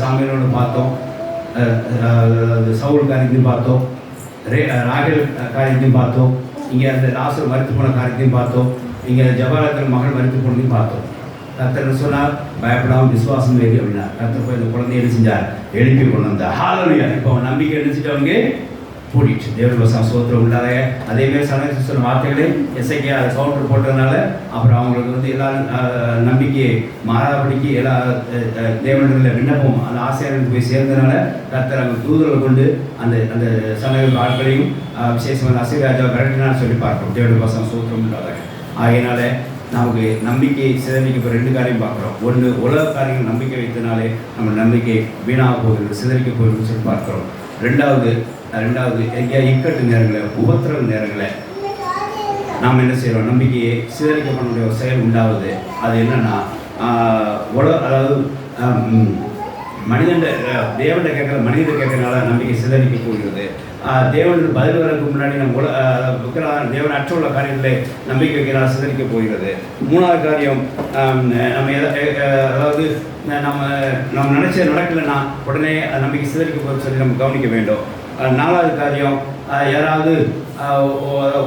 சாமியோட பார்த்தோம், சவுல் காரியத்தையும் பார்த்தோம், ராகேல் காரியத்தையும் பார்த்தோம், இங்கே அந்த லாசர் மரித்து போன காரியத்தையும் பார்த்தோம், இங்கே ஜபாலத்தில் மகள் மரித்து போனதையும் பார்த்தோம். கர்த்தர் சொன்னார் பயப்படாமல் விசுவாசம் வேறு அப்படின்னா கர்த்தர் போய் இந்த குழந்தைய என்ன செஞ்சார், எழுப்பி கொண்டு வந்தார். ஹல்லேலூயா. இப்போ அவன் நம்பிக்கை எடுத்துட்டவங்க பூடிச்சு தேவ சோத்திரம் உள்ளாத. அதேமாதிரி சனகர் சொன்ன வார்த்தைகளை எஸ்ஐக்கே அதை கவுண்டர் போட்டதுனால அப்புறம் அவங்களுக்கு எல்லாரும் நம்பிக்கையை மாறாதபடிக்கு எல்லா தேவனில் விண்ணப்பம் அந்த ஆசிரியர்களுக்கு போய் சேர்ந்ததுனால கர்த்தர் அவங்க தூதர்களை கொண்டு அந்த அந்த சனகர் ஆட்களையும் விசேஷமான ஆசீர்வாதம் கரெக்டானு சொல்லி பார்க்கணும். தேவ பசங்க சோத்திரம் உள்ளாத. ஆகையினால நமக்கு நம்பிக்கை சிதறிக்க 2 காரியம் பார்க்குறோம். ஒன்று, உலக காரியங்கள் நம்பிக்கை வைத்தனாலே நம்ம நம்பிக்கை வீணாக போகிறது, சிதறிக்க போகுதுன்னு சொல்லி பார்க்குறோம். ரெண்டாவது எங்கேயா இக்கட்டு நேரங்களில், உபத்திரவு நேரங்களில் நாம் என்ன செய்கிறோம், நம்பிக்கையை சிதறிக்க பண்ணக்கூடிய ஒரு செயல் உண்டாகுது. அது என்னென்னா அதாவது தேவன்கிட்ட கேட்குற மனிதனை கேட்கறதுனால நம்பிக்கை சிதறிக்க போகிறது. தேவனுக்கு பதில் வரதுக்கு முன்னாடி நம்ம தேவன் அற்ற உள்ள காரியங்களை நம்பிக்கை வைக்கிறால் சிதறிக்க போகிறது. 3வது காரியம், நம்ம அதாவது நம்ம நினச்சது நடக்கலைன்னா உடனே நம்பிக்கை சிதறிக்க போகிறது சொல்லி நம்ம கவனிக்க வேண்டும். 4வது காரியம், யாராவது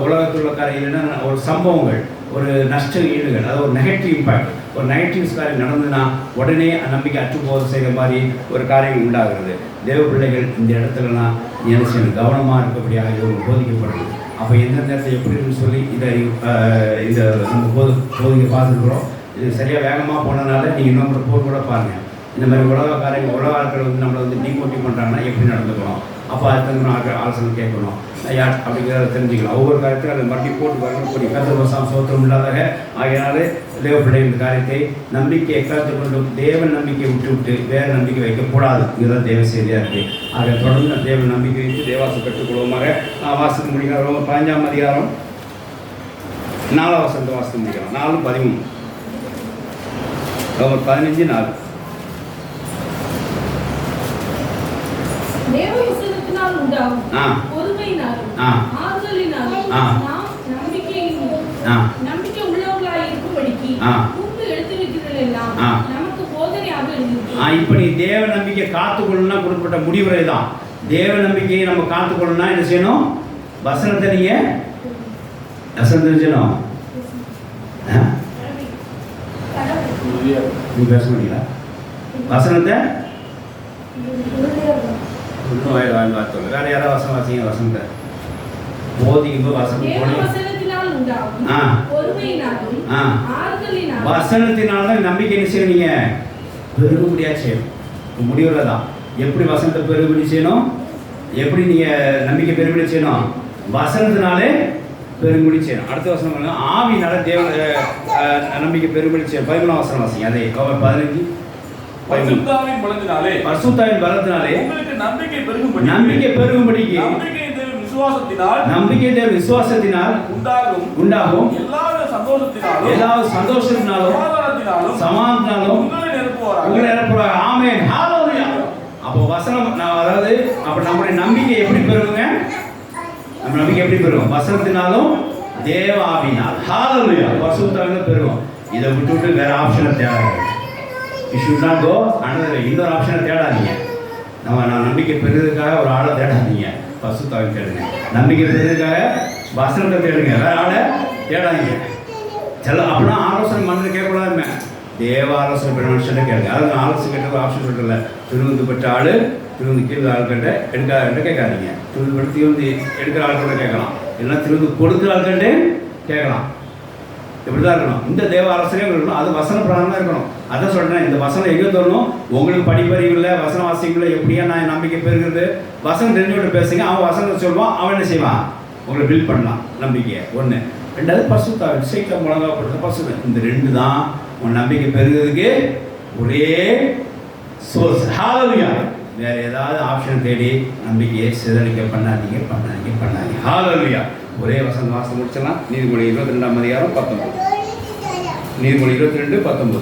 உலகத்தில் உள்ள காரியம் இல்லைன்னா ஒரு சம்பவங்கள், ஒரு நஷ்ட ஈடுகள், அதாவது ஒரு நெகட்டிவ் இம்பேக்ட், ஒரு நெகட்டிவ்ஸ் காரியம் நடந்ததுன்னா உடனே நம்பிக்கை அற்றுப்போது செய்கிற மாதிரி ஒரு காரியம் உண்டாகிறது. தேவ பிள்ளைகள் இந்த இடத்துலலாம் என்ன செய்யணும், கவனமாக இருக்கக்கூடியாக இவங்க போதிக்கப்படுது. அப்போ எந்த நேரத்தை எப்படின்னு சொல்லி இந்த நம்ம போதிக்க பார்த்துருக்குறோம். இது சரியாக வேகமாக போனதுனால நீங்கள் இன்னொரு போர் கூட பாருங்கள். இந்த மாதிரி உலக ஆட்கள் நம்மளை டிமோட்டிவ் பண்ணுறாங்கன்னா எப்படி நடந்துக்கணும், அப்போ அதுக்கு ஆலோசனை கேட்கணும் யார் அப்படிங்கிறத தெரிஞ்சுக்கலாம். ஒவ்வொரு காரியத்தையும் அதை மறுபடியும் போட்டு வரக்கூடிய கர்த்தர் சோத்திரம் இல்லாத. ஆகையினாலே தேவ பிள்ளை இந்த காரியத்தை நம்பிக்கை எக்காத்து கொண்டும் தேவன் நம்பிக்கை விட்டு வேறு நம்பிக்கை வைக்கக்கூடாது. இதுதான் தேவ செய்தியாக இருக்குது. அதை தொடர்ந்து தேவன் நம்பிக்கை வைத்து தேவாசம் கற்றுக்கொள்வோமாக. வாசகம் முடிக்கிறோம். 15ஆம் அதிகாரம் 4ஆம் வசனத்தை வாசகம் முடிக்கிறோம். 4:13 15:4. தேவ வசனத்தினால் உண்டாகும் ஆ. பொறுமையினாலும் ஆ. ஆறுதலினாலும் ஆ. நாம் ஆ. நம்பிக்கை உள்ளவர்களாய் இருக்கும்படிக்கு ஆ. முன்பு எடுத்திருக்கிறதெல்லாம் ஆ. நமக்கு போதனையாக எழுதியிருக்கு. இப்போ நீ தேவ நம்பிக்கை காத்துக்கொள்ளணும்னா கொடுக்கப்பட்ட முடிவுரை தான். தேவ நம்பிக்கையை நம்ம காத்துக்கொள்ளணும்னா என்ன செய்யணும்? வசனத்தை நீங்கள் வசனம் தெரிஞ்சணும். நீ பேச முடியல வசனத்தை வேற யாராவது வசனம் வாசிங்க. வசனத்தை போதிக்கும்போது வசனம் தேவ போனேன். வசனத்தினால் உண்டாகும் ஆ. பொறுமையினாலும் ஆ. ஆறுதலினாலும் வசனத்தினால தான் நம்பிக்கை என்ன செய்யணும்? நீங்கள் பெருக முடியாது செய்யணும். முடிவுல தான் எப்படி வசனத்தை பெருகுபடி செய்யணும், எப்படி நீங்கள் நம்பிக்கை பெருகுபடி செய்யணும்? வசனத்தினாலே பெருங்குடி செய்யணும். அடுத்த வசனம் பாருங்க. ஆவியினால தேவ நம்பிக்கை பெருங்குடி செய்யணும். 11 வசனம் வாசிங்க. அதே 15 பரிசுத்தாவின் பலத்தினாலே பரிசுத்தாவின் பலத்தினாலே உங்களுக்கு நம்பிக்கை பெருகும்படி நம்பிக்கை பெருகும்படிக்கு நம்பிக்கை தேவ விசுவாசத்தினால் நம்பிக்கை தேவ விசுவாசத்தினால் உண்டாகும் எல்லாவித சந்தோஷத்தினாலும் ஏதாவது சந்தோஷத்தினாலும் சமாதானத்தினாலும் உங்களை நிரப்புவாராக. உங்களை நிரப்புவாராக. ஆமென். ஹalleluya. அப்போ வசனம் அதாவது அப்ப நம்முடைய நம்பிக்கை எப்படி பெருகுங்க? நம்ம நம்பிக்கை எப்படி பெருகும்? வசனத்தினாலும் தேவ ஆவியினால். ஹalleluya. பரிசுத்தாவினால பெருகும். இதை விட்டுவிட்டு வேற ஆப்ஷனை தேடாதீங்க. You should not go another way. இன்னொரு ஆப்ஷனை தேடாதீங்க. நான் நம்பிக்கை பெறுவதற்காக ஒரு ஆளை தேடாதீங்க. பரிசுத்தாவியை தேடுங்க. நம்பிக்கை பெறுவதற்காக வசனத்தை தேடுங்க. வேற ஆளை தேடாதீங்க. அப்படின்னா ஆலோசனை மனிதன் கேட்கக்கூடாதுமே. தேவ ஆலோசனை பெற்ற மனுஷனை கேட்க. அதாவது ஆலோசனை கேட்ட ஒரு ஆப்ஷன் சொல்லல. திருவிந்து பெற்ற ஆள் திருவிந்து கீழே ஆள்கிட்ட எடுக்காத கேட்காதீங்க. திருவிந்து பெற்று திருவிந்து எடுக்கிற ஆள்கிட்ட கேட்கலாம். இல்லைன்னா திருவிந்து கொடுக்குற ஆள்கிட்ட கேட்கலாம். இப்படி தான் இருக்கணும். இந்த தேவ ஆலோசனையும் இருக்கணும். அது வசன பிரகாரம் தான் இருக்கணும். அதான் சொல்கிறேன். இந்த வசனம் எங்கே தரணும்? உங்களுக்கு படிப்பறிவு இல்லை, வசன வாசிக்கல, எப்படியா நான் நம்பிக்கை பெறுகிறது? வசனம் தெரிஞ்சுக்கிட்டு பேசுங்க. அவன் வசனத்தை சொல்லுவான். அவன் என்ன செய்வான்? உங்களை பில்ட் பண்ணலாம் நம்பிக்கையை. ஒன்று. ரெண்டாவது பரிசுத்தாவி சைக்கிள் முழங்கப்படுத்த பரிசுத்தம். இந்த ரெண்டு தான் உன் நம்பிக்கை பெறுகிறதுக்கு ஒரே சோர்ஸ். ஹalleluya. வேற ஏதாவது ஆப்ஷன் தேடி நம்பிக்கையை சிதறிக்க பண்ணாதீங்க. ஹalleluya. ஒரே வசனம் வாசம் முடிச்சலாம். நீதிமொழி 22ஆம் அதிகாரம் 19. நீதிமொழி 22:19.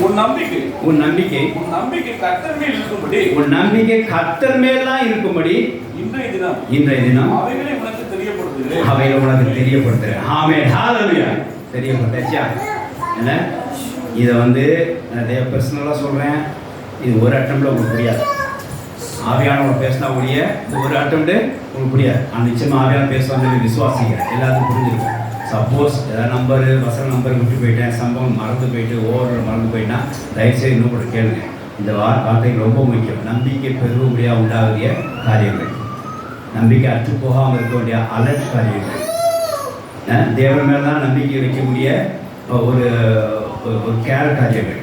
உன் நம்பிக்கை கர்த்தர் மேல் இருக்கும்படி உன் நம்பிக்கை கர்த்தர் மேல் தான் இருக்கும்படி இன்றைய தினம் அவைகளை உனக்கு தெரியப்படுத்துகிறேன். ஆமென். ஹalleluya. தெரியப்படுத்தாச்சா? என்ன இதை நான் பர்சனலாக சொல்கிறேன். இது ஒரு அட்டம்ல உங்களுக்கு புரியாது. ஆவியானவர் பேசினா ஒழிய இது ஒரு அட்டம்ட்டு உங்களுக்கு புரியாது. ஆனால் நிச்சயமாக ஆவியான பேசுவாங்க விசுவாசிக்கிறேன். எல்லாத்துக்கும் புரிஞ்சிருக்கும். சப்போஸ் ஏதாவது நம்பர் வசன நம்பர் விட்டு போயிட்டேன், சம்பவம் மறந்து போயிட்டு ஓவர் மறந்து போயிட்டா தயவுசெய்து இன்னும் கூட கேளுங்க. இந்த வார்த்தை ரொம்ப முக்கியம். நம்பிக்கை பெருகும்படியாக உண்டாகிய காரியங்கள், நம்பிக்கை அற்று போகாமல் இருக்க வேண்டிய அலர்ட் காரியங்கள், தேவன் மேலே தான் நம்பிக்கை வைக்கக்கூடிய ஒரு கேர் காரியங்கள்.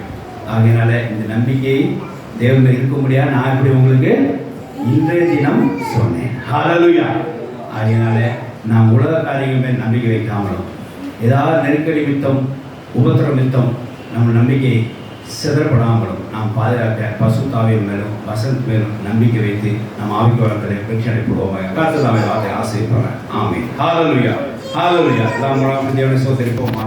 ஆகையினால இந்த நம்பிக்கை தேவன் இருக்கும்படியாக நான் இப்படி உங்களுக்கு இன்றைய தினம் சொன்னேன். ஹalleluya. ஆகையினால நாம் உலக காரியங்கள் மேல் நம்பிக்கை வைக்காமலும் ஏதாவது நெருக்கடி மித்தம் உபத்திரம் மித்தம் நம்ம நம்பிக்கை சிதறப்படாமலும் நாம் பாதுகாக்க பரிசுத்தாவின் மேலும் வசனத்து மேலும் நம்பிக்கை வைத்து நம் ஆவிக்கு வளர்த்தலை பிரச்சனைப்படுவோம். கர்த்தர் தாமே வார்த்தை ஆசீர்வதிப்பார். ஆமென். ஹalleluya. ஹalleluya. நாம் தேவனை ஸ்தோத்திரிப்போம்.